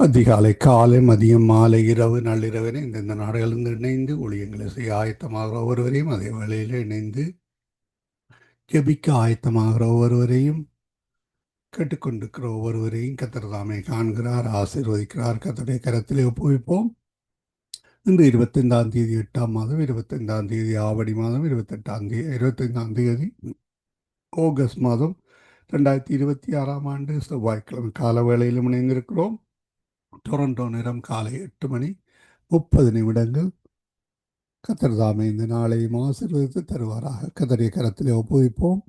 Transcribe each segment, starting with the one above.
அதிகாலை, காலை, மதியம், மாலை, இரவு, நள்ளிரவென இந்தந்த நாடுகளிலிருந்து இணைந்து ஊழியங்களை செய்ய ஆயத்தமாகிற ஒவ்வொருவரையும், அதே வேளையில் இணைந்து ஜெபிக்க ஆயத்தமாகிற ஒவ்வொருவரையும், கேட்டுக்கொண்டிருக்கிற ஒவ்வொருவரையும் கர்த்தர் தாமே காண்கிறார், ஆசீர்வதிக்கிறார். கர்த்தருடைய கரத்திலே ஒப்புவிப்போம். இன்று 25ஆம் தேதி 8ஆம் மாதம், 25ஆம் தேதி ஆவடி மாதம், 25ஆம் தேதி ஆகஸ்ட் மாதம் 2026ஆம் ஆண்டு செவ்வாய்க்கிழமை கால வேளையிலும் இணைந்திருக்கிறோம். டொரண்டோ நேரம் காலை 8:30 கர்த்தர் தாமே இந்த நாளையும் ஆசீர்வதித்து தருவாராக. கர்த்தருடைய கரத்திலே ஒப்புவிப்போம்.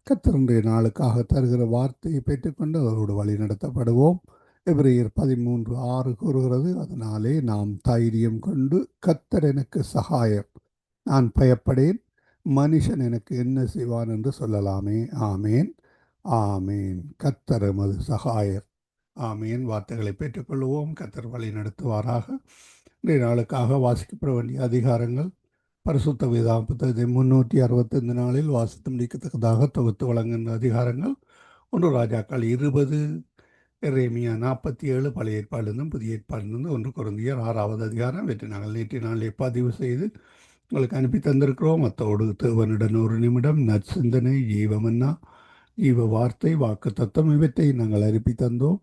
கர்த்தர் இன்றைய நாளுக்காக தருகிற வார்த்தையை பெற்றுக்கொண்டு அவரோடு வழி நடத்தப்படுவோம். எபிரேயர் 13:6 கூறுகிறது, அதனாலே நாம் தைரியம் கொண்டு கர்த்தர் எனக்கு சகாயம், நான் பயப்படேன், மனுஷன் எனக்கு என்ன செய்வான் என்று சொல்லலாமே. ஆமேன், ஆமேன். கர்த்தர் எமது சகாயர். ஆமேன். வார்த்தைகளை பெற்றுக்கொள்வோம். கர்த்தர் வழி நடத்துவாராக. இன்றைய நாளுக்காக வாசிக்கப்பட வேண்டிய அதிகாரங்கள் பரிசுத்த வேதாகம புத்தகத்தை 365 நாளில் வாசித்து முடிக்கத்தக்கதாக தொகுத்து வழங்குகின்ற அதிகாரங்கள்: 1 ராஜாக்கள் 20, எரேமியா 47, பழைய ஏற்பாடிலிருந்தும் புதிய ஏற்பாடிலிருந்து 1 கொரிந்தியர் 6வது அதிகாரம். இவற்றை நாங்கள் நேற்றைய நாளிலே பதிவு செய்து உங்களுக்கு அனுப்பி தந்திருக்கிறோம். அத்தோடு தேவனுடன் ஒரு நிமிடம், நற்சிந்தனை, ஜீவமன்னா, ஜீவ வார்த்தை, வாக்கு தத்தம் இவற்றை நாங்கள் அனுப்பி தந்தோம்.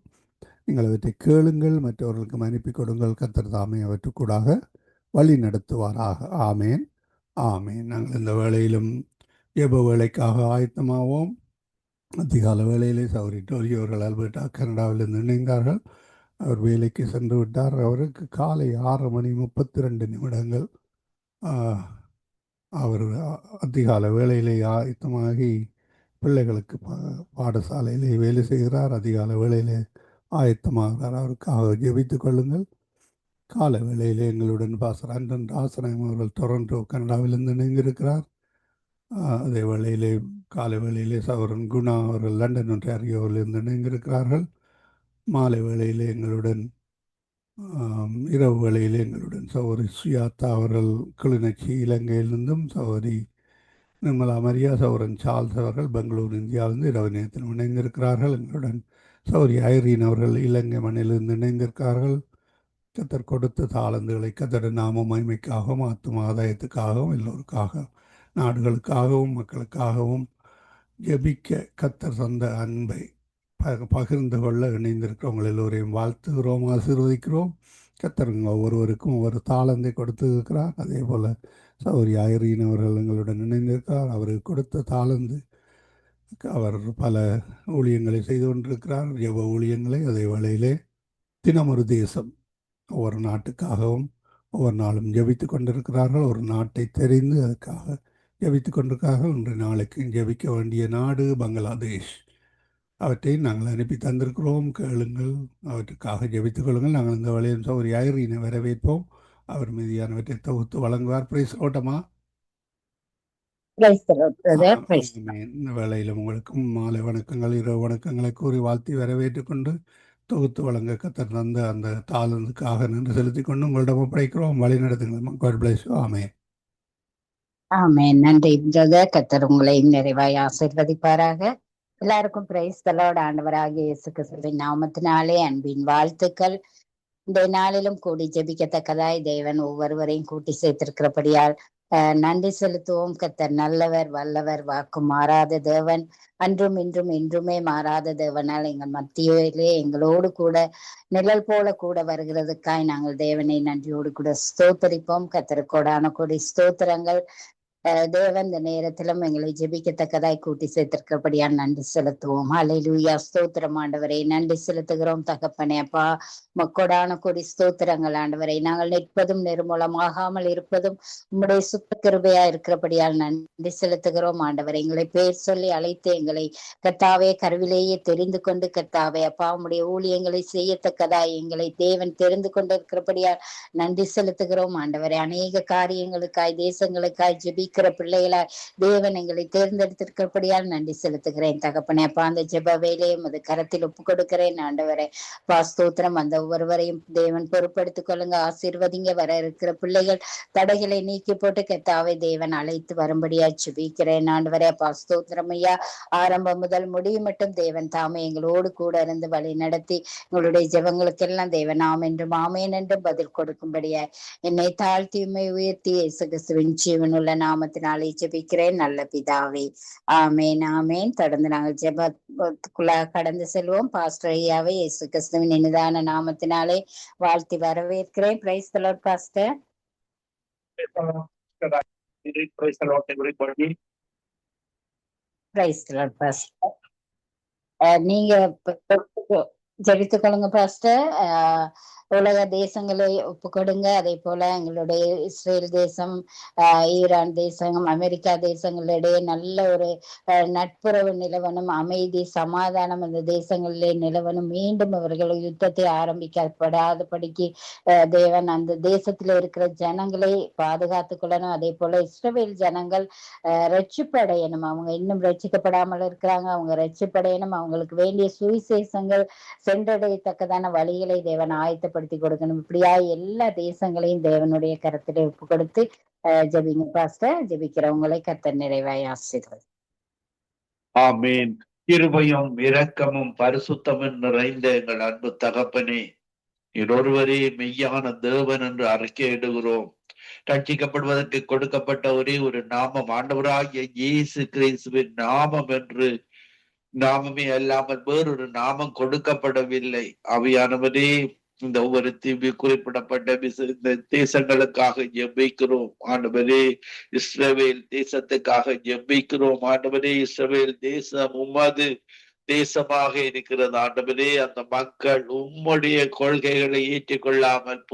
நீங்கள் அவற்றை கேளுங்கள், மற்றவர்களுக்கும் அனுப்பி கொடுங்கள். கர்த்தர் தாமே அவற்றுக்கூடாக வழி நடத்துவாராக. ஆமேன், ஆமேன். நாங்கள் இந்த வேளையிலும் ஜெப வேலைக்காக ஆயத்தமாவோம். அதிகால வேளையிலே சௌரி டோரி அவர்கள் அல்பர்டா கனடாவிலிருந்து இணைந்தார்கள். அவர் வேலைக்கு சென்று விட்டார். அவருக்கு காலை 6:32 அவர் அதிகால வேளையிலே ஆயத்தமாகி பிள்ளைகளுக்கு பாடசாலையிலே வேலை செய்கிறார். அதிகால வேளையிலே ஆயத்தமாகிறார். அவருக்காக ஜெபித்துக் கொள்ளுங்கள். கால வேளையிலே எங்களுடன் பாஸ்டர் ஆண்டன் ராசனாயம் அவர்கள் டொரண்டோ கனடாவிலிருந்து இணைந்திருக்கிறார். அதே வேளையிலே காலை வேளையிலே சகோதரன் குணா அவர்கள் லண்டன் ஒன்றாரியோவிலிருந்து இணைந்திருக்கிறார்கள். மாலை வேளையிலே எங்களுடன் இரவு வேளையிலே எங்களுடன் சகோதரி சுயாத்தா அவர்கள் கிளிநொச்சி இலங்கையிலிருந்தும், சகோதரி நிர்மலா மரியா, சகோதரன் சார்ல்ஸ் அவர்கள் பெங்களூர் இந்தியாவிலிருந்து இரவு நேரத்தில் இணைந்திருக்கிறார்கள். எங்களுடன் சகோதரி ஐரீன் அவர்கள் இலங்கை மண்ணிலிருந்து இணைந்திருக்கிறார்கள். கர்த்தர் கொடுத்த தாளந்துகளை கர்த்தர் நாம மகிமைக்காகவும் ஆத்தும ஆதாயத்துக்காகவும் எல்லோருக்காக நாடுகளுக்காகவும் மக்களுக்காகவும் ஜெபிக்க கர்த்தர் தந்த அன்பை பகிர்ந்து கொள்ள இணைந்திருக்கிறவங்க எல்லோரையும் வாழ்த்துகிறோம், ஆசீர்வதிக்கிறோம். கர்த்தர் ஒவ்வொருவருக்கும் ஒவ்வொரு தாளந்தை கொடுத்திருக்கிறார். அதே போல் சௌரி ஐரீன் அவர்கள் எங்களுடன் இணைந்திருக்கிறார். அவருக்கு கொடுத்த தாளந்து அவர் பல ஊழியங்களை செய்து கொண்டிருக்கிறார், ஜெப ஊழியங்களை. அதே வேளையிலே தினமொரு தேசம் ஒவ்வொரு நாட்டுக்காகவும் ஒவ்வொரு நாளும் ஜெபித்து கொண்டிருக்கிறார்கள். ஒரு நாட்டை தெரிந்து அதுக்காக ஜெபித்து கொண்டிருக்கிறார்கள். இன்று நாளைக்கு ஜெபிக்க வேண்டிய நாடு பங்களாதேஷ். அவற்றை நாங்கள் அனுப்பி தந்திருக்கிறோம். கேளுங்கள், அவற்றுக்காக ஜெபித்துக் கொள்ளுங்கள். நாங்கள் இந்த வழியில் சௌரி ஐரீனை வரவேற்போம். அவர் மீதியானவற்றை தொகுத்து வழங்குவார். பிரைஸ் ஓட்டமா. இந்த வேளையில் உங்களுக்கும் மாலை வணக்கங்கள், இரவு வணக்கங்களை கூறி வாழ்த்தி வரவேற்றுக் கொண்டு தொகுத்து வழங்க கர்த்தர் தந்த அந்த தாளந்துக்காக நன்றி செலுத்திக் கொண்டு உங்களிடம் ஒப்படைக்கிறோம். வழி நடத்துங்கள். God bless you. ஆமென். ஆமென். நன்றி பிரதர். கர்த்தர் உங்களை நிறைவாய் ஆசீர்வதிப்பாராக. எல்லாருக்கும் பிரைஸ் தி லார்ட். ஆண்டவராகிய இயேசு கிறிஸ்துவின் நாமத்தினாலே அன்பின் வாழ்த்துக்கள். இந்த நாளிலும் கூடி ஜெபிக்கத்தக்கதாய் தேவன் ஒவ்வொருவரையும் கூட்டி சேர்த்திருக்கிறபடியால் நன்றி செலுத்துவோம். கர்த்தர் நல்லவர், வல்லவர், வாக்கு மாறாத தேவன், அன்றும் இன்றும் என்றுமே மாறாத தேவனால் எங்கள் மத்தியிலே எங்களோடு கூட நிழல் போல கூட வருகிறதுக்காய் நாங்கள் தேவனை நன்றியோடு கூட ஸ்தோத்தரிப்போம். கர்த்தருக்கோடான கொடி ஸ்தோத்திரங்கள். தேவன் இந்த நேரத்திலும் எங்களை ஜெபிக்கத்தக்கதாய் கூட்டி சேர்த்திருக்கிறபடியால் நன்றி செலுத்துவோம். ஹல்லேலூயா. ஸ்தோத்திரம் ஆண்டவரை, நன்றி செலுத்துகிறோம் தகப்பனே. அப்பா, மக்கோடான கொடி ஸ்தோத்திரங்கள் ஆண்டவரை. நாங்கள் நிற்பதும் நிர்மூலமாகாமல் இருப்பதும் உம்முடைய சுத்த கிருபையா இருக்கிறபடியால் நன்றி செலுத்துகிறோம் ஆண்டவரை. எங்களை பேர் சொல்லி அழைத்து எங்களை கர்த்தாவே கருவிலேயே தெரிந்து கொண்டு கர்த்தாவே அப்பா உம்முடைய ஊழியங்களை செய்யத்தக்கதாய் எங்களை தேவன் தெரிந்து கொண்டு இருக்கிறபடியால் நன்றி செலுத்துகிறோம் ஆண்டவரை. அநேக காரியங்களுக்காய் தேசங்களுக்காய் ஜெபிக்க இருக்கிற பிள்ளைகளா தேவன் எங்களை தேர்ந்தெடுத்திருக்கிறபடியால் நன்றி செலுத்துகிறேன் தகப்பனே. அப்பா, அந்த ஜெப வேலையும் அது கரத்தில் ஒப்பு கொடுக்கிறேன் ஆண்டவரே. ஸ்தோத்திரம். அந்த ஒவ்வொருவரையும் தேவன் பொறுப்படுத்திக் கொள்ளுங்க, ஆசீர்வதிங்க. வர இருக்கிற பிள்ளைகள் தடைகளை நீக்கி போட்டு கர்த்தாவே தேவன் அழைத்து வரும்படியா ஜெபிக்கிறேன் ஆண்டவரே. அப்பா ஸ்தோத்திரம் ஐயா. ஆரம்பம் முதல் முடிவு மட்டும் தேவன் தாமே எங்களோடு கூட இருந்து வழி நடத்தி உங்களுடைய ஜெபங்களுக்கெல்லாம் தேவன் ஆம் என்றும் ஆமேன் என்றும் பதில் கொடுக்கும்படியா என்னை தாழ்த்தி உம்மை உயர்த்தி இயேசு கிறிஸ்துவின் ஜீவனுள்ள நாமத்தினாலே ஜெபிக்கிறேன் நல்ல பிதாவே. ஆமேன் ஆமேன். தொடர்ந்து நாங்கள் ஜெபத்துக்குள்ள கடந்து செல்வோம். பாஸ்டர் ஐயாவை இயேசு கிறிஸ்துவின் இனிதான நாமத்தினாலே வாழ்த்தி வரவேற்கிறேன். Praise the Lord pastor. Price the Lord pastor. நீங்க ஜெபித்துக் கொள்ளுங்க பாஸ்டர். உலக தேசங்களை ஒப்பு கொடுங்க. அதே போல எங்களுடைய இஸ்ரேல் தேசம், ஈரான் தேசம், அமெரிக்கா தேசங்களிடையே நல்ல ஒரு நட்புறவு நிலவனும், அமைதி சமாதானம் அந்த தேசங்களிலே நிலவனும். மீண்டும் அவர்கள் யுத்தத்தை ஆரம்பிக்கப்படாதபடிக்கு தேவன் அந்த தேசத்துல இருக்கிற ஜனங்களை பாதுகாத்துக் கொள்ளணும். அதே போல இஸ்ரவேல் ஜனங்கள் ரட்சிப்படையணும். அவங்க இன்னும் ரட்சிக்கப்படாமல் இருக்கிறாங்க, அவங்க ரட்சிப்படையணும். அவங்களுக்கு வேண்டிய சுவிசேஷங்கள் சென்றடையத்தக்கதான வழிகளை தேவன் ஆயத்தப்படுத்தி கொடுக்கணும். இப்படியா எல்லா தேசங்களையும் தேவனுடைய கரத்திலே ஒப்பு கொடுத்து ஜெபிங்க பாஸ்டர். ஜெபிக்கிறவங்களை கர்த்தர் நிறைவாய் ஆசீர்வதி. ஆமீன். கிருபையும் இரக்கமும் பரிசுத்தமும் நிறைந்த எங்கள் அன்பு தகப்பனே, ஒருவரே மெய்யான தேவன் என்று அறிக்கையிடுகிறோம். ரட்சிக்கப்படுவதற்கு கொடுக்கப்பட்ட ஒரே ஒரு நாமம் ஆண்டவராகிய இயேசு கிறிஸ்துவின் நாமம் என்று நாமமே அல்லாமல் வேறொரு நாமம் கொடுக்கப்படவில்லை. ஆவியானவரே, இந்த ஒவ்வொரு தீவி குறிப்பிடப்பட்ட இந்த தேசங்களுக்காக ஜெபிக்கிறோம் ஆண்டவரே. இஸ்ரவேல் தேசத்துக்காக ஜெபிக்கிறோம் ஆண்டவரே. இஸ்ரவேல் தேசம் உமது தேசமாக இருக்கிறது ஆண்டவரே. அந்த மக்கள் உம்முடைய கொள்கைகளை ஏற்றுக்கொள்ளாமல்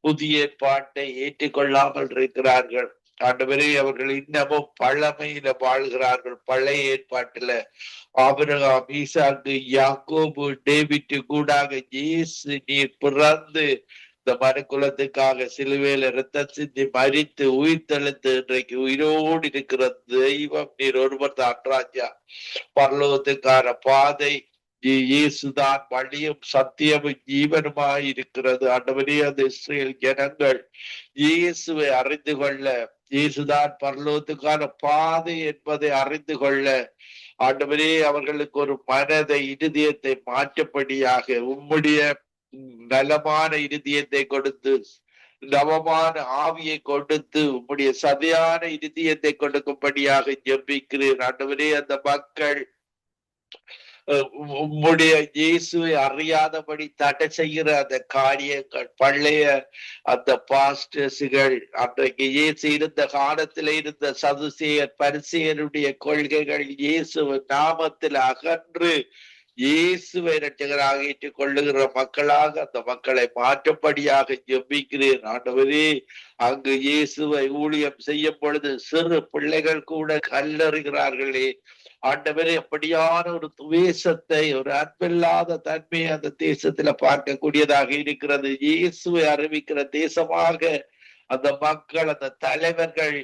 புதிய பாட்டை ஏற்றுக்கொள்ளாமல் இருக்கிறார்கள் ஆண்டவரே. அவர்கள் இன்னமும் பழமையில வாழ்கிறார்கள். பழைய ஏற்பாட்டுல ஆபிரகாம், ஈசாக்கு, யாக்கோபு, டேவிட் கூடாக இயேசு நீர் பிறந்து இந்த மனுக்குலத்துக்காக சிலுவையில ரத்தம் சிந்தி மரித்து உயிர்த்தெழுந்து இன்றைக்கு உயிரோடு இருக்கிற தெய்வம் நீர் ஒருவர் தான் ராஜா. பரலோகத்துக்கான பாதை இயேசுதான் வழியும் சத்தியமும் ஜீவனுமாய் இருக்கிறது ஆண்டவரே. அந்த இஸ்ரேல் ஜனங்கள் இயேசுவை அறிந்து கொள்ள, இயேசுதான் பரலோகத்துக்கான பாதை என்பதை அறிந்து கொள்ள ஆண்டவரே அவர்களுக்கு ஒரு மனதை இருதயத்தை மாற்றப்படியாக உம்முடைய நலமான இருதயத்தை கொடுத்து, நவமான ஆவியை கொடுத்து, உம்முடைய சதையான இருதயத்தை கொடுக்கும்படியாக ஜெபிக்கிறேன் ஆண்டவரே. அந்த மக்கள் உம்முடைய இயேசுவை அறியாதபடி தடை செய்கிற அந்த காரியங்கள், பழைய அந்த பாஸ்டர்ஸ்கள், அன்றைக்கு இயேசு இருந்த காலத்துல இருந்த சதுசேயர் பரிசேயருடைய கொள்கைகள் இயேசுவின் நாமத்தில் அகன்று இயேசுவை இரட்சகராக ஏற்றுக் கொள்ளுகிற மக்களாக அந்த மக்களை மாற்றும்படியாக ஜெபிக்கிறேன் ஆண்டவரே. அங்கு இயேசுவை ஊழியம் செய்யும் பொழுது சிறு பிள்ளைகள் கூட கல்லறுகிறார்களே ஆண்டவரே. அப்படியான ஒரு துவேஷத்தை, ஒரு அன்பில்லாத தன்மையை அந்த தேசத்துல பார்க்கக்கூடியதாக இருக்கிறது. இயேசுவை அறிவிக்கிற தேசமாக அந்த மக்கள், அந்த தலைவர்கள்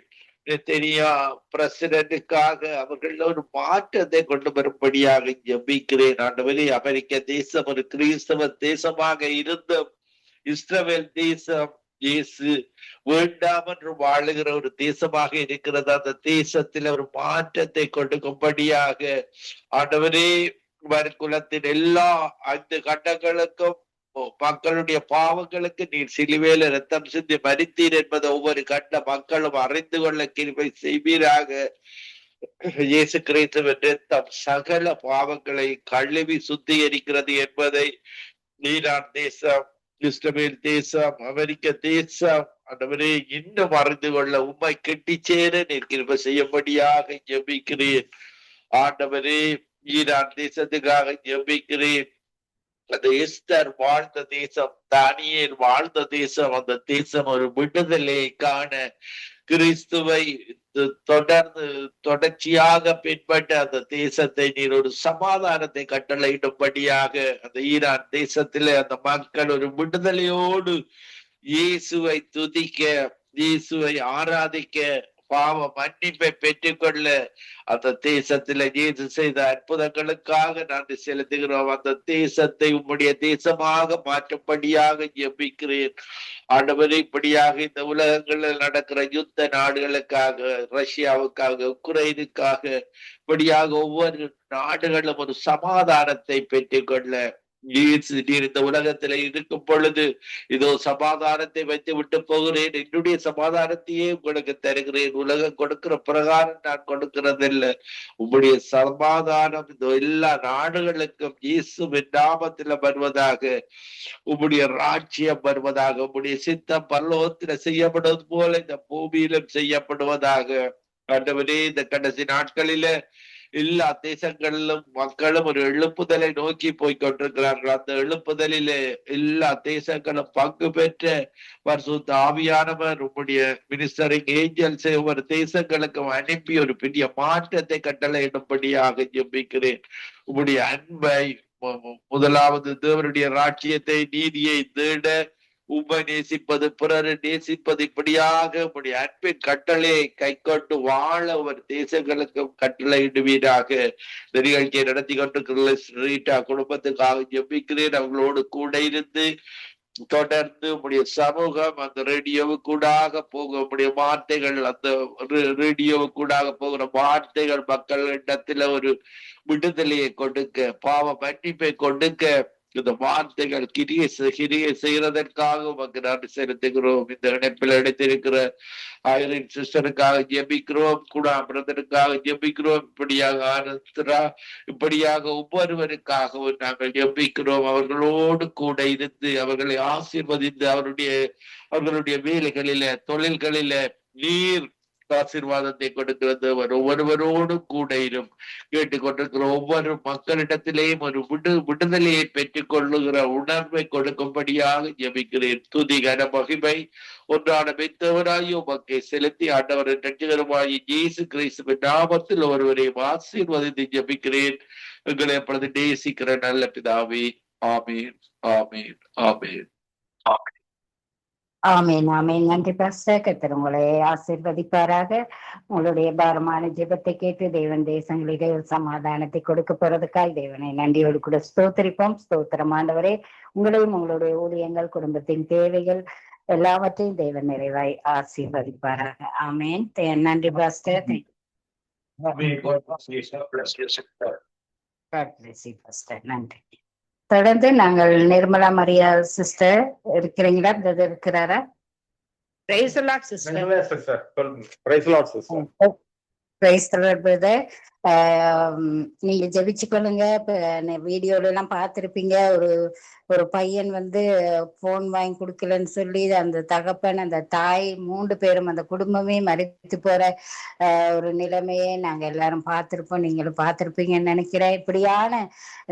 தெரியா பிரசிடென்டுக்காக அவர்கள் ஒரு மாற்றத்தை கொண்டு வரும்படியாக ஜெபிக்கிறேன் ஆண்டவரே. அமெரிக்க தேசம் ஒரு கிறிஸ்தவ தேசமாக இருந்தும் இஸ்ரவேல் தேசம் இயேசு வேண்டாம் என்று வாழுகிற ஒரு தேசமாக இருக்கிறது. அந்த தேசத்தில் ஒரு மாற்றத்தை கொடுக்கும்படியாக ஆண்டவரே மனுக்குலத்தின் எல்லா 5 கண்டங்களுக்கும் மக்களுடைய பாவங்களுக்கு நீர் சிலுவையில ரத்தம் சிந்தி மரித்தீர் என்பதை ஒவ்வொரு கண்ட மக்களும் அறிந்து கொள்ள கிருபை செய்வீராக. இயேசு கிறிஸ்துவின் ரத்தம் சகல பாவங்களை கழுவி சுத்திகரிக்கிறது என்பதை ஈரான் தேசம், இஸ்ரவேல் தேசம், அமெரிக்க தேசம் ஆண்டவரே இன்னும் அறிந்து கொள்ள உம்மை கெட்டி சேர நீர் கிருபை செய்யும்படியாக ஜெபிக்கிறேன் ஆண்டவரே. ஈரான் தேசத்துக்காக ஜெபிக்கிறேன். அந்த எஸ்தர் வாழ்ந்த தேசம், தானியேல் வாழ்ந்த தேசம், அந்த தேசம் ஒரு விடுதலையை காண கிறிஸ்துவை தொடர்ச்சியாக பின்பற்ற அந்த தேசத்தை நீர் ஒரு சமாதானத்தை கட்டளையிடும்படியாக அந்த ஈரான் தேசத்திலே அந்த மக்கள் ஒரு விடுதலையோடு இயேசுவை துதிக்க, இயேசுவை ஆராதிக்க பாவ மன்னிப்பை பெற்றுக்கொள்ள அந்த தேசத்துல இயேசு செய்த அற்புதங்களுக்காக நன்றி செலுத்துகிறோம். அந்த தேசத்தை உம்முடைய தேசமாக மாற்றும்படியாக ஜெபிக்கிறேன். ஆண்டவரே, இப்படியாக இந்த உலகங்களில் நடக்கிற யுத்த நாடுகளுக்காக, ரஷ்யாவுக்காக, உக்ரைனுக்காக, இப்படியாக ஒவ்வொரு நாடுகளும் ஒரு சமாதானத்தை பெற்றுக்கொள்ள இயேசு நீர் இந்த உலகத்துல இருக்கும் பொழுது இதோ சமாதானத்தை வைத்து விட்டு போகிறேன், என்னுடைய சமாதானத்தையே உங்களுக்கு தருகிறேன், உலகம் கொடுக்கிற பிரகாரம் நான் கொடுக்கிறதில்லை, உம்முடைய சமாதானம் இந்த எல்லா நாடுகளுக்கும் இயேசுவின் நாமத்துல வருவதாக, உம்முடைய ராஜ்யம் வருவதாக, உம்முடைய சித்தம் பரலோகத்துல செய்யப்படுவது போல இந்த பூமியிலும் செய்யப்படுவதாக. ஆண்டவரே, இந்த கடைசி நாட்களில எல்லா தேசங்களிலும் மக்களும் ஒரு எழுப்புதலை நோக்கி போய்கொண்டிருக்கிறார்கள். அந்த எழுப்புதலிலே எல்லா தேசங்களும் பங்கு பெற்ற பரிசுத்த ஆவியானவர் உம்முடைய மினிஸ்டரிங் ஏஞ்சல்ஸ் ஒவ்வொரு தேசங்களுக்கும் அனுப்பி ஒரு பெரிய மாற்றத்தை கட்டளையிடும்படியாக ஜெபிக்கிறேன். உம்முடைய அன்பை, முதலாவது தேவனுடைய ராஜ்யத்தை, நீதியை தேட, உம்மை நேசிப்பது, பிறரை நேசிப்பது, இப்படியாக உம்முடைய அன்பின் கட்டளையை கை கொண்டு வாழ ஒரு தேசங்களுக்கும் கட்டளையிடுவீராக. இந்த நிகழ்ச்சியை நடத்தி கொண்டிருக்கிற ரீட்டா குடும்பத்துக்காக ஜெபிக்கிறேன். அவங்களோடு கூட இருந்து தொடர்ந்து உம்முடைய சமூகம் அந்த ரேடியோவுக்கூடாக போக உம்முடைய வார்த்தைகள், அந்த ரேடியோவுக்கூடாக போகிற வார்த்தைகள் மக்களிடத்துல ஒரு விடுதலையை கொடுக்க, பாவ மன்னிப்பை கொடுக்க, இந்த வார்த்தைகள் கிரியை செய்யறதற்காக உமக்கு நன்றி செலுத்துகிறோம். இந்த இணைப்பில் எடுத்திருக்கிற ஐரின் சிஸ்டருக்காக ஜெபிக்கிறோம், கூட பிரதருக்காக ஜெபிக்கிறோம், இப்படியாக ஆனந்தரா, இப்படியாக ஒவ்வொருவருக்காகவும் நாங்கள் ஜெபிக்கிறோம். அவர்களோடு கூட இருந்து அவர்களை ஆசீர்வதித்து அவர்களுடைய வேலைகளில, தொழில்களில நீர் ஆசீர்வாதத்தை கொடுக்கிறது. ஒவ்வொருவரோடு கூட இரும். கேட்டுக்கொண்டிருக்கிற ஒவ்வொரு மக்களிடத்திலேயும் ஒரு விடுதலையை பெற்றுக் கொள்ளுகிற உணர்வை கொடுக்கும்படியாக ஜெபிக்கிறேன். துதி கன மகிமை ஒன்றான மெத்தவராய் உமக்கை செலுத்தி ஆண்டவரின் ரட்சகருமாய் இயேசு கிறிஸ்துவின் நாமத்தில் ஒருவரையும் ஆசீர்வதித்து ஜெபிக்கிறேன். எங்களை எப்பொழுது நேசிக்கிற நல்ல பிதாவே, ஆமீன், ஆமீன், ஆமீன், ஆமீன். ஆமீன், ஆமீன். நன்றி பாஸ்டர். கர்த்தர் உங்களை ஆசீர்வதிப்பாராக. உங்களுடைய பாரமான ஜெபத்தை கேட்டு தேவன் தேசங்களிலே ஒரு சமாதானத்தை கொடுக்க போறதுக்காய் தேவனை நன்றியோடு கூட ஸ்தோத்திரிப்போம். ஸ்தோத்திரம் ஆண்டவரே. உங்களையும் உங்களுடைய ஊழியங்கள், குடும்பத்தின் தேவைகள் எல்லாவற்றையும் தேவன் நிறைவாய் ஆசீர்வதிப்பாராக. ஆமீன். நன்றி பாஸ்டர். நன்றி. தொடர்ந்து நாங்கள் நிர்மலா மரியா சிஸ்டர் இருக்கிறீங்களா? பிரதர் இருக்கிறாரா? Price the Lord sister. Praise the Lord sister. Praise the Lord brother. நீங்க ஜெபிச்சு கொள்ளுங்க. வீடியோல எல்லாம் பார்த்திருப்பீங்க. ஒரு பையன் போன் வாங்கி கொடுக்கலன்னு சொல்லி அந்த தகப்பன், அந்த தாய், 3 பேரும், அந்த குடும்பமே மறித்து போற ஒரு நிலைமையை நாங்க எல்லாரும் பார்த்திருப்போம். நீங்களும் பார்த்திருப்பீங்கன்னு நினைக்கிறேன். இப்படியான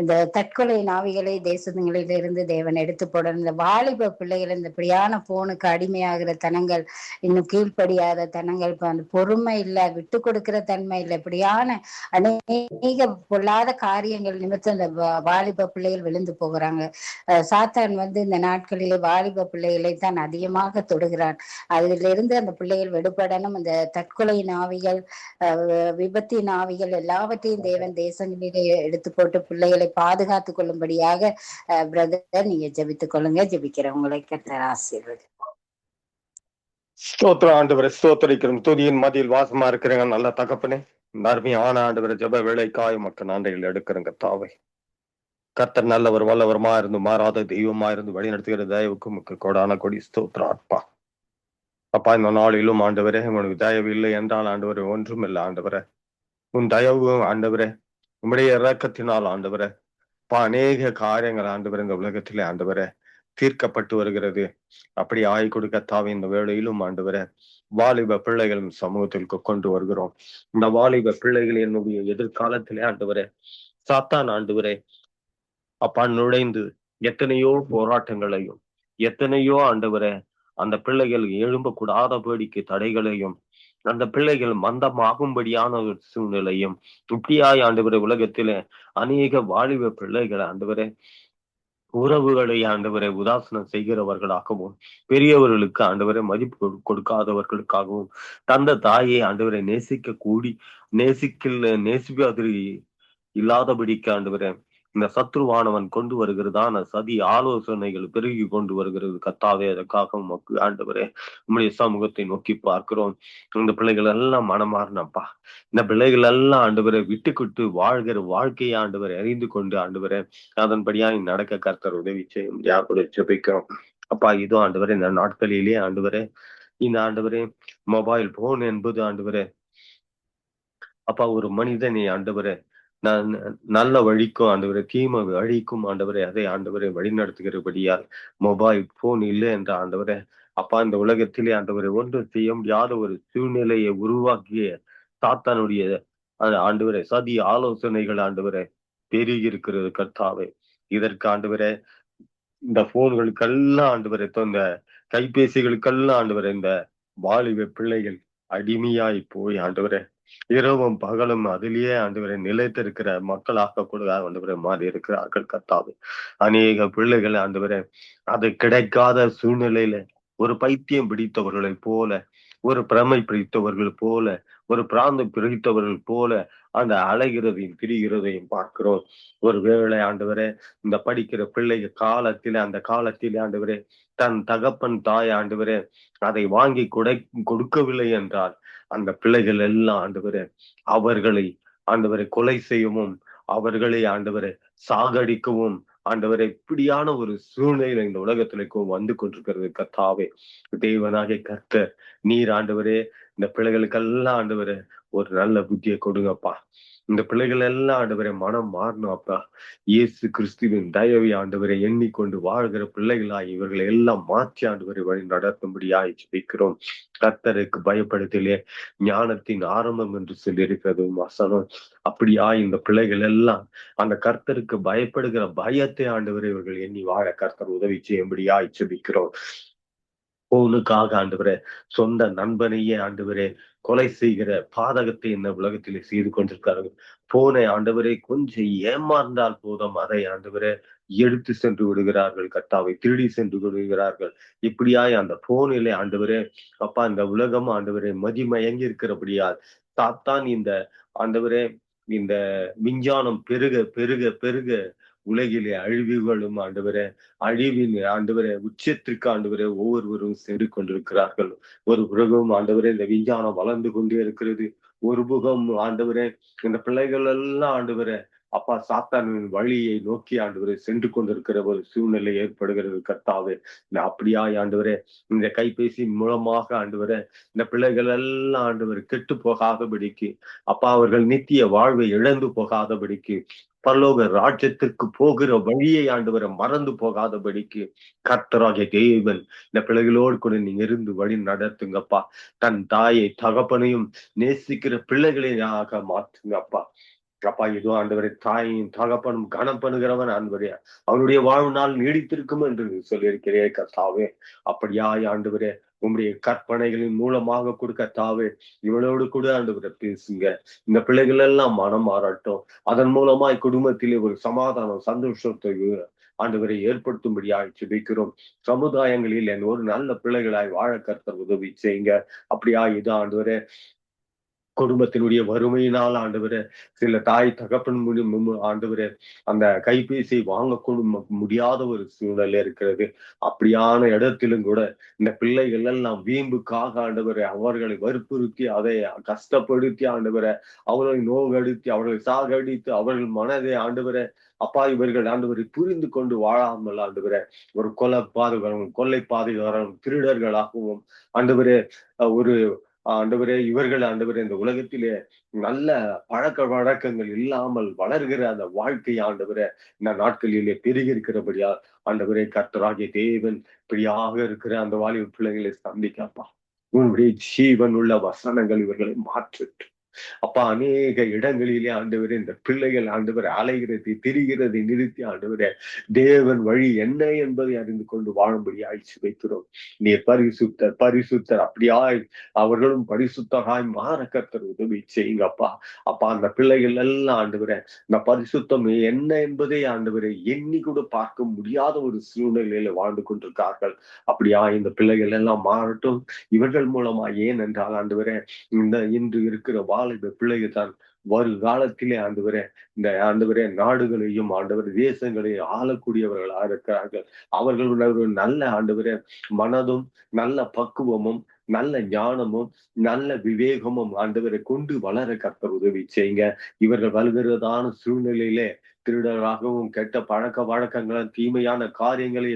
இந்த தற்கொலை நாவிகளை தேசங்களிலிருந்து தேவன் எடுத்து போடணும். இந்த வாலிப பிள்ளைகள் இந்த இப்படியான போனுக்கு அடிமையாகிற தனங்கள், இன்னும் கீழ்ப்படியாத தனங்கள், அந்த பொறுமை இல்லை, விட்டு கொடுக்கிற தன்மை இல்லை, இப்படியான அநேக பொல்லாத காரியங்கள் நிமித்தம் இந்த வாலிப பிள்ளைகள் விழுந்து போகிறாங்க. சாத்தான் இந்த நாட்களிலே வாலிப பிள்ளைகளை தான் அதிகமாக தொடுகிறான். அதிலிருந்து அந்த பிள்ளைகள் விடுபடணும். இந்த தற்கொலை நாவிகள், விபத்தின் ஆவிகள் எல்லாவற்றையும் தேவன் தேசங்களிலே எடுத்து போட்டு பிள்ளைகளை பாதுகாத்துக் கொள்ளும்படியாக பிரதர் நீங்க ஜெபித்துக் கொள்ளுங்க. ஜெபிக்கிறவங்களை கர்த்தர் ஆசீர்வதி. ஸ்தோத்திரம் ஆண்டவரை, ஸ்தோத்திரிக்கிறோம். துதியின் மத்தியில் வாசமா இருக்கிறங்க நல்ல தகப்பனே. இந்த அருமையான ஆண்டவரை ஜெப வேலைக்காய் மக்கள் நன்றிகள் எடுக்கிறங்க தாவை. கர்த்தர் நல்லவர், வல்லவரமா இருந்து மாறாத தெய்வமா இருந்து வழி நடத்துகிற தயவுக்கு முக்க கொடான கொடி ஸ்தோத்திரம் அப்பா. அப்பா, இந்த நாளிலும் ஆண்டவரே உனக்கு தயவு இல்லை என்றால் ஆண்டவரே ஒன்றும் இல்லை ஆண்டவரே. உன் தயவு ஆண்டவரே, உம்முடைய இரக்கத்தினால் ஆண்டவரே அநேக காரியங்கள் ஆண்டவரே இந்த உலகத்திலே ஆண்டவரே தீர்க்கப்பட்டு வருகிறது. அப்படி ஆய் கொடுக்கத்தாவே இந்த வேளையிலும் ஆண்டவரே வாலிப பிள்ளைகளும் சமூகத்திற்கு கொண்டு வருகிறோம். இந்த வாலிப பிள்ளைகள் என்னுடைய எதிர்காலத்திலே ஆண்டவரே சாத்தான் ஆண்டவரே அப்பா நுழைந்து எத்தனையோ போராட்டங்களையும், எத்தனையோ ஆண்டவரே அந்த பிள்ளைகள் எழும்பக்கூடாதபடிக்கு தடைகளையும், அந்த பிள்ளைகள் மந்தமாகும்படியான ஒரு சூழ்நிலையும், இப்படியாய் ஆண்டவரே உலகத்திலே அநேக வாலிப பிள்ளைகள் ஆண்டவரே உறவுகளை ஆண்டவரை உதாசனம் செய்கிறவர்களாகவும், பெரியவர்களுக்கு ஆண்டவரை மதிப்பு கொடுக்காதவர்களுக்காகவும், தந்த தாயை ஆண்டவரை நேசிப்பது இல்லாதபடிக்கு ஆண்டவரை இந்த சத்ருவானவன் கொண்டு வருகிறதான சதி ஆலோசனைகள் பெருகி கொண்டு வருகிறது. கர்த்தாவே, அதற்காக உமக்கு ஆண்டவரே உம்முடைய சமூகத்தை நோக்கி பார்க்கிறோம். இந்த பிள்ளைகள் எல்லாம் மனமாறினப்பா. இந்த பிள்ளைகள் எல்லாம் ஆண்டவரை விட்டுக்கிட்டு வாழ்கிற வாழ்க்கையை ஆண்டவரை அறிந்து கொண்டு ஆண்டவரை அதன்படியா நடக்க கர்த்தர் உதவி செய்யும். யாரோட ஜெபிக்கிறோம். அப்பா, இதோ ஆண்டவரே இந்த நாட்களிலே ஆண்டவரே இந்த ஆண்டவரே மொபைல் போன் என்பது ஆண்டவரே அப்பா ஒரு மனிதனை ஆண்டவரே நான் நல்ல வழிக்கும் ஆண்டவரை தீமை வழிக்கும் ஆண்டவரை அதை ஆண்டவரை வழிநடத்துகிறபடியால் மொபைல் போன் இல்லை என்ற ஆண்டவரை அப்பா இந்த உலகத்திலே ஆண்டவரை ஒன்றும் செய்ய முடியாத ஒரு சூழ்நிலையை உருவாக்கிய சாத்தானுடைய ஆண்டவரை சதி ஆலோசனைகள் ஆண்டவரை பெருகி இருக்கிறது. கர்த்தாவே, இதற்கு ஆண்டவரை இந்த போன்களுக்கெல்லாம் ஆண்டவரை இந்த கைபேசிகளுக்கெல்லாம் ஆண்டவரை இந்த வாலிப பிள்ளைகள் அடிமையாய் போய் ஆண்டவரை இரவும் பகலும் அதிலேயே ஆண்டவரை நிலைத்திருக்கிற மக்களாக கூட ஆண்டவரை மாறி இருக்கிறார்கள். கர்த்தாவே, அநேக பிள்ளைகள் ஆண்டவரை அது கிடைக்காத சூழ்நிலையில ஒரு பைத்தியம் பிடித்தவர்களை போல, ஒரு பிரமை பிடித்தவர்கள் போல, ஒரு பிராந்தம் பிடித்தவர்கள் போல அந்த அலைகிறதையும் திரிகிறதையும் பார்க்கிறோம். ஒரு வேளை ஆண்டவரே இந்த படிக்கிற பிள்ளைங்க அந்த காலத்திலே ஆண்டவரே தன் தகப்பன் தாய் ஆண்டவரே அதை வாங்கி கொடுக்கவில்லை என்றால் அந்த பிள்ளைகள் எல்லாம் ஆண்டவரே அவர்களை ஆண்டவரை கொலை செய்யவும், அவர்களை ஆண்டவரை சாகடிக்கவும் ஆண்டவரை இப்படியான ஒரு சூழ்நிலை இந்த உலகத்திற்கும் வந்து கொண்டிருக்கிறது. கர்த்தாவே, தேவனாகிய கர்த்தர் நீர் ஆண்டவரே இந்த பிள்ளைகளுக்கெல்லாம் ஆண்டவரே ஒரு நல்ல புத்தியை கொடுங்கப்பா. இந்த பிள்ளைகள் எல்லாம் ஆண்டவரை மனம் மாறணும் அப்பா. இயேசு கிறிஸ்துவின் தயவை ஆண்டவரை எண்ணிக்கொண்டு வாழ்கிற பிள்ளைகளாய் இவர்களை எல்லாம் மாற்றி ஆண்டவரை வழி நடத்தும்படியாய் ஜெபிக்கிறோம். கர்த்தருக்கு பயப்படுத்திலே ஞானத்தின் ஆரம்பம் என்று சொல்லியிருக்கிறது வசனம். அப்படியா இந்த பிள்ளைகள் எல்லாம் அந்த கர்த்தருக்கு பயப்படுகிற பயத்தை ஆண்டவரை இவர்கள் எண்ணி வாழ கர்த்தர் உதவி செய்யும்படியாய் ஜெபிக்கிறோம். போனுக்காக ஆண்டவரே சொந்த நண்பனையே ஆண்டவரே கொலை செய்கிற பாதகத்தை இந்த உலகத்திலே செய்து கொண்டிருக்கிறார்கள். போனை ஆண்டவரை கொஞ்சம் ஏமாந்தால் போதும் அதை ஆண்டவரை எடுத்து சென்று விடுகிறார்கள். கர்த்தாவை திருடி சென்று விடுகிறார்கள். இப்படியாய் அந்த போனிலே ஆண்டவரே அப்பா இந்த உலகம் ஆண்டவரை மதிமயங்கி இருக்கிறபடியால் சாத்தான் இந்த ஆண்டவரே இந்த விஞ்ஞானம் பெருக பெருக பெருக உலகிலே அழிவுகளும் ஆண்டவரே அழிவின் ஆண்டவரே உச்சத்திற்கு ஆண்டவரே ஒவ்வொருவரும் சென்று கொண்டிருக்கிறார்கள். ஒரு புறம் ஆண்டவரே இந்த விஞ்ஞானம் வளர்ந்து கொண்டே இருக்கிறது. ஒரு புறம் ஆண்டவரே இந்த பிள்ளைகள் எல்லாம் ஆண்டவரே அப்பா சாத்தானின் வழியை நோக்கி ஆண்டவரை சென்று கொண்டிருக்கிற ஒரு சூழ்நிலை ஏற்படுகிறது. கர்த்தாவே, அப்படியாய் ஆண்டவரே இந்த கைபேசியின் மூலமாக ஆண்டவரே இந்த பிள்ளைகள் எல்லாம் ஆண்டவர் கெட்டு போகாதபடிக்கு அப்பா அவர்கள் நித்திய வாழ்வை இழந்து போகாதபடிக்கு பரலோக ராஜ்யத்திற்கு போகிற வழியை ஆண்டவரை மறந்து போகாதபடிக்கு கர்த்தராகிய தேவன் இந்த பிள்ளைகளோடு கூட நீங்க இருந்து வழி நடத்துங்கப்பா. தன் தாயை தகப்பனையும் நேசிக்கிற பிள்ளைகளையாக மாற்றுங்கப்பா. அப்பா இதோ ஆண்டவரை தாயின் தகப்பனும் கனம் பண்ணுகிறவன் ஆண்டவரே அவனுடைய வாழ்நாள் நீடித்திருக்கும் என்று சொல்லியிருக்கிறேன். கர்த்தாவே, அப்படியாய் ஆண்டவரே உம்முடைய கற்பனைகளின் மூலமாக கொடுக்க தாவே இவளோடு கூட ஆண்டவரை பேசுங்க. இந்த பிள்ளைகள் எல்லாம் மனம் மாறட்டும். அதன் மூலமாய் குடும்பத்திலே ஒரு சமாதானம் சந்தோஷத்தை ஆண்டவரை ஏற்படுத்தும்படியாய் ஜெபிக்கிறோம். சமுதாயங்களில் ஒரு நல்ல பிள்ளைகளாய் வாழ கர்த்தர் உதவி செய்யுங்க. அப்படியா இது ஆண்டவரே குடும்பத்தினுடைய வறுமையினால் ஆண்டவரே சில தாய் தகப்பன் ஆண்டவரே அந்த கைபேசியை வாங்க முடியாத ஒரு சூழ்நிலை இருக்கிறது. அப்படியான இடத்திலும் கூட இந்த பிள்ளைகள் எல்லாம் வீம்புக்காக ஆண்டவரை அவர்களை வற்புறுத்தி அதை கஷ்டப்படுத்தி ஆண்டவரை அவர்களை நோகடித்து அவர்களை சாகடித்து அவர்கள் மனதை ஆண்டவரை அப்பா இவர்கள் ஆண்டவரை புரிந்து கொண்டு வாழாமல் ஆண்டவரை ஒரு கொள்ளை பாதுகாரம் திருடர்களாகவும் ஆண்டவரே ஒரு ஆண்டவரே இவர்கள் ஆண்டவரே இந்த உலகத்திலே நல்ல பழக்க வழக்கங்கள் இல்லாமல் வளர்கிற அந்த வாழ்க்கை ஆண்டவரே இந்த நாட்களிலே பெருகி இருக்கிறபடியா ஆண்டவரே கர்த்தராகிய தேவன் இப்படியாக இருக்கிற அந்த வாலிப பிள்ளைகளை சந்திக்கப்பா உன்னுடைய ஜீவன் உள்ள வசனங்கள் இவர்களை மாற்றட்டும். அப்பா அநேக இடங்களிலே ஆண்டவரே இந்த பிள்ளைகள் ஆண்டவரை அலைகிறது திரிகிறது நிறுத்தி ஆண்டவரே தேவன் வழி என்ன என்பதை அறிந்து கொண்டு வாழும்படியாய் வைக்கிறோம். நீ பரிசுத்தர் பரிசுத்தர் அப்படியாய் அவர்களும் பரிசுத்தராய் மாற கர்த்தர் உதவி செய்யுங்க அப்பா. அப்பா அந்த பிள்ளைகள் எல்லாம் ஆண்டவரே இந்த பரிசுத்தம் என்ன என்பதை ஆண்டவரை எண்ணி கூட பார்க்க முடியாத ஒரு சூழ்நிலையில வாழ்ந்து கொண்டிருக்கார்கள். அப்படியா இந்த பிள்ளைகள் எல்லாம் மாறட்டும் இவர்கள் மூலமா. ஏன் என்றால் ஆண்டவரே இன்று இருக்கிற வாலிப பிள்ளைகள் தான் வருங்காலத்திலே ஆண்டவரே இந்த ஆண்டவரே நாடுகளையும் ஆண்டவர் தேசங்களையும் ஆளக்கூடியவர்களாக இருக்கிறார்கள். அவர்கள் ஒரு நல்ல ஆண்டவரே மனதும் நல்ல பக்குவமும் நல்ல ஞானமும் நல்ல விவேகமும் ஆண்டவரை கொண்டு வளர கர்த்தர் உதவி செய்யுங்க. இவர்கள் வருகிறதான சூழ்நிலையிலே திருடராகவும் கெட்ட பழக்க வழக்கங்களும் தீமையான காரியங்களை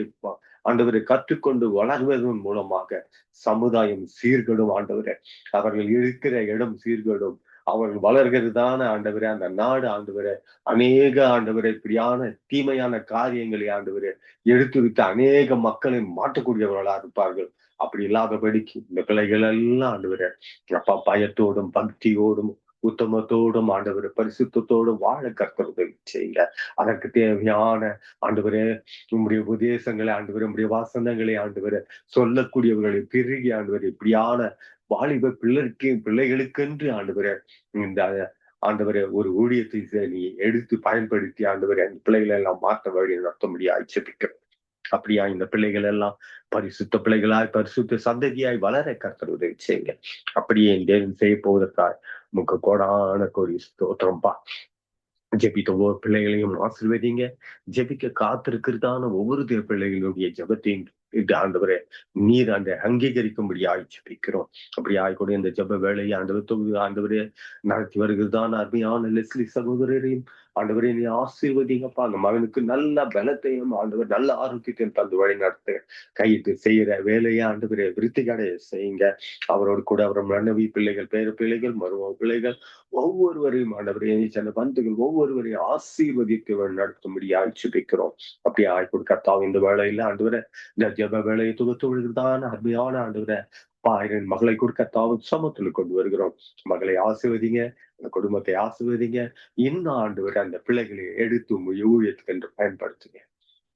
ஆண்டவரை கற்றுக்கொண்டு வளர்வதன் மூலமாக சமுதாயம் சீர்கெடும் ஆண்டவரே. அவர்கள் இருக்கிற இடம் சீர்கெடும். அவர்கள் வளர்கிறதான ஆண்டவரே அந்த நாடு ஆண்டவரே அநேக ஆண்டவரை இப்படியான தீமையான காரியங்களை ஆண்டவரே எடுத்துவிட்டு அநேக மக்களை மாற்றக்கூடியவர்களா இருப்பார்கள். அப்படி இல்லாதபடிக்கு இந்த பிள்ளைகள் எல்லாம் ஆண்டவரே அப்பா பயத்தோடும் பக்தியோடும் உத்தமத்தோடும் ஆண்டவரை பரிசுத்தோடும் வாழ கர்த்தர் உதவி செய்யுங்க. அதற்கு தேவையான ஆண்டவரே உங்களுடைய உபதேசங்களை ஆண்டவரே உங்களுடைய வாசனங்களை ஆண்டவரை சொல்லக்கூடியவர்களை பெருகி ஆண்டவரை இப்படியான வாலிப பிள்ளைகளுக்கென்று ஆண்டவரே இந்த ஆண்டவரை ஒரு ஊழியத்தை நீ எடுத்து பயன்படுத்தி ஆண்டவரை அந்த பிள்ளைகளை எல்லாம் மாற்ற வழி நடத்த முடியாது ஜெபிக்கிறோம். அப்படியா இந்த பிள்ளைகள் எல்லாம் பரிசுத்த பிள்ளைகளாய் பரிசுத்த சந்ததியாய் வளர கர்த்தர் உதவி செய்யுங்க. அப்படியே தேவன் செய்ய போவதற்காக முக கோடான கோடி ஸ்தோத்திரம்பா. ஜெபித்த ஒவ்வொரு பிள்ளைகளையும் ஆசீர்வதிங்க. ஜெபிக்க காத்திருக்கிறதான ஒவ்வொரு தேவ பிள்ளைகளுடைய ஜெபத்தையும் ஆண்டவரே நீர் அந்த அங்கீகரிக்கும்படியாய் ஜெபிக்கிறோம். அப்படி ஆய்கூட இந்த ஜெப வேலையை ஆண்டவரே நடத்தி வருகிறதான அருமையான லெஸ்லி சகோதரரையும் ஆண்டவரே நீ ஆசீர்வதிங்கப்பா. அந்த மகனுக்கு நல்ல பலத்தையும் ஆண்டவர் நல்ல ஆரோக்கியத்தையும் தந்து வழி நடத்து கையிட்டு செய்யற வேலையை ஆண்டவரே விருத்திகடைய செய்யுங்க. அவரோடு கூட அவர் மனைவி பிள்ளைகள் பேர பிள்ளைகள் மருமக பிள்ளைகள் ஒவ்வொருவரையும் ஆண்டவரே சில பந்துகள் ஒவ்வொருவரையும் ஆசீர்வதித்து நடத்தும்படியாய் ஜெபிக்கிறோம். அப்படி ஆய்கூட கர்த்தாவும் இந்த வேலையில ஆண்டவரே இந்த ஜெப வேலையை தொகுத்துதான் அருமையான ஆண்டவரே பாயிரன் மகளை கொடுக்க தாவும் சமத்துல கொண்டு வருகிறோம். மகளை ஆசீர்வதிங்க, அந்த குடும்பத்தை ஆசீர்வதிங்க. இந்த ஆண்டவரை அந்த பிள்ளைகளை எடுத்து ஊழியத்துக்கு என்று பயன்படுத்துங்க.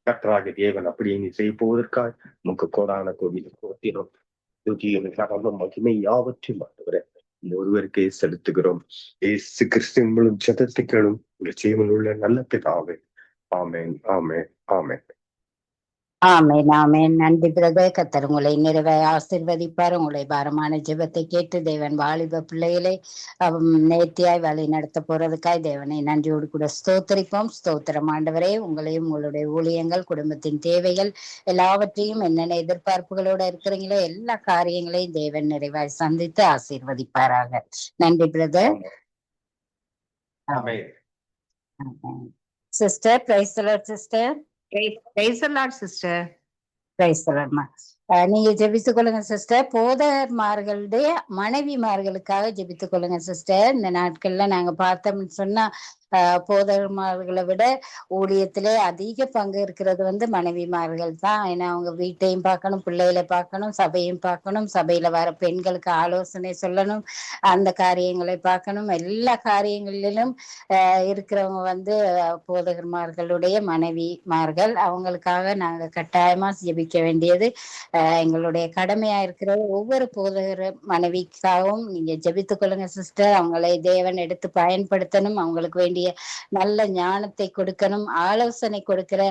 கர்த்தராகிய தேவன் அப்படியே நீ செய்ய போவதற்காக நமக்கு கோடான கோவில கோத்திரம் மகிமை யாவற்றையும் ஆண்டவரை இந்த ஒருவருக்கே செலுத்துகிறோம். ஏசு கிறிஸ்துவின் மூலம் ஜெபத்துக்களும் ஜீவன் உள்ள நல்ல பிதாவே. ஆமென் ஆமென் ஆமென். ஆமென் ஆமென். நன்றி பிரதர். கர்த்தர் உங்களை நிறைவாய் ஆசீர்வதிப்பார். உங்களை பாரமான ஜெபத்தை கேட்டு தேவன் வாலிப பிள்ளைகளை நேர்த்தியாய் வழி நடத்த போறதுக்காய் தேவனை நன்றியோடு கூட ஸ்தோத்திரிப்போம். ஸ்தோத்திரம் ஆண்டவரே. உங்களையும் உங்களுடைய ஊழியங்கள் குடும்பத்தின் தேவைகள் எல்லாவற்றையும் என்னென்ன எதிர்பார்ப்புகளோட இருக்கிறீங்களோ எல்லா காரியங்களையும் தேவன் நிறைவாய் சந்தித்து ஆசீர்வதிப்பாராக. நன்றி brother. Sister praise the Lord sister. Praise the Lord, sister. Praise the Lord. நீங்க ஜெபித்துக் கொள்ளுங்க சிஸ்டர். போதகர்மார்களுடைய மனைவிமார்களுக்காக ஜெபித்துக் கொள்ளுங்க சிஸ்டர். இந்த நாட்கள்ல நாங்க பார்த்தோம்னு சொன்னா போதகர்மார்களை விட ஊழியத்திலே அதிக பங்கு இருக்கிறது மனைவிமார்கள் தான். ஏன்னா அவங்க வீட்டையும் பார்க்கணும், பிள்ளைகளை பார்க்கணும், சபையும் பார்க்கணும், சபையில வர பெண்களுக்கு ஆலோசனை சொல்லணும், அந்த காரியங்களை பார்க்கணும். எல்லா காரியங்களிலும் இருக்கிறவங்க போதகர்மார்களுடைய மனைவிமார்கள். அவங்களுக்காக நாங்க கட்டாயமா ஜெபிக்க வேண்டியது எங்களுடைய கடமையா இருக்கிறது. ஒவ்வொரு போதகர் மனைவிக்காகவும் நீங்க ஜெபித்துக் கொள்ளுங்க சிஸ்டர். அவங்களை தேவன் எடுத்து பயன்படுத்தணும், அவங்களுக்கு வேண்டிய நல்ல ஞானத்தை கொடுக்கணும், ஆலோசனை கொடுக்கிற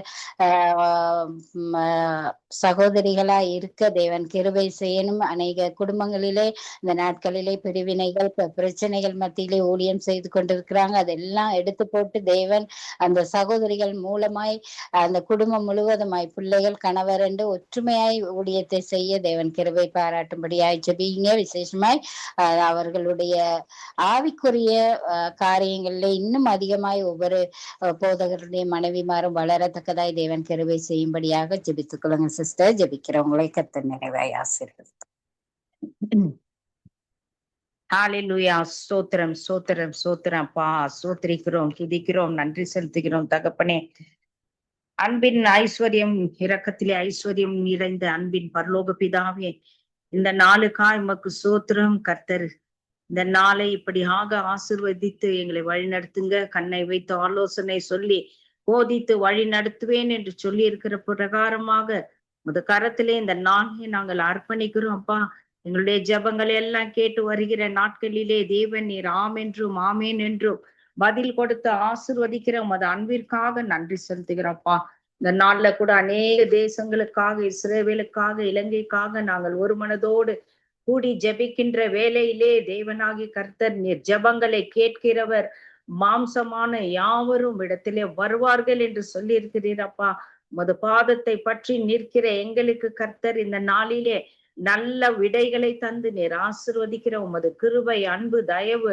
சகோதரிகளா இருக்க தேவன் கிருபை செய்யணும். அநேக குடும்பங்களிலே இந்த நாட்களிலே பிரிவினைகள் பிரச்சனைகள் மத்தியிலே ஊழியம் செய்து கொண்டிருக்கிறாங்க. அதெல்லாம் எடுத்து போட்டு தேவன் அந்த சகோதரிகள் மூலமாய் அந்த குடும்பம் முழுவதுமாய் பிள்ளைகள் கணவர் என்று ஒற்றுமையாய் ஊழியத்தை செய்ய தேவன் கிருபை பாராட்டும்படியாய் ஜெபிங்க. விசேஷமாய் அவர்களுடைய ஆவிக்குரிய காரியங்களிலே இன்னும் அதிகமாய் ஒவ்வொரு போதகருடைய மனைவிமாரும் வளரத்தக்கதாய் தேவன் கிருபை செய்யும்படியாக ஜெபித்துக் கொள்ளுங்க சிஸ்டர். ஜெபிக்கிறவங்களை கர்த்தர் நிறைவாய் ஆசீர்வதிப்பார். ஹalleluya. ஸ்தோத்திரம் ஸ்தோத்திரம் ஸ்தோத்திரம் அப்பா. ஸ்தோத்திரிக்கிறோம், துதிக்கிறோம், நன்றி செலுத்துகிறோம் தகப்பனே. அன்பின் ஐஸ்வர்யம், இரக்கத்திலே ஐஸ்வர்யம் நிறைந்த அன்பின் பரலோக பிதாவே, இந்த நாளுக்காய் உமக்கு ஸ்தோத்திரம். கர்த்தர் இந்த நாளை இப்படியாக ஆசிர்வதித்து எங்களை வழிநடத்துங்க. கண்ணை வைத்து ஆலோசனை சொல்லி போதித்து வழி நடத்துவேன் என்று சொல்லி இருக்கிற பிரகாரமாக முத கரத்திலே இந்த நாளை நாங்கள் அர்ப்பணிக்கிறோம் அப்பா. எங்களுடைய ஜெபங்களை எல்லாம் கேட்டு வருகிற நாட்களிலே தேவன் நீர் ஆம் என்றும் ஆமேன் என்றும் பதில் கொடுத்து ஆசிர்வதிக்கிற உமது அன்பிற்காக நன்றி செலுத்துகிறோம்ப்பா. இந்த நாள்ல கூட அநேக தேசங்களுக்காக, இஸ்ரவேலுக்காக, இலங்கைக்காக நாங்கள் ஒரு மனதோடு கூடி ஜெபிக்கின்ற வேளையிலே தேவனாகி கர்த்தர் நீர் ஜெபங்களை கேட்கிறவர், மாம்சமான யாவரும் இடத்திலே வருவார்கள் என்று சொல்லி இருக்கிறீரப்பா. உமது பாதத்தை பற்றி நிற்கிற எங்களுக்கு கர்த்தர் இந்த நாளிலே நல்ல விடைகளை தந்து நீர் ஆசிர்வதிக்கிற உமது கிருபை, அன்பு, தயவு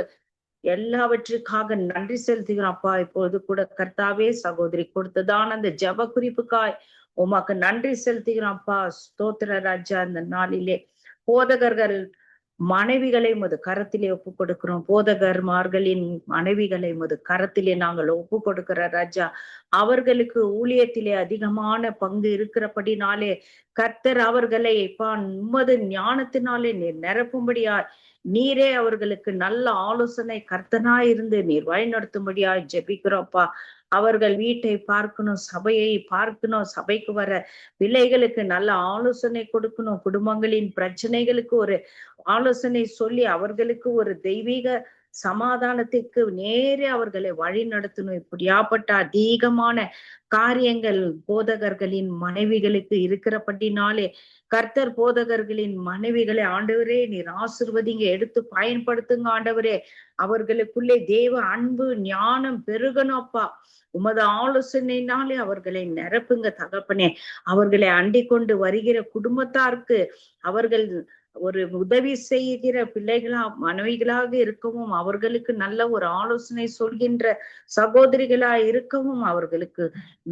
எல்லாவற்றுக்காக நன்றி செலுத்துகிறோம் அப்பா. இப்போது கூட கர்த்தாவே சகோதரி கொடுத்ததான அந்த ஜெப குறிப்புக்காய் உமக்கு நன்றி செலுத்துகிறோம் அப்பா. ஸ்தோத்திர ராஜா. இந்த நாளிலே போதகர்கள் மனைவிகளை உமது கரத்திலே ஒப்பு கொடுக்கிறோம். போதகர்மார்களின் மனைவிகளை உமது கரத்திலே நாங்கள் ஒப்பு கொடுக்கிற ராஜா. அவர்களுக்கு ஊழியத்திலே அதிகமான பங்கு இருக்கிறபடினாலே கர்த்தர் அவர்களை உமது ஞானத்தினாலே நீர் நிரப்பும்படியாய், நீரே அவர்களுக்கு நல்ல ஆலோசனை கர்த்தனாய் இருந்து நீர் வழிநடத்தும்படியாய் ஜெபிக்கிறோம்ப்பா. அவர்கள் வீட்டை பார்க்கணும், சபையை பார்க்கணும், சபைக்கு வர பிள்ளைகளுக்கு நல்ல ஆலோசனை கொடுக்கணும், குடும்பங்களின் பிரச்சனைகளுக்கு ஒரு ஆலோசனை சொல்லி அவர்களுக்கு ஒரு தெய்வீக சமாதானத்திற்கு நேரே அவர்களை வழி நடத்தணும். இப்படியாப்பட்ட அதிகமான காரியங்கள் போதகர்களின் மனைவிகளுக்கு இருக்கிறபடினாலே கர்த்தர் போதகர்களின் மனைவிகளை ஆண்டவரே நீர் ஆசிர்வதிங்க, எடுத்து பயன்படுத்துங்க ஆண்டவரே. அவர்களுக்குள்ளே தேவ அன்பு ஞானம் பெருகணும் அப்பா. உமது ஆலோசனையினாலே அவர்களை நிரப்புங்க தகப்பனே. அவர்களை அண்டிக் கொண்டு வருகிற குடும்பத்தாருக்கு அவர்கள் ஒரு உதவி செய்கிற பிள்ளைகளா மனைவிகளாக இருக்கவும், அவர்களுக்கு நல்ல ஒரு ஆலோசனை சொல்கின்ற சகோதரிகளா இருக்கவும், அவர்களுக்கு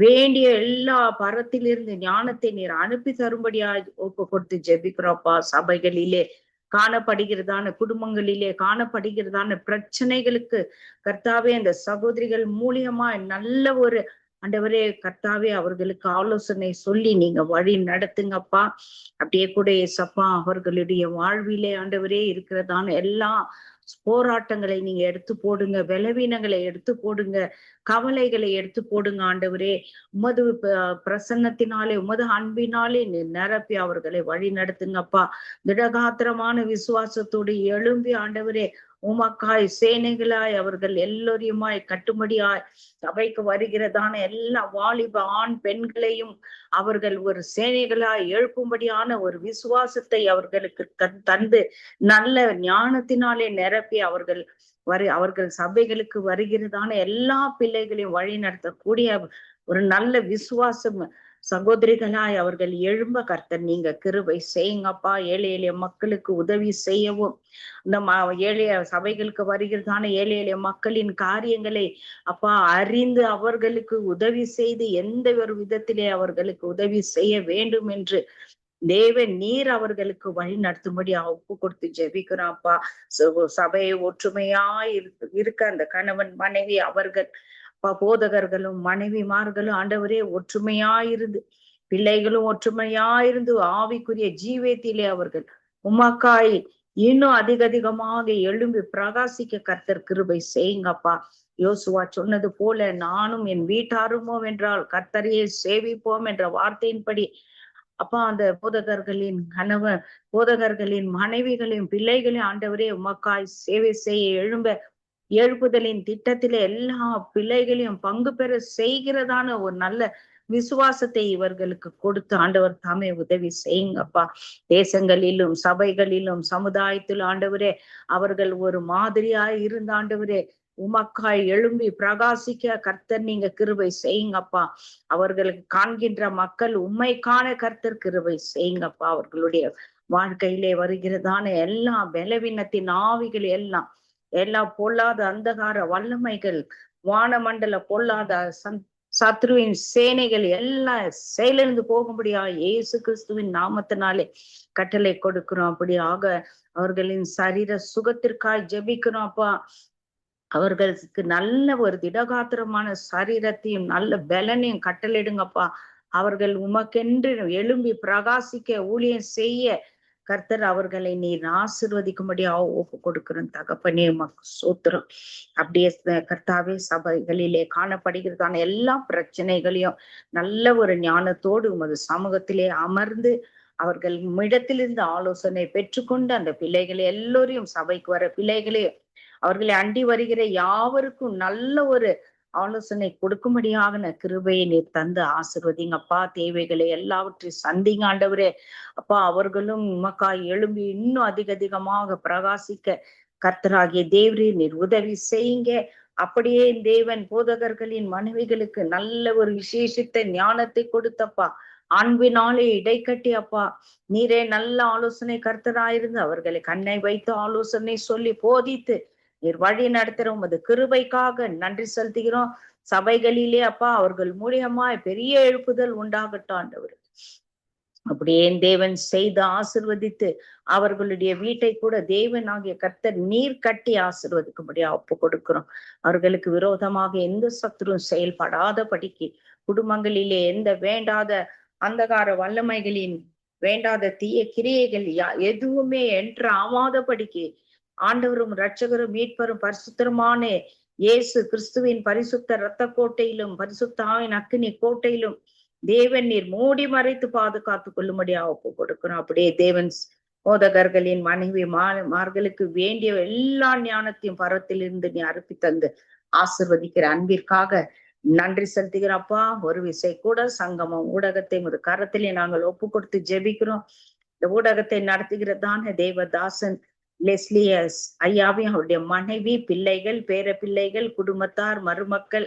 வேண்டிய எல்லா பரத்திலிருந்து ஞானத்தை நீர் அனுப்பி தரும்படியா ஒப்பு கொடுத்து ஜெபிக்கிறோப்பா. சபைகளிலே காணப்படுகிறதான, குடும்பங்களிலே காணப்படுகிறதான பிரச்சனைகளுக்கு கர்த்தாவே அந்த சகோதரிகள் மூலியமா நல்ல ஒரு ஆண்டவரே கர்த்தாவே அவர்களுக்கு ஆலோசனை சொல்லி நீங்க வழி நடத்துங்கப்பா. அப்படியே கூட ஏசப்பா அவர்களுடைய வாழ்விலே ஆண்டவரே இருக்கிறதான எல்லா போராட்டங்களை நீங்க எடுத்து போடுங்க, பலவீனங்களை எடுத்து போடுங்க, கவலைகளை எடுத்து போடுங்க ஆண்டவரே. உமது பிரசன்னத்தினாலே உமது அன்பினாலே நிரப்பி அவர்களை வழி நடத்துங்கப்பா. திடகாத்திரமான விசுவாசத்தோடு எழும்பி ஆண்டவரே உமக்காய் சேனைகளாய் அவர்கள் எல்லோரையுமாய் கட்டும்படியாய் சபைக்கு வருகிறதான எல்லா வாலிப ஆண் பெண்களையும் அவர்கள் ஒரு சேனைகளாய் எழுப்பும்படியான ஒரு விசுவாசத்தை அவர்களுக்கு தந்து நல்ல ஞானத்தினாலே நிரப்பி அவர்கள் சபைகளுக்கு வருகிறதான எல்லா பிள்ளைகளையும் வழி நடத்தக்கூடிய ஒரு நல்ல விசுவாசம் சகோதரிகளாய் அவர்கள் எழும்ப கர்த்தர் நீங்க கிருபை செய்யுங்கப்பா. ஏழை எளிய மக்களுக்கு உதவி செய்யவும், இந்த ஏழைய சபைகளுக்கு வருகிறதான ஏழை எளிய மக்களின் காரியங்களை அப்பா அறிந்து அவர்களுக்கு உதவி செய்து எந்த ஒரு விதத்திலே அவர்களுக்கு உதவி செய்ய வேண்டும் என்று தேவன் நீர் அவர்களுக்கு வழி நடத்தும்படி ஒப்பு கொடுத்து ஜெபிக்கிறான்ப்பா. சபையை ஒற்றுமையா இருக்க அந்த கணவன் மனைவி அவர்கள் போதகர்களும் மனைவிமார்களும் ஆண்டவரே ஒற்றுமையாயிருந்து, பிள்ளைகளும் ஒற்றுமையாயிருந்து ஆவிக்குரிய ஜீவியத்திலே அவர்கள் உமக்காய் இன்னும் அதிகமாக எழும்பி பிரகாசிக்க கர்த்தர் கிருபை செய்யுங்கப்பா. யோசுவா சொன்னது போல நானும் என் வீட்டாருமோ என்றால் கர்த்தரையே சேவிப்போம் என்ற வார்த்தையின்படி அப்பா அந்த போதகர்களின் கணவன், போதகர்களின் மனைவிகளையும் பிள்ளைகளையும் ஆண்டவரே உமக்காய் சேவை செய்ய எழுப்புதலின் திட்டத்திலே எல்லா பிள்ளைகளையும் பங்கு பெற செய்கிறதான ஒரு நல்ல விசுவாசத்தை இவர்களுக்கு கொடுத்து ஆண்டவர் தாமே உதவி செய்யுங்கப்பா. தேசங்களிலும் சபைகளிலும் சமுதாயத்திலும் ஆண்டவரே அவர்கள் ஒரு மாதிரியாய் இருந்த ஆண்டவரே உமக்காய் எழும்பி பிரகாசிக்க கர்த்தர் நீங்க கிருபை செய்யுங்கப்பா. அவர்களுக்கு காண்கின்ற மக்கள் உண்மைக்கான கர்த்தர் கிருபை செய்யுங்கப்பா. அவர்களுடைய வாழ்க்கையிலே வருகிறதான எல்லா பலவீனத்தின் ஆவிகள் எல்லா பொல்லாத அந்தகார வல்லமைகள், வானமண்டல பொல்லாத சத்ருவின் சேனைகள் எல்லாம் செயலிழந்து போகும்படியா இயேசு கிறிஸ்துவின் நாமத்தினாலே கட்டளை கொடுக்கிறோம். அப்படியாக அவர்களின் சரீர சுகத்திற்காய் ஜெபிக்கிறோம் அப்பா. அவர்களுக்கு நல்ல ஒரு திடகாத்திரமான சரீரத்தையும் நல்ல பலனையும் கட்டளையிடுங்கப்பா. அவர்கள் உமக்கென்று எழும்பி பிரகாசிக்க ஊழியம் செய்ய கர்த்தர் அவர்களை நீர் ஆசீர்வதிக்கும்படியா ஒப்பு கொடுக்கிறோம் தகப்பனே, உமக்கு ஸ்தோத்திரம். அப்படியே கர்த்தாவே, சபைகளிலே காணப்படுகிறதான எல்லா பிரச்சனைகளையும் நல்ல ஒரு ஞானத்தோடு உமது சமூகத்திலே அமர்ந்து அவர்கள் இடத்திலிருந்து ஆலோசனை பெற்றுக்கொண்டு அந்த பிள்ளைகளை எல்லோரையும், சபைக்கு வர பிள்ளைகளையும், அவர்களை அண்டி வருகிற யாவருக்கும் நல்ல ஒரு ஆலோசனை கொடுக்கும்படியாக கிருபையை நீர் தந்து ஆசீர்வதிங்கப்பா. தேவைகளை எல்லாவற்றையும் சந்திங்க ஆண்டவரே. அப்பா, அவர்களும் உமக்காய் எழும்பி இன்னும் அதிகமாக பிரகாசிக்க கர்த்தராகிய தேவரே நீர் உதவி செய்யுங்க. அப்படியே தேவன் போதகர்களின் மனைவிகளுக்கு நல்ல ஒரு விசேஷித்த ஞானத்தை கொடுத்தப்பா, அன்பினாலே இடைக்கட்டி அப்பா நீரே நல்ல ஆலோசனை கர்த்தராயிருந்து அவர்களை கண்ணை வைத்து ஆலோசனை சொல்லி போதித்து நீர் வழி நடத்துற உமது கிருபைக்காக நன்றி செலுத்துகிறோம். சபைகளிலே அப்பா அவர்கள் மூலியமாய் பெரிய எழுப்புதல் உண்டாகட்டும் ஆண்டவர். அப்படியே தேவன் செய்து ஆசிர்வதித்து அவர்களுடைய வீட்டை கூட தேவன் ஆகிய கர்த்தர் நீர் கட்டி ஆசிர்வதிக்கும்படியா ஒப்பு கொடுக்கிறோம். அவர்களுக்கு விரோதமாக எந்த சத்துரும் செயல்படாதபடிக்கு, குடும்பங்களிலே எந்த வேண்டாத அந்தகார வல்லமைகளின் வேண்டாத தீய கிரியைகள் எதுவுமே என்று ஆவாதபடிக்கு ஆண்டவரும் இரட்சகரும் மீட்பரும் பரிசுத்தருமான இயேசு கிறிஸ்துவின் பரிசுத்த இரத்த கோட்டையிலும் பரிசுத்தாவின் அக்கினி கோட்டையிலும் தேவன் நீர் மூடி மறைத்து பாதுகாத்துக் கொள்ளும்படியா ஒப்பு கொடுக்கிறோம். அப்படியே தேவன் போதகர்களின் மனைவி மார்களுக்கு வேண்டிய எல்லா ஞானத்தையும் பரத்திலிருந்து நீ அறுப்பி தந்து ஆசிர்வதிக்கிற அன்பிற்காக நன்றி செலுத்துகிறப்பா. ஒரு விசை கூட சங்கமம் ஊடகத்தை ஒரு கரத்திலே நாங்கள் ஒப்பு கொடுத்து ஜெபிக்கிறோம். இந்த ஊடகத்தை நடத்துகிறதான தேவதாசன் லெஸ்லியஸ் ஐயாவையும் அவருடைய மனைவி, பிள்ளைகள், பேர பிள்ளைகள், குடும்பத்தார், மருமக்கள்,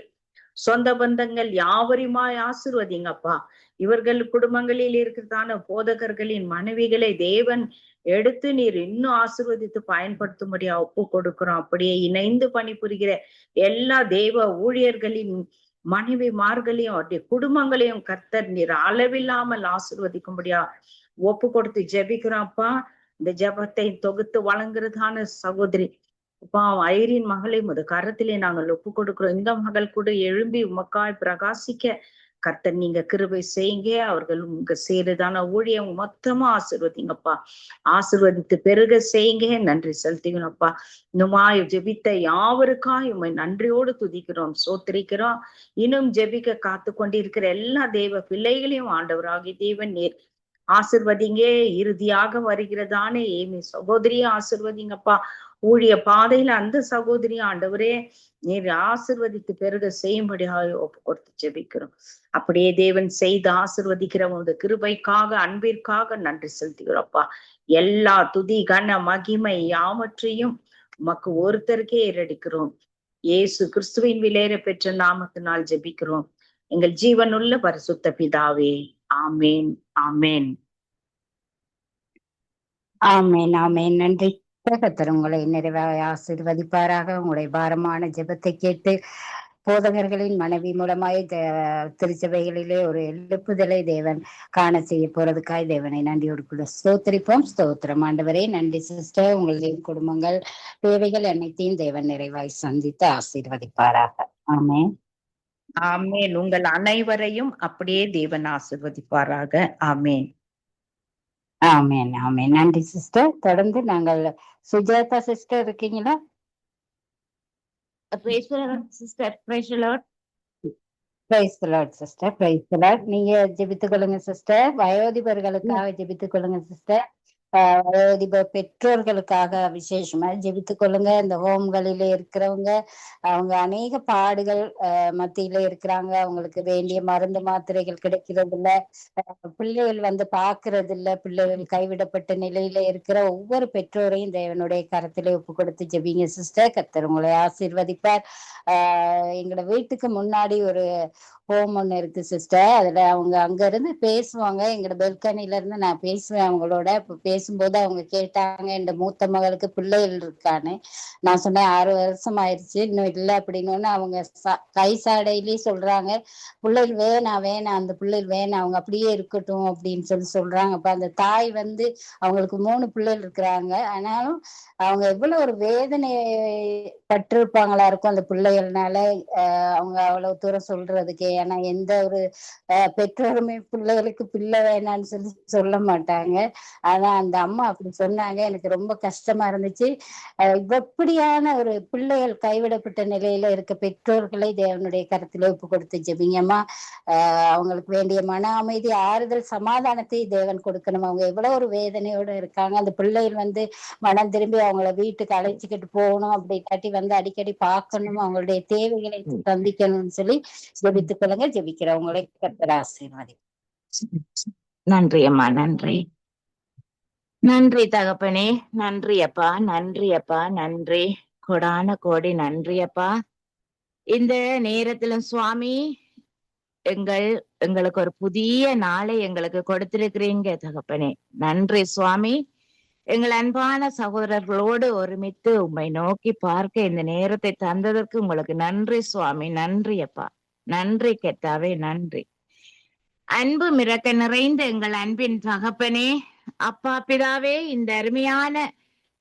சொந்த பந்தங்கள் யாவரையுமாய் ஆசீர்வதிங்கப்பா. இவர்கள் குடும்பங்களில் இருக்கிறதான போதகர்களின் மனைவிகளை தேவன் எடுத்து நீர் இன்னும் ஆசீர்வதித்து பயன்படுத்தும்படியா ஒப்பு கொடுக்கிறோம். அப்படியே இணைந்து பணிபுரிகிற எல்லா தேவ ஊழியர்களின் மனைவிமார்களையும் அவருடைய குடும்பங்களையும் கர்த்தர் நீர் அளவில்லாமல் ஆசீர்வதிக்கும்படியா ஒப்பு கொடுத்து ஜெபிக்கிறோம்ப்பா. இந்த ஜெபத்தை தொகுத்து வழங்குறதான சகோதரி அப்பா ஐரின் மகளை முத கரத்திலே நாங்கள் ஒப்பு கொடுக்கிறோம். இந்த மகள் கூட எழும்பி உமக்காய் பிரகாசிக்க கர்த்தர் நீங்க கிருபை செய்யுங்க. அவர்கள் உங்க சேருதான ஊழியம் மொத்தமா ஆசீர்வதிங்கப்பா. ஆசீர்வதித்து பெருக செய்யுங்க. நன்றி செலுத்திக்கணும்ப்பா. இன்னுமாய் ஜெபித்த யாவருக்காய் உண்மை நன்றியோடு துதிக்கிறோம், சோத்திரிக்கிறோம். இன்னும் ஜெபிக்க காத்து கொண்டிருக்கிற எல்லா தேவ பிள்ளைகளையும் ஆண்டவராகிய தேவன் நீர் ஆசிர்வதிங்க. இறுதியாக வருகிறதானே ஏமி சகோதரியை ஆசிர்வதிங்கப்பா. ஊழிய பாதையில அந்த சகோதரி ஆண்டவரே நீர் ஆசிர்வதித்து பெருக செய்யும்படியாக ஒப்பு கொடுத்து ஜெபிக்கிறோம். அப்படியே தேவன் செய்து ஆசிர்வதிக்கிற உங்க கிருபைக்காக அன்பிற்காக நன்றி செலுத்துகிறோம்ப்பா. எல்லா துதி கன மகிமை யாவற்றையும் உமக்கு ஒருத்தருக்கே ஏறடிக்கிறோம். இயேசு கிறிஸ்துவின் விலையேற பெற்ற நாமத்தினால் ஜெபிக்கிறோம் எங்கள் ஜீவனுள்ள பரிசுத்த பிதாவே. ஆமேன், ஆமேன், ஆமேன், ஆமேன். நன்றி. கர்த்தர் உங்களை நிறைவாக ஆசீர்வதிப்பாராக. உங்களுடைய பாரமான ஜெபத்தை கேட்டு போதகர்களின் மனைவி மூலமாய் திருச்சபைகளிலே ஒரு எழுப்புதலை தேவன் காண செய்ய போறதுக்காய் தேவனை நன்றியோடு கூட ஸ்தோத்திரிப்போம். ஸ்தோத்திரம் ஆண்டவரே. நன்றி சிஸ்டர். உங்களுடைய குடும்பங்கள் தேவைகள் அனைத்தையும் தேவன் நிறைவாய் சந்தித்து ஆசீர்வதிப்பாராக. ஆமேன், ஆமேன். உங்கள் அனைவரையும் அப்படியே தேவன் ஆசீர்வதிப்பாராக. ஆமேன், ஆமேன், ஆமேன். நன்றி சிஸ்டர். தொடர்ந்து நாங்கள் சுஜாதா சிஸ்டர் இருக்கீங்களா? Sister praise the Lord. Praise the Lord sister. Praise the Lord. நீங்க ஜெபித்துக் கொள்ளுங்க சிஸ்டர். வயோதிபர்களுக்காக ஜெபித்துக் கொள்ளுங்க சிஸ்டர். வயோதிப பெற்றோர்களுக்காக விசேஷமா ஜெபித்துக் கொள்ளுங்க. இந்த ஹோம்களிலே இருக்கிறவங்க அவங்க அநேக பாடுகள் மத்தியில இருக்கிறாங்க. அவங்களுக்கு வேண்டிய மருந்து மாத்திரைகள் கிடைக்கிறது இல்ல, பிள்ளைகள் வந்து பாக்குறது இல்ல. பிள்ளைகள் கைவிடப்பட்ட நிலையில இருக்கிற ஒவ்வொரு பெற்றோரையும் தேவனுடைய கரத்திலே ஒப்பு கொடுத்து ஜெபிங்க சிஸ்டர். கர்த்தர் உங்களை ஆசீர்வதிப்பார். எங்களோட வீட்டுக்கு முன்னாடி ஒரு ஹோம் ஒண்ணு இருக்கு சிஸ்டர். அதுல அவங்க அங்க இருந்து பேசுவாங்க. எங்களோட பெல்கனில இருந்து நான் பேசுவேன் அவங்களோட. இப்ப பேசும்போது அவங்க கேட்டாங்க இந்த மூத்த மகளுக்கு பிள்ளைகள் இருக்கான்னு. நான் சொன்னேன் 6 வருஷம் ஆயிடுச்சு, இன்னும் இல்லை அப்படின்னு. அவங்க கை சாடையிலேயே சொல்றாங்க பிள்ளைகள் வேணாம் அந்த பிள்ளைகள் வேணாம், அவங்க அப்படியே இருக்கட்டும் அப்படின்னு சொல்றாங்க. அப்ப அந்த தாய் வந்து அவங்களுக்கு 3 பிள்ளைகள் இருக்கிறாங்க. ஆனாலும் அவங்க எவ்வளவு ஒரு வேதனை பட்டிருப்பாங்களா இருக்கும் அந்த பிள்ளைகள்னால. அவங்க அவ்வளவு தூரம் சொல்றதுக்கே ஆனா எந்த ஒரு பெற்றோருமே பிள்ளைகளுக்கு பிள்ளை வேணான்னு சொல்ல மாட்டாங்க. ஆனா அந்த அம்மா அப்படி சொன்னாங்க. எனக்கு ரொம்ப கஷ்டமா இருந்துச்சு. இப்படியான ஒரு பிள்ளைகள் கைவிடப்பட்ட நிலையில இருக்க பெற்றோர்களை தேவனுடைய கருத்துல ஒப்பு கொடுத்து ஜெபிங்கம்மா. அவங்களுக்கு வேண்டிய மன அமைதி, ஆறுதல், சமாதானத்தை தேவன் கொடுக்கணும். அவங்க எவ்வளவு ஒரு வேதனையோட இருக்காங்க. அந்த பிள்ளைகள் மனம் திரும்பி அவங்கள வீட்டுக்கு அழைச்சிக்கிட்டு போகணும், அப்படி காட்டி அடிக்கடி பார்க்கணும், அவங்களுடைய தேவைகளை சந்திக்கணும்னு சொல்லி ஜெபித்துக் கொள்ளுங்க. ஜெபிக்கிறவங்களை கர்த்தர் ஆசீர்வதி. நன்றி அம்மா, நன்றி நன்றி தகப்பனே. நன்றி அப்பா, நன்றி அப்பா, நன்றி, கொடான கோடி நன்றி அப்பா. இந்த நேரத்திலும் சுவாமி எங்களுக்கு ஒரு புதிய நாளை எங்களுக்கு கொடுத்திருக்கிறீங்க தகப்பனே. நன்றி சுவாமி. எங்கள் அன்பான சகோதரர்களோடு ஒருமித்து உம்மை நோக்கி பார்க்க இந்த நேரத்தை தந்ததற்கு உங்களுக்கு நன்றி சுவாமி. நன்றி அப்பா, நன்றி கர்த்தாவே, நன்றி. அன்பு மிரக்க நிறைந்த எங்கள் அன்பின் தகப்பனே, அப்பா பிதாவே, இந்த அருமையான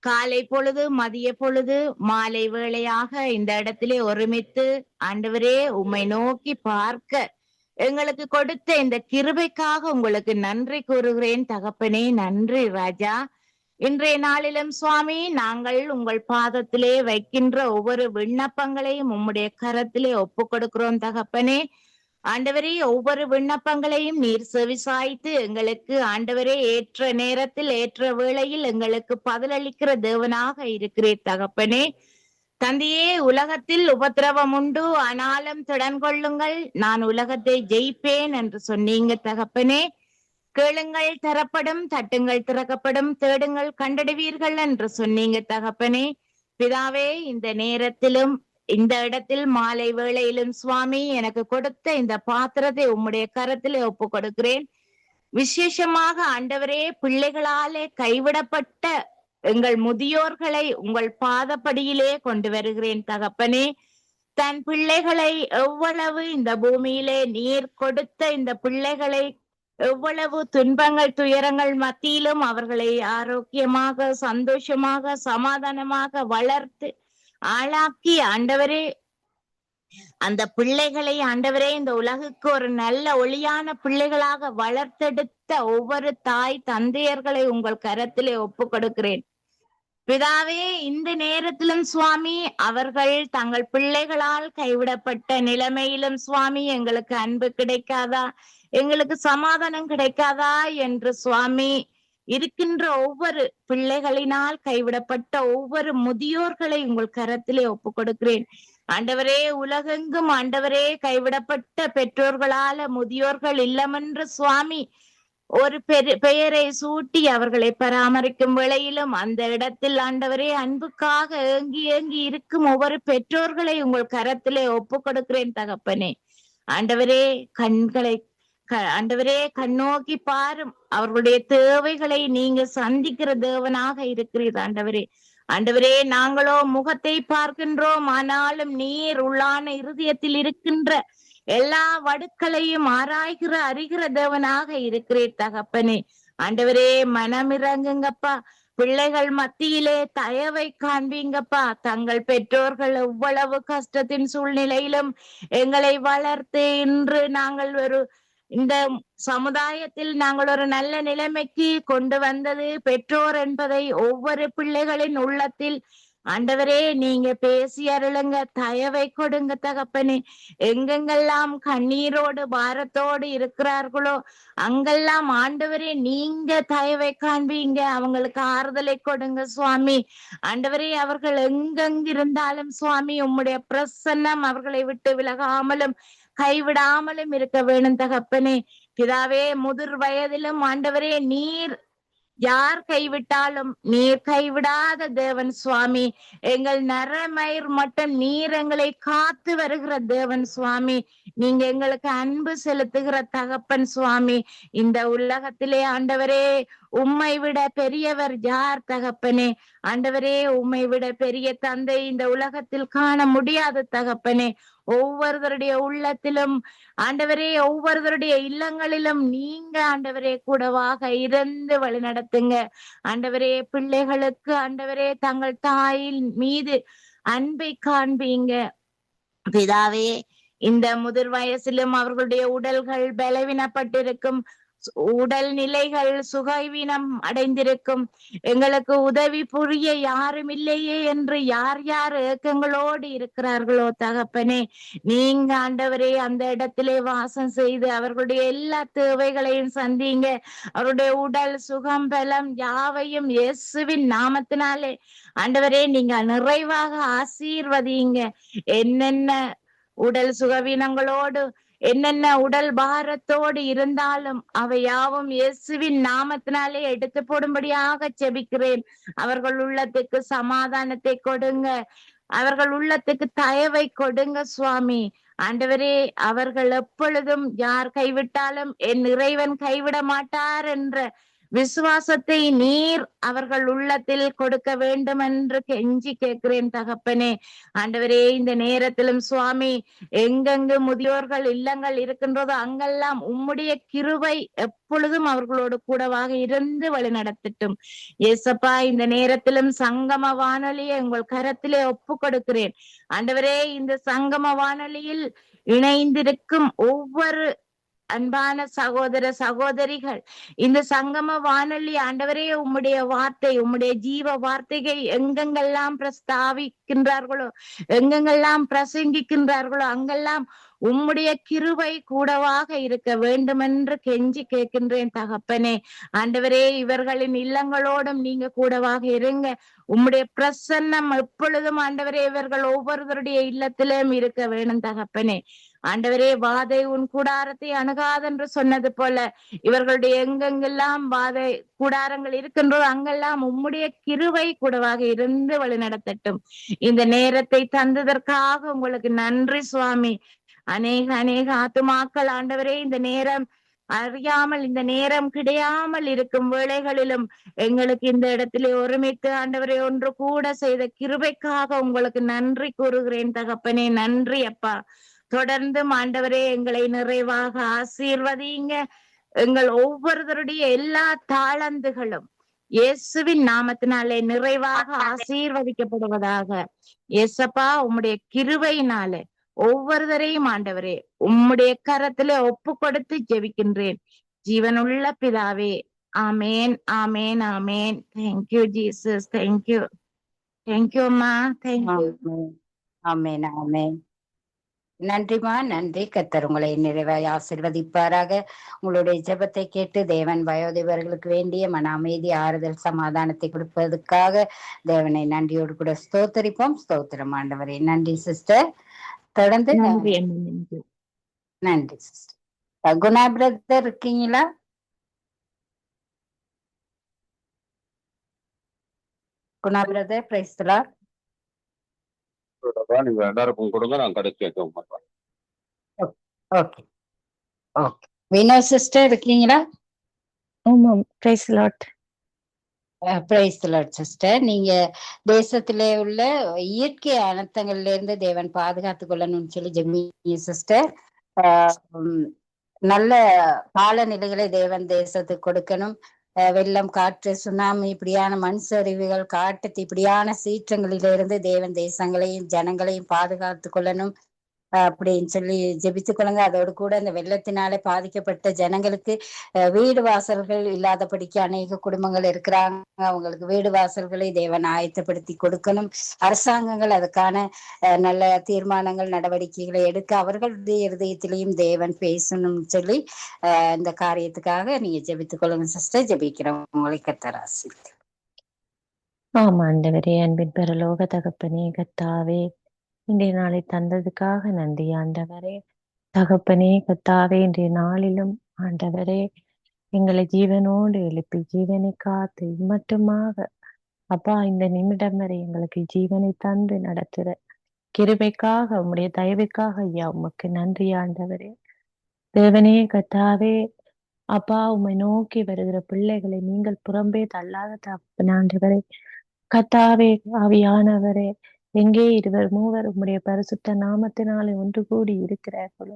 காலை பொழுது, மதிய பொழுது, மாலை வேளையாக இந்த இடத்திலே ஒருமித்து ஆண்டவரே உம்மை நோக்கி பார்க்க எங்களுக்கு கொடுத்த இந்த கிருபைக்காக உங்களுக்கு நன்றி கூறுகிறேன் தகப்பனே. நன்றி ராஜா. இன்றைய நாளிலும் சுவாமி நாங்கள் உங்கள் பாதத்திலே வைக்கின்ற ஒவ்வொரு விண்ணப்பங்களையும் உம்முடைய கரத்திலே ஒப்பு கொடுக்கிறோம் தகப்பனே. ஆண்டவரே, ஒவ்வொரு விண்ணப்பங்களையும் நீர் செவிசாய்த்து எங்களுக்கு ஆண்டவரே ஏற்ற நேரத்தில் ஏற்ற வேளையில் எங்களுக்கு பதிலளிக்கிற தேவனாக இருக்கிறீர் தகப்பனே. தந்தையே, உலகத்தில் உபத்திரவம் உண்டு, ஆனாலும் திடன் கொள்ளுங்கள், நான் உலகத்தை ஜெயிப்பேன் என்று சொன்னீங்க தகப்பனே. கேளுங்கள் தரப்படும், தட்டுங்கள் திறக்கப்படும், தேடுங்கள் கண்டடைவீர்கள் என்று சொன்னீங்க தகப்பனே. பிதாவே, இந்த நேரத்திலும் இந்த இடத்தில் மாலை வேளையிலும் சுவாமி எனக்கு கொடுத்த இந்த பாத்திரத்தை உம்முடைய கரத்திலே ஒப்பு கொடுக்கிறேன். விசேஷமாக ஆண்டவரே, பிள்ளைகளாலே கைவிடப்பட்ட எங்கள் முதியோர்களை உங்கள் பாதப்படியிலே கொண்டு வருகிறேன் தகப்பனே. தன் பிள்ளைகளை எவ்வளவு இந்த பூமியிலே நீர் கொடுத்த இந்த பிள்ளைகளை எவ்வளவு துன்பங்கள் துயரங்கள் மத்தியிலும் அவர்களை ஆரோக்கியமாக, சந்தோஷமாக, சமாதானமாக வளர்த்து ஆளாக்கி ஆண்டவரே, அந்த பிள்ளைகளை ஆண்டவரே இந்த உலகுக்கு ஒரு நல்ல ஒளியான பிள்ளைகளாக வளர்த்தெடுத்த ஒவ்வொரு தாய் தந்தையர்களை உங்கள் கரத்திலே ஒப்பு கொடுக்கிறேன் பிதாவே. இந்த நேரத்திலும் சுவாமி அவர்கள் தங்கள் பிள்ளைகளால் கைவிடப்பட்ட நிலைமையிலும் சுவாமி எங்களுக்கு அன்பு கிடைக்காதா, எங்களுக்கு சமாதானம் கிடைக்காதா என்று சுவாமி இருக்கின்ற ஒவ்வொரு பிள்ளைகளினால் கைவிடப்பட்ட ஒவ்வொரு முதியோர்களை உங்கள் கரத்திலே ஒப்பு கொடுக்கிறேன் ஆண்டவரே. உலகெங்கும் ஆண்டவரே கைவிடப்பட்ட பெற்றோர்களால முதியோர்கள் இல்லமென்று சுவாமி ஒரு பெயரை சூட்டி அவர்களை பராமரிக்கும் வேளையிலும் அந்த இடத்தில் ஆண்டவரே அன்புக்காக ஏங்கி ஏங்கி இருக்கும் ஒவ்வொரு பெற்றோர்களை உங்கள் கரத்திலே ஒப்பு கொடுக்கிறேன் தகப்பனே. ஆண்டவரே, ஆண்டவரே கண்ணோக்கி பாரும், அவர்களுடைய தேவைகளை நீங்க சந்திக்கிற தேவனாக இருக்கிறீர் ஆண்டவரே. ஆண்டவரே, நாங்களோ முகத்தை பார்க்கின்றோம், ஆனாலும் நீர் உள்ளான இருதயத்தில் இருக்கின்ற எல்லா வடுக்களையும் ஆராய்கிற அறிகிற தேவனாக இருக்கிறீர் தகப்பனே. ஆண்டவரே, மனமிறங்குங்கப்பா, பிள்ளைகள் மத்தியிலே தயவை காண்பீங்கப்பா. தங்கள் பெற்றோர்கள் எவ்வளவு கஷ்டத்தின் சூழ்நிலையிலும் எங்களை வளர்த்து இன்று நாங்கள் இந்த சமுதாயத்தில் நாங்கள் ஒரு நல்ல நிலைமைக்கு கொண்டு வந்தது பெற்றோர் என்பதை ஒவ்வொரு பிள்ளைகளின் உள்ளத்தில் ஆண்டவரே நீங்க பேசி அருளுங்க, தயவை கொடுங்க தகப்பனே. எங்கெங்கெல்லாம் கண்ணீரோடு பாரத்தோடு இருக்கிறார்களோ அங்கெல்லாம் ஆண்டவரே நீங்க தயவை காண்பீங்க, அவங்களுக்கு ஆறுதலை கொடுங்க சுவாமி. ஆண்டவரே, அவர்கள் எங்கெங்கிருந்தாலும் சுவாமி உம்முடைய பிரசன்னம் அவர்களை விட்டு விலகாமலும் கைவிடாமலும் இருக்க வேணும் தகப்பனே. பிதாவே, முதிர் வயதிலும் ஆண்டவரே நீர் யார் கைவிட்டாலும் நீர் கைவிடாத தேவன் சுவாமி. எங்கள் நரமயிர் மட்டும் நீர் எங்களை காத்து வருகிற தேவன் சுவாமி. நீங்க எங்களுக்கு அன்பு செலுத்துகிற தகப்பன் சுவாமி. இந்த உலகத்திலே ஆண்டவரே உம்மை விட பெரியவர் யார் தகப்பனே? ஆண்டவரே, உம்மை விட பெரிய தந்தை இந்த உலகத்தில் காண முடியாத தகப்பனே. ஒவ்வொருவருடைய உள்ளத்திலும் ஆண்டவரே, ஒவ்வொருவருடைய இல்லங்களிலும் நீங்க ஆண்டவரே கூடவாக இருந்து வழி நடத்துங்க ஆண்டவரே. பிள்ளைகளுக்கு ஆண்டவரே தங்கள் தாயின் மீது அன்பை காண்பீங்க பிதாவே. இந்த முதிர் வயசிலும் அவர்களுடைய உடல்கள் பலவீனப்பட்டிருக்கும், உடல் நிலைகள் சுகவீனம் அடைந்திருக்கும். எங்களுக்கு உதவி புரிய யாரும் இல்லையே என்று யார் யார் ஏக்கங்களோடு இருக்கிறார்களோ தகப்பனே, நீங்க ஆண்டவரே அந்த இடத்திலே வாசம் செய்து அவர்களுடைய எல்லா தேவைகளையும் சந்திங்க. அவருடைய உடல் சுகம் பலம் யாவையும் இயேசுவின் நாமத்தினாலே ஆண்டவரே நீங்க நிறைவாக ஆசீர்வதிங்க. என்னென்ன உடல் சுகவீனங்களோடு என்னென்ன உடல் பாரத்தோடு இருந்தாலும் அவை யாவும் இயேசுவின் நாமத்தினாலே எடுத்து போடும்படியாக செபிக்கிறேன். அவர்கள் உள்ளத்துக்கு சமாதானத்தை கொடுங்க, அவர்கள் உள்ளத்துக்கு தயவை கொடுங்க சுவாமி. ஆண்டவரே, அவர்கள் எப்பொழுதும் யார் கைவிட்டாலும் என் இறைவன் கைவிட மாட்டார் என்ற விசுவாசத்தை நீர் அவர்கள் உள்ளத்தில் கொடுக்க வேண்டும் என்று கெஞ்சி கேட்கிறேன் தகப்பனே. ஆண்டவரே, இந்த நேரத்திலும் சுவாமி, எங்கெங்கு முதியோர்கள் இல்லங்கள் இருக்கின்றதோ அங்கெல்லாம் உம்முடைய கிருபை எப்பொழுதும் அவர்களோடு கூடவாக இருந்து வழி நடத்தட்டும். ஏசப்பா, இந்த நேரத்திலும் சங்கம வானொலியை உங்கள் கரத்திலே ஒப்பு கொடுக்கிறேன். ஆண்டவரே, இந்த சங்கம வானொலியில் இணைந்திருக்கும் ஒவ்வொரு அன்பான சகோதர சகோதரிகள், இந்த சங்கம வானொலி ஆண்டவரே உம்முடைய வார்த்தை, உம்முடைய ஜீவ வார்த்தையை எங்கெங்கெல்லாம் பிரஸ்தாவிக்கின்றார்களோ, எங்கெங்கெல்லாம் பிரசங்கிக்கின்றார்களோ அங்கெல்லாம் உம்முடைய கிருபை கூடவாக இருக்க வேண்டும் என்று கெஞ்சி கேட்கின்றேன் தகப்பனே. ஆண்டவரே, இவர்களின் இல்லங்களோடும் நீங்க கூடவாக இருங்க. உம்முடைய பிரசன்னம் எப்பொழுதும் ஆண்டவரே இவர்கள் ஒவ்வொருவருடைய இல்லத்திலும் இருக்க வேணும் தகப்பனே. ஆண்டவரே, வாதை உன் கூடாரத்தை அணுகாதென்று சொன்னது போல இவர்களுடைய எங்கெங்கெல்லாம் வாதை கூடாரங்கள் இருக்கின்றோ அங்கெல்லாம் உம்முடைய கிருபை கூடவாக இருந்து வழி நடத்தட்டும். இந்த நேரத்தை தந்ததற்காக உங்களுக்கு நன்றி சுவாமி. அநேக ஆத்துமாக்கள் ஆண்டவரே இந்த நேரம் அறியாமல், இந்த நேரம் கிடையாமல் இருக்கும் வேளைகளிலும் எங்களுக்கு இந்த இடத்திலே ஒருமித்து ஆண்டவரை ஒன்று கூட செய்த கிருபைக்காக உங்களுக்கு நன்றி கூறுகிறேன் தகப்பனே. நன்றி அப்பா. தொடர்ந்து ஆண்டவரே எங்களை நிறைவாக ஆசீர்வதிங்க. எங்கள் ஒவ்வொருவருடைய எல்லா தாளந்துகளும் இயேசுவின் நாமத்தினாலே நிறைவாக ஆசீர்வதிக்கப்படுவதாக. இயேசப்பா, உம்முடைய கிருபையினாலே ஒவ்வொருவரையும் ஆண்டவரே உம்முடைய கரத்திலே ஒப்பு கொடுத்து ஜெபிக்கின்றேன் ஜீவனுள்ள பிதாவே. ஆமேன், ஆமேன், ஆமேன். Thank you Jesus. தேங்க்யூ, தேங்க்யூ அம்மா. தேங்க்யூ. ஆமேன், ஆமேன். நன்றிமா, நன்றி. கர்த்தர் உங்களை நிறைவாய் ஆசீர்வதிப்பாராக. உங்களுடைய ஜெபத்தை கேட்டு தேவன் வயோதிபர்களுக்கு வேண்டிய மன அமைதி, ஆறுதல், சமாதானத்தை கொடுப்பதற்காக தேவனை நன்றியோடு கூட ஸ்தோத்தரிப்போம். ஸ்தோத்திரம் ஆண்டவரே. நன்றி சிஸ்டர். தொடர்ந்து நன்றி சிஸ்டர். குணா பிரதர் இருக்கீங்களா? Guna brother, price the Lord. நீங்க எல்லாருக்கும் கொடுங்க, நான் கடைசி மாட்டேன். Okay, okay. வினோ சிஸ்டர் இருக்கீங்களா? ஆமாம், price the Lord. Praise the Lord sister. நீங்க தேசத்திலே உள்ள இயற்கை அனர்த்தங்கள்ல இருந்து தேவன் பாதுகாத்து கொள்ளணும்னு சொல்லி ஜெபிங்க சிஸ்டர். நல்ல காலநிலைகளை தேவன் தேசத்துக்கு கொடுக்கணும். வெள்ளம், காற்று, சுனாமி, இப்படியான மண் சரிவுகள், காட்டு இப்படியான சீற்றங்களிலிருந்து தேவன் தேசங்களையும் ஜனங்களையும் பாதுகாத்து கொள்ளணும் அப்படின்னு சொல்லி ஜெபித்து கொள்ளுங்க. அதோடு கூட இந்த வெள்ளத்தினாலே பாதிக்கப்பட்ட ஜனங்களுக்கு வீடு வாசல்கள் இல்லாதபடிக்கு அநேக குடும்பங்கள் இருக்கிறாங்க. அவங்களுக்கு வீடு வாசல்களை தேவன் ஆயத்தப்படுத்தி கொடுக்கணும். அரசாங்கங்கள் அதுக்கான நல்ல தீர்மானங்கள், நடவடிக்கைகளை எடுக்க அவர்களுடைய இருதயத்திலையும் தேவன் பேசணும்னு சொல்லி இந்த காரியத்துக்காக நீங்க ஜெபித்துக் கொள்ளுங்க சிஸ்டர். ஜெபிக்கிறோம் உங்களை கர்த்தர் ஆசீர்வதிப்பார். ஆமா ஆண்டவரே, அன்பின் பரலோக தகப்பனே, கர்த்தாவே, இன்றைய நாளை தந்ததுக்காக நன்றி ஆண்டவரே. தகப்பனே, கர்த்தாவே, இன்றைய நாளிலும் ஆண்டவரே எங்களை ஜீவனோடு எழுப்பி ஜீவனை காத்து மட்டுமாக அப்பா இந்த நிமிடம் வரை எங்களுக்கு ஜீவனை தந்து நடத்துற கிருபைக்காக, உம்முடைய தயவுக்காக ஐயா உமக்கு நன்றி ஆண்டவரே. தேவனே கர்த்தாவே, அப்பா உம்மை நோக்கி வருகிற பிள்ளைகளை நீங்கள் புறம்பே தள்ளாத தகப்பனே ஆண்டவரே. கர்த்தாவே, ஆவியானவரே, எங்கே இருவர் மூவர் உம்முடைய பரிசுத்த நாமத்தினாலே ஒன்று கூடி இருக்கிறார்களோ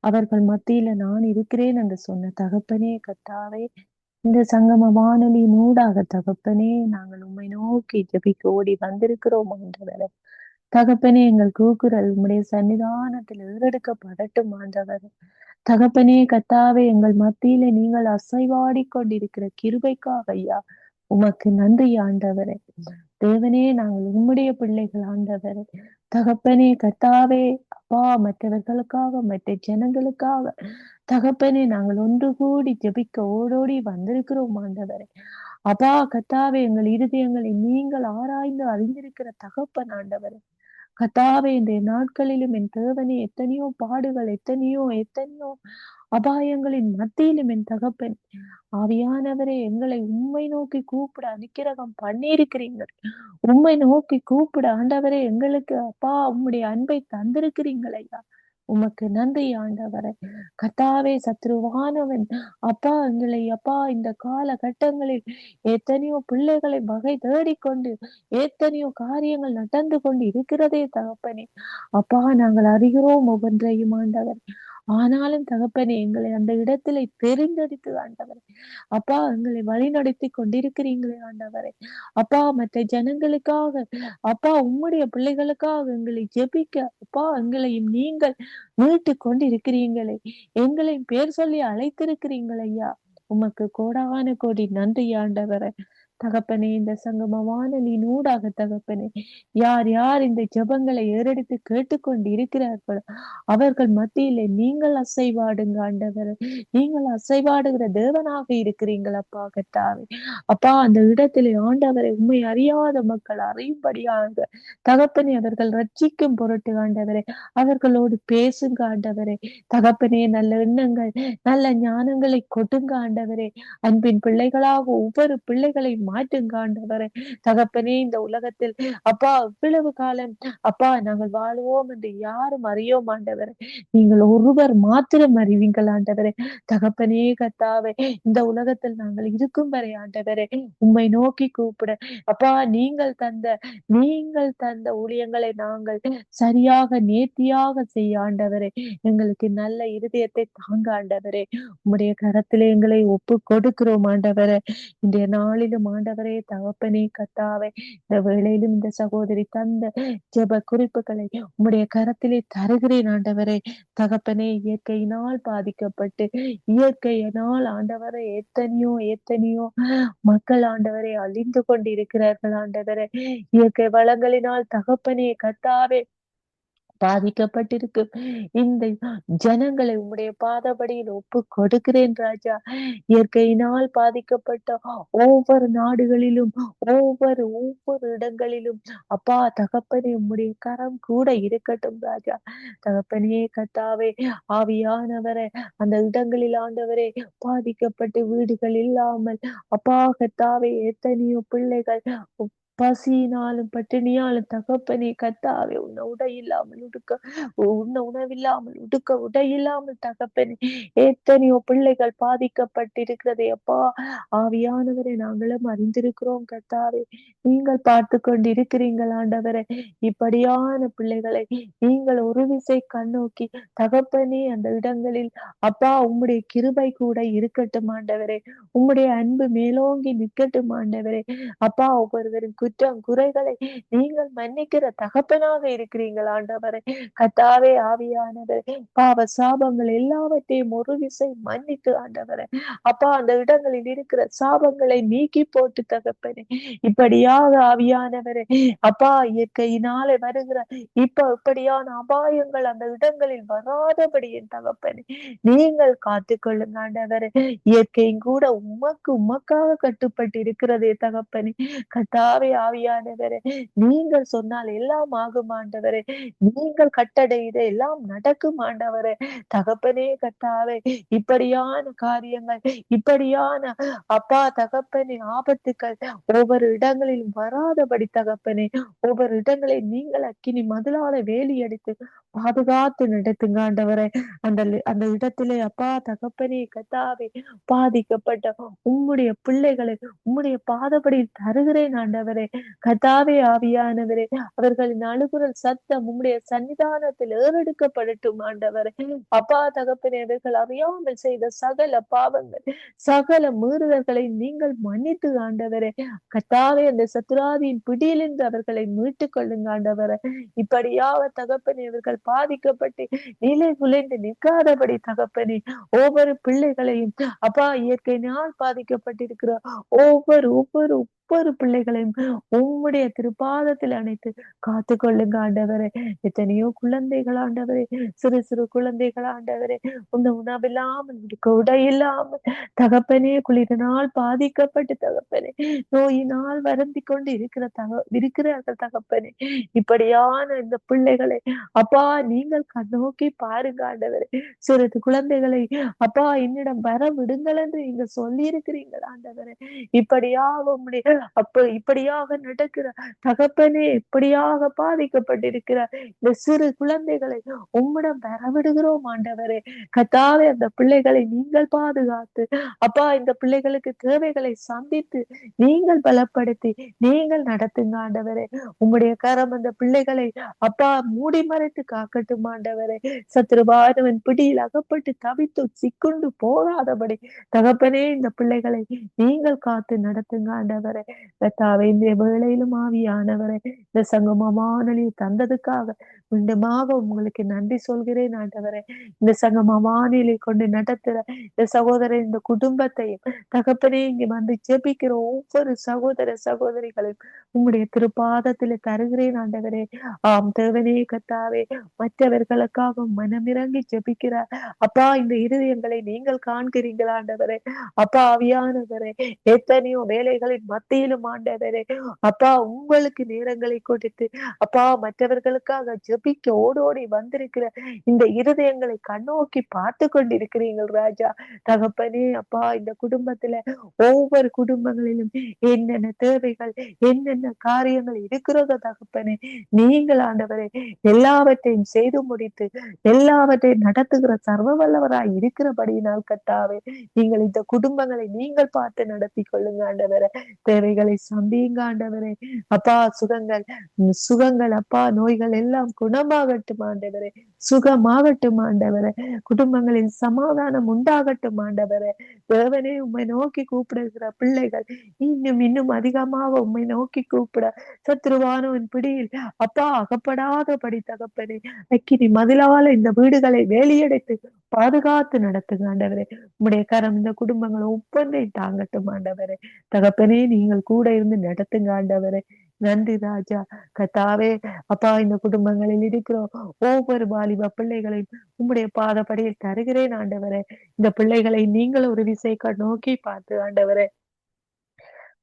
அவர்கள் மத்தியில நான் இருக்கிறேன் என்று சொன்ன தகப்பனே கர்த்தாவே, இந்த சங்கம வானொலியின் ஊடாக தகப்பனே நாங்கள் உம்மை நோக்கி ஜெபிக்க ஓடி வந்திருக்கிறோம் ஆண்டவரே. தகப்பனே எங்கள் கூக்குரல் உம்முடைய சன்னிதானத்தில் ஏறெடுக்கப்படட்டும் ஆண்டவர். தகப்பனே கத்தாவே எங்கள் மத்தியிலே நீங்கள் அசைவாடி கொண்டிருக்கிற கிருபைக்காக ஐயா உமக்கு நன்றி ஆண்டவரே. தேவனே நாங்கள் உம்முடைய பிள்ளைகள் ஆண்டவரே. தகப்பனே கத்தாவே அப்பா மற்றவர்களுக்காக மற்ற ஜனங்களுக்காக தகப்பனே நாங்கள் ஒன்று கூடி ஜெபிக்க ஓடோடி வந்திருக்கிறோம் ஆண்டவரே. அப்பா கத்தாவே எங்கள் இருதயங்களை நீங்கள் ஆராய்ந்து அறிந்திருக்கிற தகப்பன் ஆண்டவரே. கத்தாவே இன்றைய நாட்களிலும் என் தேவனே எத்தனையோ பாடுகள் எத்தனையோ அபாயங்களின் மத்தியிலும் என் தகப்பன் ஆவியானவரே எங்களை உம்மை நோக்கி கூப்பிட அனுக்கிரகம் பண்ணியிருக்கிறீங்க. உம்மை நோக்கி கூப்பிட ஆண்டவரே எங்களுக்கு அப்பா உம்முடைய அன்பை தந்திருக்கிறீங்கள் ஐயா. உமக்கு நன்றி ஆண்டவரே. கத்தாவே சத்ருவானவன் அப்பா எங்களை அப்பா இந்த காலகட்டங்களில் எத்தனையோ பிள்ளைகளை வகை தேடிக்கொண்டு எத்தனையோ காரியங்கள் நடந்து கொண்டு இருக்கிறதே தகப்பனே. அப்பா நாங்கள் அறிகிறோம் ஒவ்வொன்றையும் ஆண்டவர். ஆனாலும் தகப்பனே எங்களை அந்த இடத்திலே தெரிந்தெடுத்து ஆண்டவரே அப்பா எங்களை வழி நடத்தி கொண்டிருக்கிறீங்களே ஆண்டவரே. அப்பா மற்ற ஜனங்களுக்காக அப்பா உம்முடைய பிள்ளைகளுக்காக எங்களை ஜெபிக்க அப்பா எங்களையும் நீங்கள் மீட்டு கொண்டு இருக்கிறீங்களே. எங்களையும் பேர் சொல்லி அழைத்திருக்கிறீங்கள் ஐயா. உமக்கு கோடான கோடி நன்றி ஆண்டவரே. தகப்பனே இந்த சங்கம வானொலியின் ஊடாக தகப்பனே யார் யார் இந்த ஜெபங்களை ஏறெடுத்து கேட்டுக்கொண்டு இருக்கிறார்களோ அவர்கள் மத்தியிலே நீங்கள் அசைவாடுங்க ஆண்டவரே. நீங்கள் அசைவாடுகிற தேவனாக இருக்கிறீங்கள் அப்பா கர்த்தாவே. அப்பா அந்த இடத்திலே ஆண்டவரை உண்மை அறியாத மக்கள் அறியும்படியாக தகப்பனே அவர்கள் ரட்சிக்கும் பொருட்டு ஆண்டவரே அவர்களோடு பேசுங்க ஆண்டவரே. தகப்பனே நல்ல எண்ணங்கள் நல்ல ஞானங்களை கொடுங்க ஆண்டவரே. அன்பின் பிள்ளைகளாக ஒவ்வொரு பிள்ளைகளை மாற்றுங்க ஆண்டவரே. தகப்பனே இந்த உலகத்தில் அப்பா இவ்வளவு காலம் அப்பா நாங்கள் வாழுவோம் என்று யாரும் அறியோம் ஆண்டவரே. நீங்கள் ஒருவர் மாத்திரம் அறிவீங்கள் ஆண்டவரே. தகப்பனே கர்த்தாவே இந்த உலகத்தில் நாங்கள் இருக்கும் வரை ஆண்டவரே உம்மை நோக்கி கூப்பிட அப்பா நீங்கள் தந்த ஊழியங்களை நாங்கள் சரியாக நேர்த்தியாக செய்ய ஆண்டவரே எங்களுக்கு நல்ல இருதயத்தை தாங்க ஆண்டவரே. உம்முடைய கரத்திலே எங்களை ஒப்பு கொடுக்கிறோம் ஆண்டவரே. இன்றைய நாளிலும் ஆண்டவரே தகப்பனே கர்த்தாவே இந்த வேளையிலும் இந்த சகோதரி தந்த ஜெப குறிப்புகளை உம்முடைய கரத்திலே தருகிறேன் ஆண்டவரே. தகப்பனே இயற்கையினால் பாதிக்கப்பட்டு இயற்கையினால் ஆண்டவரை எத்தனையோ மக்கள் ஆண்டவரை அழிந்து கொண்டிருக்கிறார்கள் ஆண்டவரே. இயற்கை வளங்களினால் தகப்பனே கர்த்தாவே பாதிக்கப்பட்டிருக்கு இந்த ஜனங்களை உம்முடைய பாதபடியில் ஒப்பு கொடுக்கிறேன் ராஜா. இயற்கையினால் பாதிக்கப்பட்ட ஒவ்வொரு நாடுகளிலும் ஒவ்வொரு இடங்களிலும் அப்பா தகப்பனே உம்முடைய கரம் கூட இருக்கட்டும் ராஜா. தகப்பனே கர்த்தாவே ஆவியானவரே அந்த இடங்களில் ஆண்டவரே பாதிக்கப்பட்டு வீடுகள் இல்லாமல் அப்பா கர்த்தாவே எத்தனையோ பிள்ளைகள் பசியினாலும் பட்டினியாலும் தகப்பனே கர்த்தாவே உன்னை உணவில்லாமல் உடுக்க உடை இல்லாமல் தகப்பனே எத்தனையோ பிள்ளைகள் பாதிக்கப்பட்டிருக்கிறதே அப்பா. ஆவியானவரை நாங்களும் அறிந்திருக்கிறோம் கர்த்தாவே. நீங்கள் பார்த்து கொண்டிருக்கிறீங்கள் ஆண்டவரே. இப்படியான பிள்ளைகளை நீங்கள் ஒரு விசை கண்ணோக்கி தகப்பனே அந்த இடங்களில் அப்பா உம்முடைய கிருபை கூட இருக்கட்டும் ஆண்டவரே. உம்முடைய அன்பு மேலோங்கி நிற்கட்டும் ஆண்டவரே. அப்பா ஒவ்வொருவரின் குற்றம் குறைகளை நீங்கள் மன்னிக்கிற தகப்பனாக இருக்கிறீர்கள் ஆண்டவரே. கர்த்தாவே ஆவியானவரே பாவ சாபங்கள் எல்லாவற்றையும் ஒரு விசை மன்னித்து ஆண்டவரே அப்பா அந்த இடங்களில் இருக்கிற சாபங்களை நீக்கி போட்டு தகப்பனே இப்படியாக ஆவியானவரே அப்பா இயற்கையினாலே வருகிற இப்படியான அபாயங்கள் அந்த இடங்களில் வராதபடி என் தகப்பனே நீங்கள் காத்துக்கொள்ளுங்க ஆண்டவரே. இயற்கையும் கூட உமக்காக கட்டுப்பட்டு இருக்கிறதே தகப்பனே. கர்த்தாவே ஆவியானவரே நீங்கள் சொன்னால் எல்லாம் ஆகும் ஆண்டவரே. நீங்கள் கட்டளையிட எல்லாம் நடக்கும் ஆண்டவரே. தகப்பனே கர்த்தாவே இப்படியான காரியங்கள் இப்படியான அப்பா தகப்பனே ஆபத்துக்கள் ஒவ்வொரு இடங்களிலும் வராதபடி தகப்பனே ஒவ்வொரு இடங்களை நீங்கள் அக்கினி மதிலால வேலி அடித்து பாதுகாத்து நடத்துங்க ஆண்டவரே. அந்த இடத்திலே அப்பா தகப்பனே கத்தாவே பாதிக்கப்பட்ட உம்முடைய பிள்ளைகளை உம்முடைய பாதப்படி தருகிறேன் ஆண்டவரே. கத்தாவே ஆவியானவரே, அவர்களின் அழுகுரல் சத்தம் உம்முடைய சன்னிதானத்தில் ஏறெடுக்கப்படட்டும் ஆண்டவரே. அப்பா தகப்பனே, அவர்கள் அறியாமல் செய்த சகல பாவங்கள் சகல மீறுதல்களை நீங்கள் மன்னித்து ஆண்டவரே. கத்தாவே, அந்த சத்துராதியின் பிடியிலிருந்து அவர்களை மீட்டுக் கொள்ளுங்க ஆண்டவரே. இப்படியாக தகப்பனே, அவர்கள் பாதிக்கப்பட்டு நிலை குலைந்து நிற்காதபடி தகப்பனே, ஒவ்வொரு பிள்ளைகளையும் அப்பா இயற்கையினால் பாதிக்கப்பட்டிருக்கிற ஒவ்வொரு ஒவ்வொரு ஒவ்வொரு பிள்ளைகளையும் உம்முடைய திருப்பாதத்தில் அணைத்து காத்து கொள்ளுங்க ஆண்டவரே. எத்தனையோ குழந்தைகள் ஆண்டவரே, சிறு சிறு குழந்தைகள் ஆண்டவரே, உன்னை உணவில்லாமல் இருக்க உடை இல்லாமல் தகப்பனே, குளிரினால் பாதிக்கப்பட்டு தகப்பனே, நோயினால் வருந்தி கொண்டு இருக்கிறார்கள் தகப்பனே. இப்படியான இந்த பிள்ளைகளை அப்பா நீங்கள் கண்ணோக்கி பாருங்க ஆண்டவரே. சிறிது குழந்தைகளை அப்பா என்னிடம் வர விடுங்கள் என்று நீங்க சொல்லி இருக்கிறீர்கள் ஆண்டவரே. இப்படியாக நடக்கிற தகப்பனே, இப்படியாக பாதிக்கப்பட்டிருக்கிற இந்த சிறு குழந்தைகளை உம்மிடம் வரவிடுகிறோம் ஆண்டவரே. கத்தாவே, அந்த பிள்ளைகளை நீங்கள் பாதுகாத்து அப்பா இந்த பிள்ளைகளுக்கு தேவைகளை சந்தித்து நீங்கள் பலப்படுத்தி நீங்கள் நடத்துங்க ஆண்டவரே. உம்முடைய கரம் அந்த பிள்ளைகளை அப்பா மூடி மறைத்து காக்கட்டும் ஆண்டவரே. சத்துருவானவன் பிடியில் அகப்பட்டு தவித்து சிக்குண்டு போகாதபடி தகப்பனே, இந்த பிள்ளைகளை நீங்கள் காத்து நடத்துங்க ஆண்டவரே. கர்த்தாவே, இந்த வேளையிலும் ஆவியானவரே, இந்த சங்கம வானொலியை தந்ததுக்காக மீண்டுமாக உங்களுக்கு நன்றி சொல்கிறேன் ஆண்டவரே. இந்த சங்கம வானொலியை கொண்டு நடத்துற இந்த சகோதரர் இந்த குடும்பத்தையும் தகப்பனே, இங்க வந்து ஜெபிக்கிற ஒவ்வொரு சகோதர சகோதரிகளையும் உம்முடைய திருப்பாதத்துல தருகிறேன் ஆண்டவரே. ஆம் தேவனே கர்த்தாவே, மற்றவர்களுக்காக மனமிறங்கி ஜெபிக்கிற அப்பா இந்த இருதயங்களை நீங்கள் காண்கிறீர்கள் ஆண்டவரே. அப்பா ஆவியானவரே, எத்தனையோ வேலைகளின் மத்தியிலும் ஆண்டவரே அப்பா உங்களுக்கு நேரங்களை கொடுத்து அப்பா மற்றவர்களுக்காக ஜெபிக்க ஓடோடி வந்திருக்கிற இந்த இருதயங்களை கண்ணோக்கி பார்த்து கொண்டிருக்கிறீர்கள் ராஜா. தகப்பனே அப்பா, இந்த குடும்பத்துல ஒவ்வொரு குடும்பங்களிலும் என்னென்ன தேவைகள் என்னென்ன காரியங்கள் இருக்கிறதோ தகப்பனே, நீங்கள் ஆண்டவரே எல்லாவற்றையும் செய்து முடித்து எல்லாவற்றையும் நடத்துகிற சர்வ வல்லவராய் இருக்கிறபடியினால் கர்த்தாவே, நீங்கள் இந்த குடும்பங்களை நீங்கள் பார்த்து நடத்தி கொள்ளுங்க ஆண்டவரே. தேவைகளை சந்தியுங்க ஆண்டவரே. அப்பா சுகங்கள் அப்பா, நோய்கள் எல்லாம் குணமாகட்டும் ஆண்டவரே, சுகமாகட்டும் ஆண்டவரே. குடும்பங்களில் சமாதானம் உண்டாகட்டும் ஆண்டவரே. தேவனே, உம்மை நோக்கி கூப்பிடுகிற பிள்ளைகள் இன்னும் இன்னும் அதிகமாக உம்மை நோக்கி கூப்பிட சத்ருவானவன் பிடியில் அப்பா அகப்படாதபடி தகப்பனே, அக்கினி மதிலால இந்த வீடுகளை வேலியடைத்து பாதுகாத்து நடத்துங்க ஆண்டவரே. உம்முடைய கரம் இந்த குடும்பங்களை ஒவ்வொன்றையும் தாங்கட்டும் ஆண்டவரே. தகப்பனே, நீங்கள் கூட இருந்து நடத்துங்க ஆண்டவரே. நன்றி ராஜா. கர்த்தாவே அப்பா, இந்த குடும்பங்களில் இருக்கிற ஒவ்வொரு வாலிப பிள்ளைகளையும் உம்முடைய பாதப்படியில் தருகிறேன் ஆண்டவரே. இந்த பிள்ளைகளை நீங்கள் ஒரு விசை நோக்கி பார்த்து ஆண்டவரே.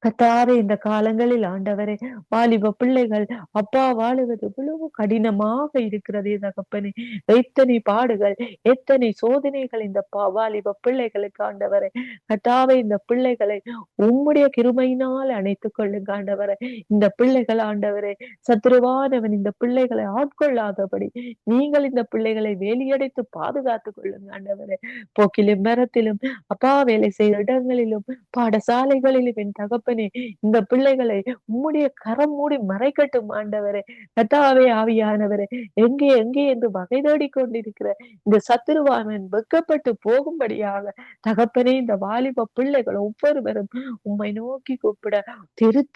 கர்த்தாவே, இந்த காலங்களில் ஆண்டவரே வாலிப பிள்ளைகள் அப்பா வாழுவது இவ்வளவு கடினமாக இருக்கிறதே தகப்பனே. எத்தனை பாடுகள் எத்தனை சோதனைகள் இந்த வாலிப பிள்ளைகளுக்கு ஆண்டவரே. கர்த்தாவே, இந்த பிள்ளைகளை உம்முடைய கிருபையினால் அணைத்துக் கொள்ளுங்க ஆண்டவரே. இந்த பிள்ளைகள் ஆண்டவரே, சத்துருவானவன் இந்த பிள்ளைகளை ஆட்கொள்ளாதபடி நீங்கள் இந்த பிள்ளைகளை வேலியடைத்து பாதுகாத்துக் கொள்ளுங்க ஆண்டவரே. போக்கிலும் மரத்திலும் அப்பா வேலை செய்த இடங்களிலும் பாடசாலைகளிலும் என் தகப்பனே, இந்த பிள்ளைகளை உம்முடைய கரம் மூடி மறைக்கட்டும் ஆண்டவரே. கர்த்தாவே ஆவியானவரே, எங்கே எங்கே என்று வகை தேடிக் கொண்டிருக்கிற இந்த சத்துருவானவன் வெட்கப்பட்டு போகும்படியாக தகப்பனே, இந்த வாலிப பிள்ளைகள் ஒவ்வொருவரும் உம்மை நோக்கி கூப்பிட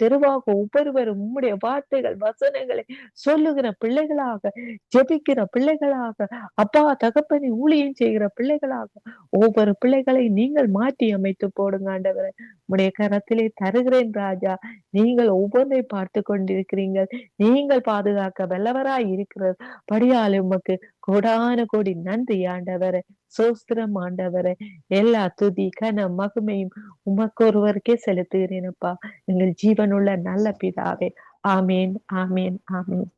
தெருவாக ஒவ்வொருவரும் உம்முடைய வார்த்தைகள் வசனங்களை சொல்லுகிற பிள்ளைகளாக, ஜெபிக்கிற பிள்ளைகளாக, அப்பா தகப்பனை ஊழியம் செய்கிற பிள்ளைகளாக ஒவ்வொரு பிள்ளைகளை நீங்கள் மாற்றி அமைத்து போடுங்க ஆண்டவரே. உம்முடைய கரத்திலே தருகிறேன் ராஜா. நீங்கள் ஒவ்வொன்றை பார்த்து கொண்டிருக்கிறீர்கள். நீங்கள் பாதுகாக்க வல்லவராய் இருக்கிறது படியாலே உமக்கு கோடான கோடி நன்றி ஆண்டவரே. சோஸ்திரம் ஆண்டவரே. எல்லா துதி கன மகிமையும் உமக்கு ஒருவருக்கே செலுத்துகிறேனப்பா, எங்கள் ஜீவனுள்ள நல்ல பிதாவே. ஆமேன், ஆமேன், ஆமேன்.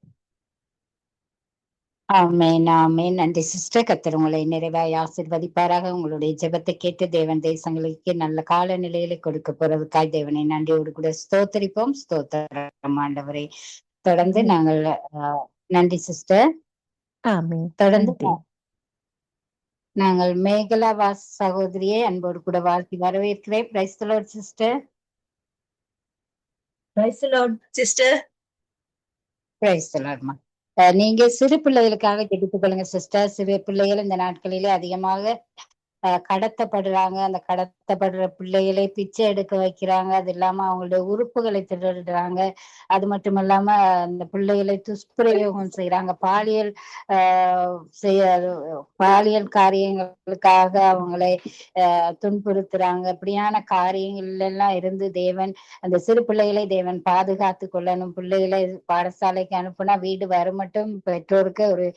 ஆமென், ஆமென். நன்றி சிஸ்டர். கர்த்தர் உங்களை நிறைவாய் ஆசீர்வதிப்பாராக. உங்களுடைய ஜெபத்தை கேட்டு தேவன் தேசங்களுக்கு நல்ல கால நிலையில கொடுக்க போறதுக்காய் தேவனை நன்றியோடு கூட ஸ்தோத்தரிப்போம். ஸ்தோத்திரம் ஆண்டவரே. தொடர்ந்து நாங்கள் நன்றி சிஸ்டர். ஆமென். தொடர்ந்து நன்றி. நாங்கள் மேகலா வாஸ் சகோதரியை அன்போடு கூட வாழ்த்தி வரவேற்கிறேன். Praise the Lord sister. Praise the Lord, sister. Praise the லார்ட்மா. நீங்க சிறு பிள்ளைகளுக்காக ஜெபித்துக் கொள்ளுங்க சிஸ்டர். சிறு பிள்ளைகள் இந்த நாட்களிலே அதிகமாக கடத்தப்படுறாங்க. அந்த கடத்தப்படுற பிள்ளைகளை பிச்சை எடுக்க வைக்கிறாங்க. அது இல்லாம அவங்களுடைய உறுப்புகளை திருடுறாங்க. அது மட்டும் இல்லாம அந்த பிள்ளைகளை துஷ்பிரயோகம் செய்யறாங்க. பாலியல் காரியங்களுக்காக அவங்களை துன்புறுத்துறாங்க. இப்படியான காரியங்கள் எல்லாம் இருந்து தேவன் அந்த சிறு பிள்ளைகளை தேவன் பாதுகாத்து கொள்ளணும். பிள்ளைகளை பாடசாலைக்கு அனுப்புனா வீடு வரும் மட்டும் பெற்றோருக்கு ஒரு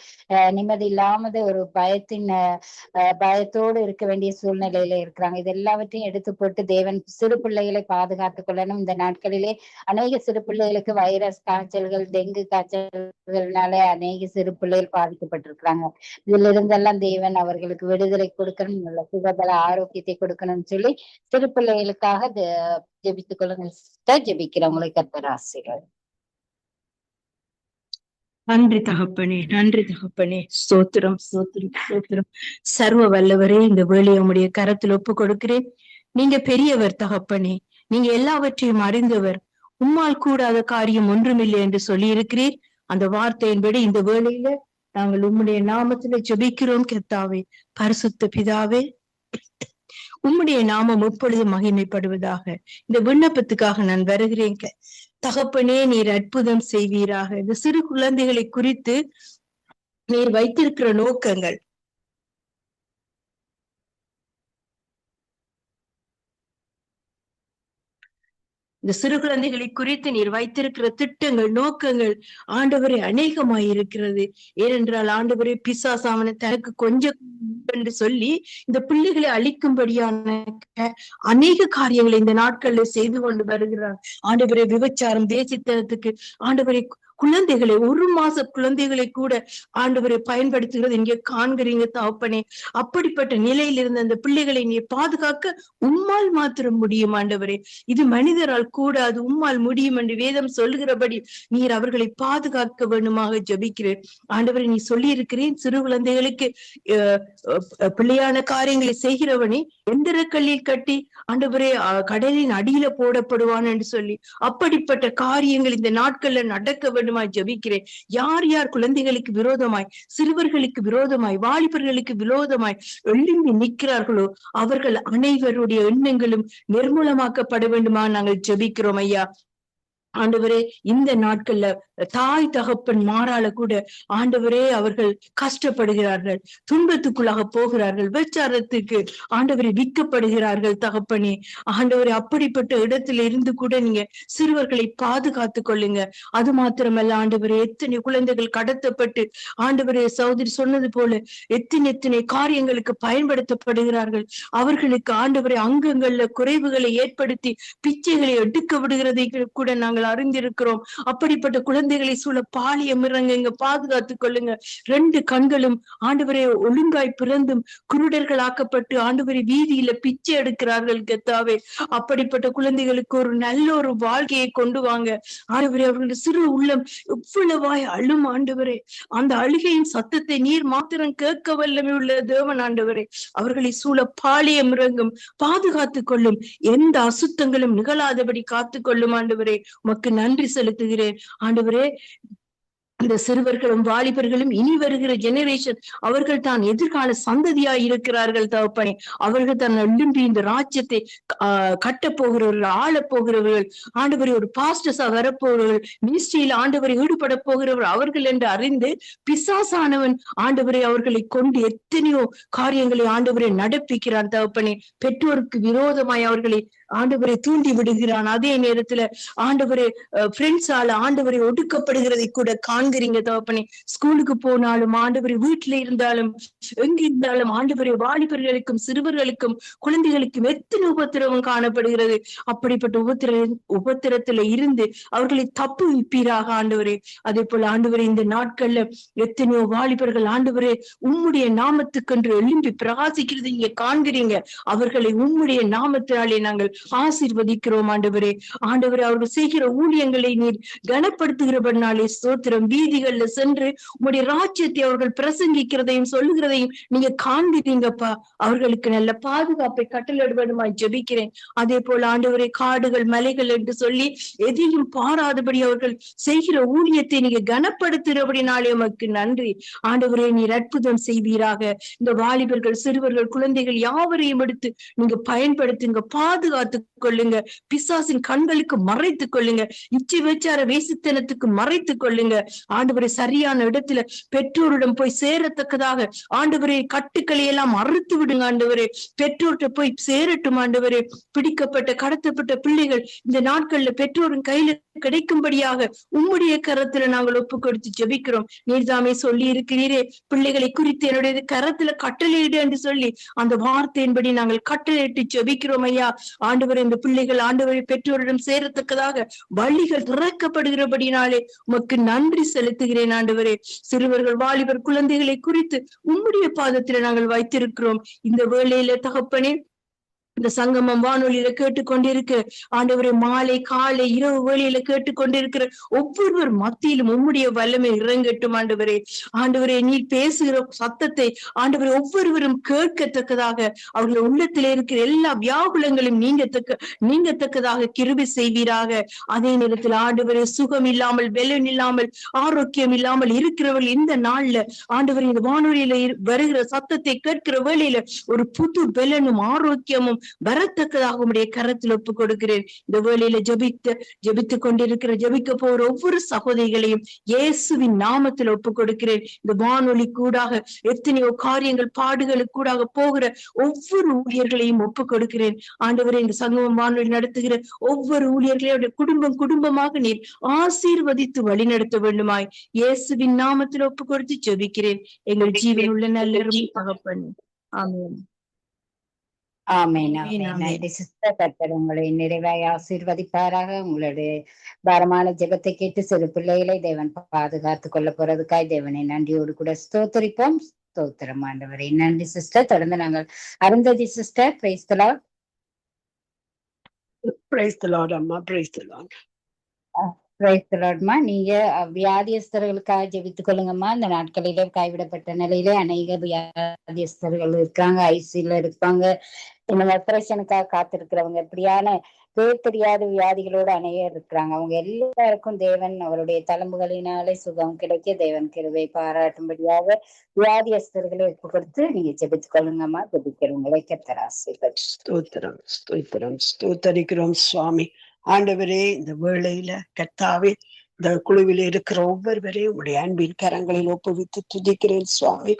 நிம்மதி இல்லாமது ஒரு பயத்தோடு இருக்க வேண்டிய சூழ்நிலையில இருக்கிறாங்க. இது எல்லாவற்றையும் எடுத்து போட்டு தேவன் சிறு பிள்ளைகளை பாதுகாத்துக் கொள்ளணும். இந்த நாட்களிலே அநேக சிறு பிள்ளைகளுக்கு வைரஸ் காய்ச்சல்கள், டெங்கு காய்ச்சல்கள்னால அநேக சிறு பிள்ளைகள் பாதிக்கப்பட்டிருக்கிறாங்க. இதுல இருந்தெல்லாம் தேவன் அவர்களுக்கு விடுதலை கொடுக்கணும், நல்ல சுகபல ஆரோக்கியத்தை கொடுக்கணும்னு சொல்லி சிறு பிள்ளைகளுக்காக ஜெபித்துக் கொள்ளுங்க. ஜெபிக்கிறவங்களை கர்த்தர் ஆசீர்வதிப்பார். நன்றி தகப்பனே, நன்றி தகப்பனே. ஸ்தோத்திரம், ஸ்தோத்திரம், ஸ்தோத்திரம். சர்வ வல்லவரே, இந்த வேலையை உம்முடைய கரத்தில் ஒப்பு கொடுக்கிறேன். நீங்க பெரியவர் தகப்பனே, நீங்க எல்லாவற்றையும் அறிந்தவர். உம்மால் கூடாத காரியம் ஒன்றுமில்லை என்று சொல்லி இருக்கிறீர். அந்த வார்த்தையின்படி இந்த வேளையில நாங்கள் உம்முடைய நாமத்துல ஜெபிக்கிறோம் கர்த்தாவே. பரிசுத்த பிதாவே, உம்முடைய நாமம் எப்பொழுது மகிமைப்படுவதாக. இந்த விண்ணப்பத்துக்காக நான் வருகிறேன் தகப்பனே. நீர் அற்புதம் செய்வீராக. இந்த சிறு குழந்தைகளை குறித்து நீர் வைத்திருக்கிற நோக்கங்கள், இந்த சிறு குழந்தைகளை குறித்து நீர் வைத்திருக்கிற திட்டங்கள், நோக்கங்கள் ஆண்டவரே அநேகமாயிருக்கிறது. ஏனென்றால் ஆண்டவரே, பிசாசாமன தனக்கு கொஞ்சம் என்று சொல்லி இந்த பிள்ளைகளை அழிக்கும்படியான அநேக காரியங்களை இந்த நாட்கள்ல செய்து கொண்டு வருகிறார். ஆண்டவரே, விபச்சாரம், தேசித்தனத்துக்கு ஆண்டவரே, குழந்தைகளை, 1 மாச குழந்தைகளை கூட ஆண்டவரை பயன்படுத்துகிறது இங்கே காண்கிறீங்க தகப்பனே. அப்படிப்பட்ட நிலையில் இருந்த அந்த பிள்ளைகளை நீ பாதுகாக்க உம்மால் மாத்திரம் முடியும் ஆண்டவரே. இது மனிதரால் கூடாது, உம்மால் முடியும் என்று வேதம் சொல்லுகிறபடி நீர் அவர்களை பாதுகாக்க வேண்டுமாக ஜெபிக்கிறேன் ஆண்டவரை. நீ சொல்லி இருக்கிறேன், சிறு குழந்தைகளுக்கு பிள்ளையான காரியங்களை செய்கிறவனே எந்திரக்கல்லில் கட்டி ஆண்டவரே கடலின் அடியில போடப்படுவான் என்று சொல்லி, அப்படிப்பட்ட காரியங்கள் இந்த நாட்கள்ல நடக்க வேண்டுமாய் ஜெபிக்கிறேன். யார் யார் குழந்தைகளுக்கு விரோதமாய், சிறுவர்களுக்கு விரோதமாய், வாலிபர்களுக்கு விரோதமாய் எழும்பி நிற்கிறார்களோ அவர்கள் அனைவருடைய எண்ணங்களும் நிர்மூலமாக்கப்பட வேண்டுமா நாங்கள் ஜெபிக்கிறோம் ஐயா. ஆண்டவரே, இந்த நாட்கள்ல தாய் தகப்பன் மாறால கூட ஆண்டவரே அவர்கள் கஷ்டப்படுகிறார்கள், துன்பத்துக்குள்ளாக போகிறார்கள், விபச்சாரத்துக்கு ஆண்டவரை விற்கப்படுகிறார்கள் தகப்பனே. ஆண்டவரே, அப்படிப்பட்ட இடத்துல இருந்து கூட நீங்க சிறுவர்களை பாதுகாத்து கொள்ளுங்க. அது மாத்திரமல்ல ஆண்டவரே, எத்தனை குழந்தைகள் கடத்தப்பட்டு ஆண்டவரே சகோதரி சொன்னது போல எத்தனை காரியங்களுக்கு பயன்படுத்தப்படுகிறார்கள். அவர்களுக்கு ஆண்டவரே அங்கங்கள்ல குறைவுகளை ஏற்படுத்தி பிச்சைகளை எடுக்க விடுகிறதை கூட நாங்கள் அறிந்திருக்கிறோம். அப்படிப்பட்ட குழந்தைகளை சூழ பாலியம் இறங்குங்க, பாதுகாத்துக் கொள்ளுங்க. 2 கண்களும் ஆண்டவரே ஒழுங்காய் பிறந்தும் குருடர்கள் ஆக்கப்பட்டு ஆண்டவரை வீதியில பிச்சை எடுக்கிறார்கள் கர்த்தாவே. அப்படிப்பட்ட குழந்தைகளுக்கு ஒரு நல்ல ஒரு வாழ்க்கையை கொண்டு வாங்க ஆண்டவரே. அவர்களுடைய சிறு உள்ளம் எவ்வளவாய் அழும் ஆண்டவரே. அந்த அழுகையின் சத்தத்தை நீர் மாத்திரம் கேட்க வல்லமை உள்ள தேவன் ஆண்டவரே. அவர்களை சூழ பாலியம் இறங்கும், பாதுகாத்துக் கொள்ளும், எந்த அசுத்தங்களும் நிகழாதபடி காத்துக் கொள்ளும் ஆண்டவரே. உமக்கு நன்றி செலுத்துகிறேன் ஆண்டவரே. இந்த சிறுவர்களும் வாலிபர்களும் இனி வருகிற ஜெனரேஷன் அவர்கள் தான் எதிர்கால சந்ததியாய் இருக்கிறார்கள் தகப்பனே. அவர்கள் தான் எழும்பி இந்த ராஜ்யத்தை கட்டப் போகிறவர்கள், ஆளப் போகிறவர்கள் ஆண்டவரை, ஒரு பாஸ்டர்ஸா வரப்போகிறவர்கள், மினிஸ்ட்ரியில் ஆண்டவரை ஈடுபட போகிறவர்கள் அவர்கள் என்று அறிந்து பிசாசானவன் ஆண்டவரை அவர்களை கொண்டு எத்தனையோ காரியங்களை ஆண்டவரை நடப்பிக்கிறான் தகப்பனே. பெற்றோருக்கு விரோதமாய் அவர்களை ஆண்டவரை தூண்டி விடுகிறான். அதே நேரத்துல ஆண்டவரை ஃப்ரெண்ட்ஸால ஆண்டவரை ஒடுக்கப்படுகிறதை கூட காண்கிறீங்க தகப்பனே. ஸ்கூலுக்கு போனாலும் ஆண்டவரை, வீட்டுல இருந்தாலும் எங்க இருந்தாலும் ஆண்டவரை, வாலிபர்களுக்கும் சிறுவர்களுக்கும் குழந்தைகளுக்கும் எத்தனை உபத்திரவம் காணப்படுகிறது. அப்படிப்பட்ட உபத்திரத்துல இருந்து அவர்களை தப்புவிப்பீராக ஆண்டவரே. அதே போல ஆண்டவரே, இந்த நாட்கள்ல எத்தனையோ வாலிபர்கள் ஆண்டவரே உம்முடைய நாமத்துக்கென்று எழும்பி பிரகாசிக்கிறது நீங்க காண்கிறீங்க. அவர்களை உம்முடைய நாமத்தினாலே நாங்கள் ஆசீர்வதிக்கிறோம் ஆண்டவரே. ஆண்டவரே, அவர்கள் செய்கிற ஊழியங்களை நீர் கனப்படுத்துகிறபடினாலே ஸ்தோத்திரம். வீதிகள்ல சென்று உங்களுடைய ராஜ்யத்தை அவர்கள் பிரசங்கிக்கிறதையும் சொல்லுகிறதையும் நீங்க காண்கிறீங்கப்பா. அவர்களுக்கு நல்ல பாதுகாப்பை கட்டளையிடுவதுமாய் ஜெபிக்கிறேன். அதே போல ஆண்டவரே, காடுகள் மலைகள் என்று சொல்லி எதையும் பாராதபடி அவர்கள் செய்கிற ஊழியத்தை நீங்க கனப்படுத்துகிறபடினாலே உமக்கு நன்றி. ஆண்டவரே, நீர் அற்புதம் செய்வீராக. இந்த வாலிபர்கள், சிறுவர்கள், குழந்தைகள் யாவரையும் எடுத்து நீங்க பயன்படுத்துங்க, பாதுகாத்து கொள்ளுங்க. பிசாசின் கண்களுக்கு மறைத்துக் கொள்ளுங்க, இச்சை விபச்சார வேசித்தனத்துக்கு மறைத்துக் கொள்ளுங்க. ஆண்டவரே, சரியான இடத்துல பெற்றோரிடம் போய் சேரத்தக்கதாக ஆண்டவரே கட்டுக்களை எல்லாம் அறுத்து விடுங்க. ஆண்டவரே, பெற்றோர்கிட்ட போய் சேரட்டும். ஆண்டவரே, பிடிக்கப்பட்ட கடத்தப்பட்ட பிள்ளைகள் இந்த நாட்கள்ல பெற்றோரின் கையில கிடைக்கும்படியாக உம்முடைய கரத்துல நாங்கள் ஒப்பு கொடுத்து ஜெபிக்கிறோம். நீர்தாமே சொல்லி இருக்கிறீரே, பிள்ளைகளை குறித்து என்னுடைய கரத்துல கட்டளையிடு என்று சொல்லி அந்த வார்த்தையின்படி நாங்கள் கட்டளையிட்டு ஜெபிக்கிறோம் ஐயா. ஆண்டவரே, இந்த பிள்ளைகள் ஆண்டவரை பெற்றோரிடம் சேரத்தக்கதாக வழிகள் திறக்கப்படுகிறபடினாலே உமக்கு நன்றி செலுத்துகிறேன். ஆண்டவரே, சிறுவர்கள், வாலிபர், குழந்தைகளை குறித்து உம்முடைய பாதத்துல நாங்கள் வைத்திருக்கிறோம். இந்த வேளையில தகப்பனே, இந்த சங்கமம் வானொலியில கேட்டுக்கொண்டிருக்கிற ஆண்டவரே, மாலை காலை இரவு வேளையில கேட்டுக்கொண்டிருக்கிற ஒவ்வொருவர் மத்தியிலும் உம்முடைய வல்லமை இறங்கட்டும். ஆண்டவரே, ஆண்டவரே, நீ பேசுகிற சத்தத்தை ஆண்டவரே ஒவ்வொருவரும் கேட்கத்தக்கதாக அவர்கள் உள்ளத்திலே இருக்கிற எல்லா வியாகுலங்களும் நீங்கத்தக்கதாக கிருபை செய்வீராக. அதே நேரத்தில் ஆண்டவரே, சுகம் இல்லாமல், பலன் இல்லாமல், ஆரோக்கியம் இல்லாமல் இருக்கிறவர்கள் இந்த நாள்ல ஆண்டவரே இந்த வானொலியில வருகிற சத்தத்தை கேட்கிற வேளையில ஒரு புது பலனும் ஆரோக்கியமும் வரத்தக்கதாக உடைய கரத்தில் ஒப்பு கொடுக்கிறேன். இந்த வேளையில ஜெபித்துக் கொண்டிருக்கிற, ஜெபிக்க போற ஒவ்வொரு சகோதரிகளையும் இயேசுவின் நாமத்தில் ஒப்பு கொடுக்கிறேன். இந்த வானொலி கூடாக எத்தனையோ காரியங்கள், பாடுகளுக்கு கூடாக போகிற ஒவ்வொரு ஊழியர்களையும் ஒப்பு கொடுக்கிறேன். ஆண்டவரே, இந்த சங்கமம் வானொலி நடத்துகிற ஒவ்வொரு ஊழியர்களையும் குடும்பமாக நீர் ஆசீர்வதித்து வழி நடத்த வேண்டுமாய் இயேசுவின் நாமத்தில் ஒப்பு கொடுத்து ஜெபிக்கிறேன் எங்கள் ஜீவன் உள்ள நல்ல தகப்பனே. ஆமென். ஆமென். நன்றி சிஸ்டர். கர்த்தர் உங்களை நிறைவாய் ஆசீர்வதிப்பாராக. உங்களுடைய பாரமான ஜெபத்தை கேட்டு சிறு பிள்ளைகளை தேவன் பாதுகாத்து கொள்ள போறதுக்காய் தேவனை நன்றியோடு கூட ஸ்தோத்திரிப்போம். ஸ்தோத்திரம் ஆண்டவரே. நன்றி சிஸ்டர். தொடர்ந்து நாங்கள் Arundhati sister. Praise the Lord. Praise the Lord அம்மா. Praise the Lord. Praise the லார்ட்மா. நீங்க வியாதியஸ்தர்களுக்காக ஜெபித்துக் கொள்ளுங்கம்மா. இந்த நாட்களிலே கைவிடப்பட்ட நிலையிலே அநேக வியாதியஸ்தர்கள் இருக்காங்க, ஐசியூல இருப்பாங்க, இந்த ஆபரேஷனுக்காக காத்திருக்கிறவங்க, இப்படியான பேர் தெரியாத வியாதிகளோடு அநேகர் இருக்கிறாங்க. அவங்க எல்லாருக்கும் தேவன் அவருடைய தழும்புகளினாலே சுகம் கிடைக்க தேவன் கிருபை பாராட்டும்படியாக வியாதியஸ்தர்களை ஒப்பு கொடுத்து நீங்க ஜெபித்துக் கொள்ளுங்கம்மா. ஜெபிக்கிறவங்களை கர்த்தர் ஆசீர்வதிப்பார். ஸ்தோத்திரம், ஸ்தோத்திரம், ஸ்தோத்தரிக்கிறோம் சுவாமி. ஆண்டவரே, இந்த வேளையில கர்த்தாவே இந்த குழுவில் இருக்கிற ஒவ்வொருவரையும் உடைய அன்பின் கரங்களில் ஒப்புவித்து துதிக்கிறேன் சுவாமி.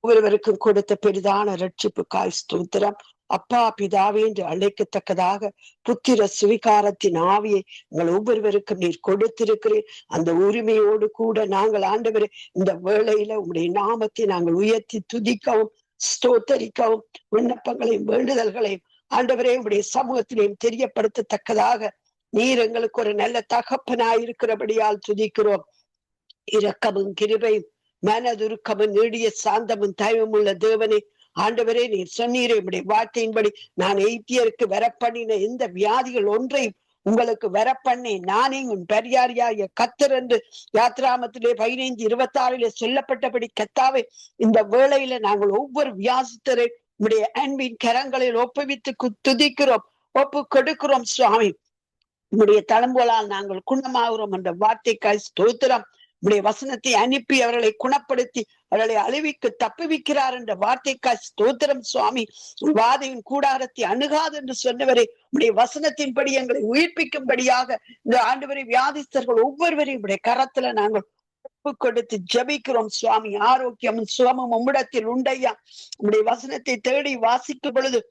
ஒவ்வொருவருக்கும் கொடுத்த பெரிதான ரட்சிப்புக்காய் ஸ்தோத்திரம். அப்பா பிதாவே என்று அழைக்கத்தக்கதாக புத்திர சுவிகாரத்தின் ஆவியை உங்கள் ஒவ்வொருவருக்கும் நீர் கொடுத்திருக்கிறேன். அந்த உரிமையோடு கூட நாங்கள் ஆண்டவரே இந்த வேளையில உங்களுடைய நாமத்தை நாங்கள் உயர்த்தி துதிக்கவும் ஸ்தோத்தரிக்கவும் விண்ணப்பங்களையும் வேண்டுதல்களையும் ஆண்டவரே உங்களுடைய சமூகத்திலையும் தெரியப்படுத்தத்தக்கதாக நீர் எங்களுக்கு ஒரு நல்ல தகப்பனாயிருக்கிறபடியால் துதிக்கிறோம். இரக்கமும் கிருபையும் மனதுருக்கமும் நீடிய சாந்தமும் தயவும் உள்ள தேவனே, ஆண்டவரே நீர் சொன்னீரே உம்முடைய வார்த்தையின்படி நான் எய்த்தியருக்கு வரப்பண்ணின எந்த வியாதிகள் ஒன்றையும் உங்களுக்கு வரப்பண்ணேன், நானே உன் பெரியாரியாய கர்த்தர் என்று யாத்ராமத்திலே 15:26 சொல்லப்பட்டபடி கர்த்தாவே இந்த வேளையில நாங்கள் ஒவ்வொரு வியாதித்தரை உம்முடைய அன்பின் கரங்களில் ஒப்புவித்து துதிக்கிறோம், ஒப்பு கொடுக்கிறோம் சுவாமி. உம்முடைய தழும்புகளால் நாங்கள் குணமாகிறோம் என்ற வார்த்தைக்காய் ஸ்தோத்திரம். உம்முடைய வசனத்தை அனுப்பி அவர்களை குணப்படுத்தி அவர்களை அழிவுக்கு தப்புவிக்கிறார் என்ற வார்த்தைக்காய் ஸ்தோத்திரம் சுவாமி. வாதையின் கூடாரத்தை அணுகாது என்று சொன்னவரை உம்முடைய வசனத்தின்படி எங்களை உயிர்ப்பிக்கும்படியாக இந்த ஆண்டவரை வியாதிஸ்தர்கள் ஒவ்வொருவரையும் உடைய கரத்துல நாங்கள் ஒப்பு கொடுத்து ஜபிக்கிறோம் சுவாமி. ஆரோக்கியமும் சுகமும் உம்மிடத்தில் உண்டையா. உம்முடைய வசனத்தை தேடி வாசிக்கும் பொழுது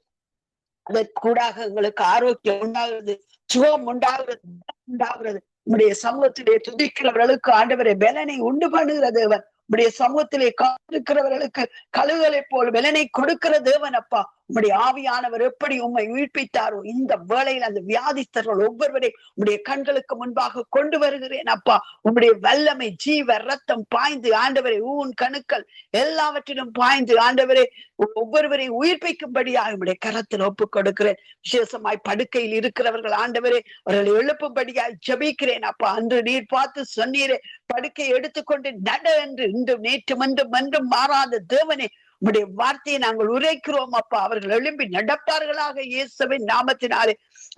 அதற்கூடாக எங்களுக்கு ஆரோக்கியம் உண்டாகிறது, சுகம் உண்டாகிறது, உண்டாகிறது. உம்முடைய சமூகத்திலே துதிக்கிறவர்களுக்கு ஆண்டவரை பலனை உண்டு பண்ணுகிற தேவன். உம்முடைய சமூகத்திலே காத்திருக்கிறவர்களுக்கு கழுகுகளை போல் பலனை கொடுக்கிற தேவன் அப்பா. உம்முடைய ஆவியானவர் எப்படி உம்மை உயிர்ப்பித்தாரோ இந்த வேளையில் அந்த வியாதிஸ்தர்கள் ஒவ்வொருவரை உம்முடைய கண்களுக்கு முன்பாக கொண்டு வருகிறேன் அப்பா. உம்முடைய வல்லமை ஜீவ ரத்தம் பாய்ந்து ஆண்டவரை ஊன் கணுக்கள் எல்லாவற்றிலும் பாய்ந்து ஆண்டவரை ஒவ்வொருவரை உயிர்ப்பிக்கும்படியாக உம்முடைய கரத்தில் ஒப்பு கொடுக்கிறேன். விசேஷமாய் படுக்கையில் இருக்கிறவர்கள் ஆண்டவரே அவர்களை எழுப்பும்படியாய் ஜெபிக்கிறேன் அப்பா. அன்று நீர் பார்த்து சொன்னீரே படுக்கையை எடுத்துக்கொண்டு நட என்று இன்றும் நேற்றும் என்றும் மாறாத தேவனே உம்முடைய வார்த்தையை நாங்கள் உரைக்கிறோம் அப்பா. அவர்கள் எழும்பி நடப்பார்களாக இயேசுவின் நாமத்தினாலே.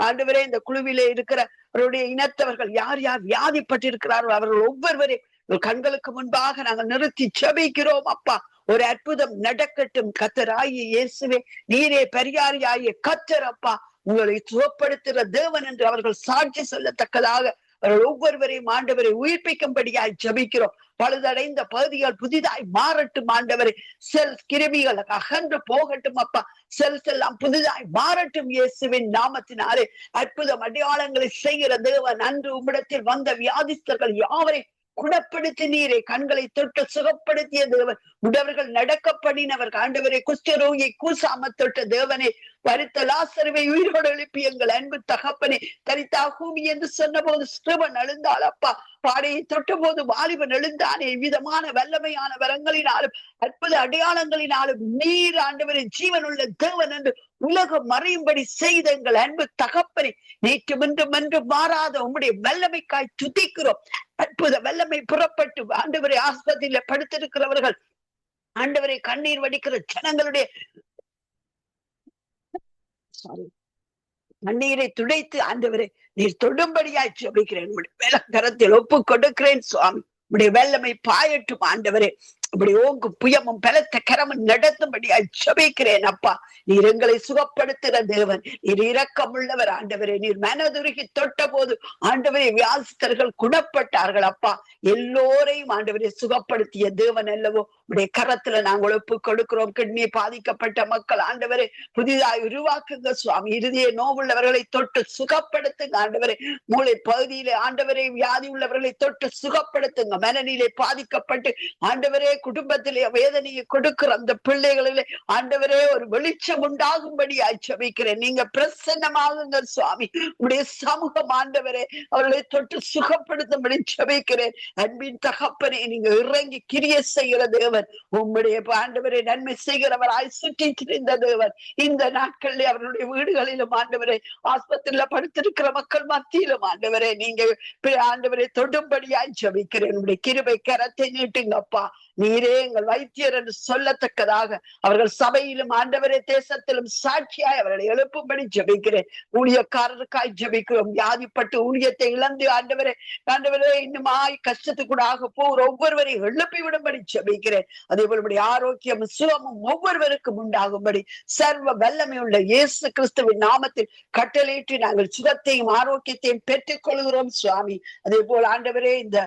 ஆண்டவரே இந்த குழுவிலே இருக்கிற அவருடைய இனத்தவர்கள் யார் யார் வியாதிப்பட்டிருக்கிறார்கள் அவர்கள் ஒவ்வொருவரையும் கண்களுக்கு முன்பாக நாங்கள் நிறுத்தி ஜெபிக்கிறோம் அப்பா. ஒரு அற்புதம் நடக்கட்டும் கர்த்தராகிய இயேசுவே, நீரே பெரியாரியாகிய கர்த்தர் அப்பா. உங்களை சுகப்படுத்துகிற தேவன் என்று அவர்கள் சாட்சி சொல்லத்தக்கதாக அவர்கள் ஒவ்வொருவரையும் ஆண்டவரை உயிர்ப்பிக்கும்படியாய் ஜெபிக்கிறோம். பழுதடைந்த பகுதிகள் புதிதாய் மாறட்டும் ஆண்டவரை. செல்ஸ் கிருமிகள் அகன்று போகட்டும் அப்பா. செல்ஸ் எல்லாம் புதிதாய் மாறட்டும் இயேசுவின் நாமத்தினாலே. அற்புதம் அடையாளங்களை செய்கிற தேவன் அன்று உம்மிடத்தில் வந்த வியாதிஸ்தர்கள் யாவரை குணப்படுத்தி நீரை கண்களை தொட்டு சுகப்படுத்திய தேவன். உடவர்கள் நடக்க பண்ணினவர்கள் ஆண்டவரை குஷ்டரோகியை கூசாம தொட்ட தேவனே. வருத்த லாசருவை உயிரோடு எழுப்பி எங்கள் அன்பு தகப்பனே. தரித்தா பூமி என்று சொன்ன போது ஸ்ரீவன் எழுந்தாள் அப்பா. பாடையை தொட்ட போது வாலிபன் எழுந்தானே. விதமான வல்லமையான வரங்களினாலும் அற்புத அடையாளங்களினாலும் நீர் ஆண்டவரின் ஜீவன் உள்ள தேவன் என்று உலகம் மறையும்படி செய்த எங்கள் அன்பு தகப்பனே, நேற்று என்றும் மாறாத உம்முடைய வல்லமைக்காய் துதிக்கிறோம். அற்புத வல்லமை புறப்பட்டு ஆண்டவரை ஆஸ்பத்திரியில படுத்திருக்கிறவர்கள் ஆண்டவரை கண்ணீர் வடிக்கிற ஜனங்களுடைய கண்ணீரை துடைத்து ஆண்டவரை நீர் தொடும்படியாய் ஜெபிக்கிறேன். உம்முடைய கரத்தில் ஒப்பு கொடுக்கிறேன் சுவாமி. உம்முடைய வல்லமை பாயட்டும் ஆண்டவரே. இப்படி ஓங்கு புயமும் பலத்த கரமும் நடத்தும்படியாய் ஜெபிக்கிறேன் அப்பா. நீர் எங்களை சுகப்படுத்துகிற தேவன். நீர் இரக்கமுள்ளவர் ஆண்டவரே. நீர் மனதுருகி தொட்ட போது ஆண்டவரே வியாதிஸ்தர்கள் குணப்பட்டார்கள் அப்பா. எல்லோரையும் ஆண்டவரை சுகப்படுத்திய தேவன் அல்லவோ. உடைய கரத்துல நாங்கள் ஒப்பு கொடுக்கிறோம். கிட்னி பாதிக்கப்பட்ட மக்கள் ஆண்டவரை புதிதாய் உருவாக்குங்க சுவாமி. இறுதியை நோவுள்ளவர்களை தொட்டு சுகப்படுத்துங்க ஆண்டவரே. மூளை பகுதியிலே ஆண்டவரை வியாதி உள்ளவர்களை தொட்டு சுகப்படுத்துங்க. மனநிலை பாதிக்கப்பட்டு ஆண்டவரே குடும்பத்திலே வேதனையை கொடுக்கிற அந்த பிள்ளைகளிலே ஆண்டவரே ஒரு வெளிச்சம் உண்டாகும்படி ஜெபிக்கிறேன். நீங்க பிரசன்னமாகுங்க சுவாமி. உடைய சமூகம் ஆண்டவரே அவர்களை தொட்டு சுகப்படுத்தும்படி ஜெபிக்கிறேன். அன்பின் தகப்பனே, நீங்க இறங்கி கிரிய செய்கிற தேவன். உம்முடைய ஆண்டவரை நன்மை செய்கிறவராய் சுற்றி திரிந்த தேவன். இந்த நாட்களில் அவர்களுடைய வீடுகளிலும் ஆண்டவரை ஆஸ்பத்திரியில படுத்திருக்கிற மக்கள் மத்தியிலும் ஆண்டவரே நீங்க ஆண்டவரை தொடும்படியாய் ஜெபிக்கிறேன். உடைய கிருபை கரத்தை நீட்டுங்கப்பா. நீரே எங்கள் வைத்தியர் என்று சொல்லத்தக்கதாக அவர்கள் சபையிலும் ஆண்டவரே தேசத்திலும் சாட்சியாய் அவர்களை எழுப்பும்படி ஜெபிக்கிறேன். ஊழியக்காரருக்காய் ஜெபிக்கிறோம். வியாதிப்பட்டு ஊழியத்தை இழந்து ஆண்டவரே இன்னுமாய் கஷ்டத்துக்கூடாக போகிற ஒவ்வொருவரையும் எழுப்பி விடும்படி ஜெபிக்கிறேன். அதே போல ஆரோக்கியம் சுகமும் ஒவ்வொருவருக்கும் உண்டாகும்படி சர்வ வல்லமை உள்ள இயேசு கிறிஸ்துவின் நாமத்தில் கட்டளையிட்டு நாங்கள் சுகத்தையும் ஆரோக்கியத்தையும் பெற்றுக் கொள்கிறோம் சுவாமி. அதே போல் ஆண்டவரே இந்த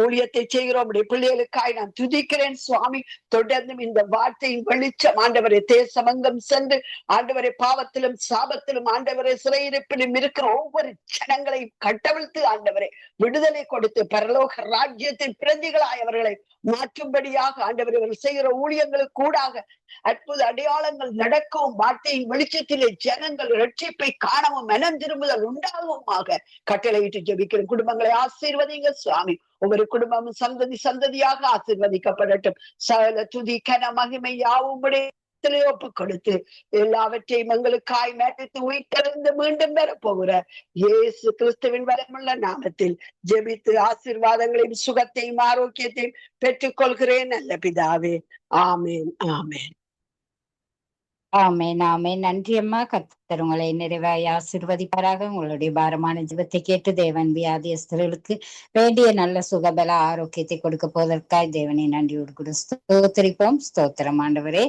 ஊழியத்தை செய்கிறோம். பிள்ளைகளுக்காய் நான் துதிக்கிறேன் சுவாமி. தொடர்ந்தும் இந்த வார்த்தையின் வெளிச்சம் ஆண்டவரை தேசமங்கம் சென்று ஆண்டவரை பாவத்திலும் சாபத்திலும் ஆண்டவரை சிறையிருப்பிலும் இருக்கிற ஒவ்வொரு ஜனங்களையும் கட்டவிழ்த்து ஆண்டவரை விடுதலை கொடுத்து பரலோக ராஜ்யத்தின் பிரதிகளாய் அவர்களை மாற்றும்படியாக ஆண்டவரை அவர்கள் செய்கிற ஊழியங்களுக்கு கூடாக அற்புத அடையாளங்கள் நடக்கவும் வார்த்தையின் வெளிச்சத்திலே ஜனங்கள் இரட்சிப்பை காணவும் மனம் திரும்புதல் உண்டாகவுமாக கட்டளையிட்டு ஜெபிக்கிறேன். குடும்பங்களை ஆசீர்வதிங்க சுவாமி. ஒவ்வொரு குடும்பமும் சந்ததியாக ஆசீர்வதிக்கப்படட்டும். சகல துதி கன மகிமை யாவும் ஒப்பு கொடுத்து எல்லாவற்றையும் எங்களுக்காய் மேட்டு உயிர்த்தெழுந்து மீண்டும் பெற போகிற இயேசு கிறிஸ்துவின் வரமுள்ள நாமத்தில் ஜெபித்து ஆசீர்வாதங்களையும் சுகத்தையும் ஆரோக்கியத்தையும் பெற்றுக் கொள்கிறேன் நல்ல பிதாவே. ஆமேன் ஆமேன் ஆமேன் ஆமேன். நன்றி அம்மா. கர்த்தர் உங்களை நிறைவாய் ஆசீர்வதிப்பாராக. உங்களுடைய பாரமான ஜெபத்தை கேட்டு தேவன் வியாதியஸ்தர்களுக்கு வேண்டிய நல்ல சுகபல ஆரோக்கியத்தை கொடுக்க போவதற்காய் தேவனை நன்றியோடு கூட ஸ்தோத்திரிப்போம். ஸ்தோத்திரம் ஆண்டவரே.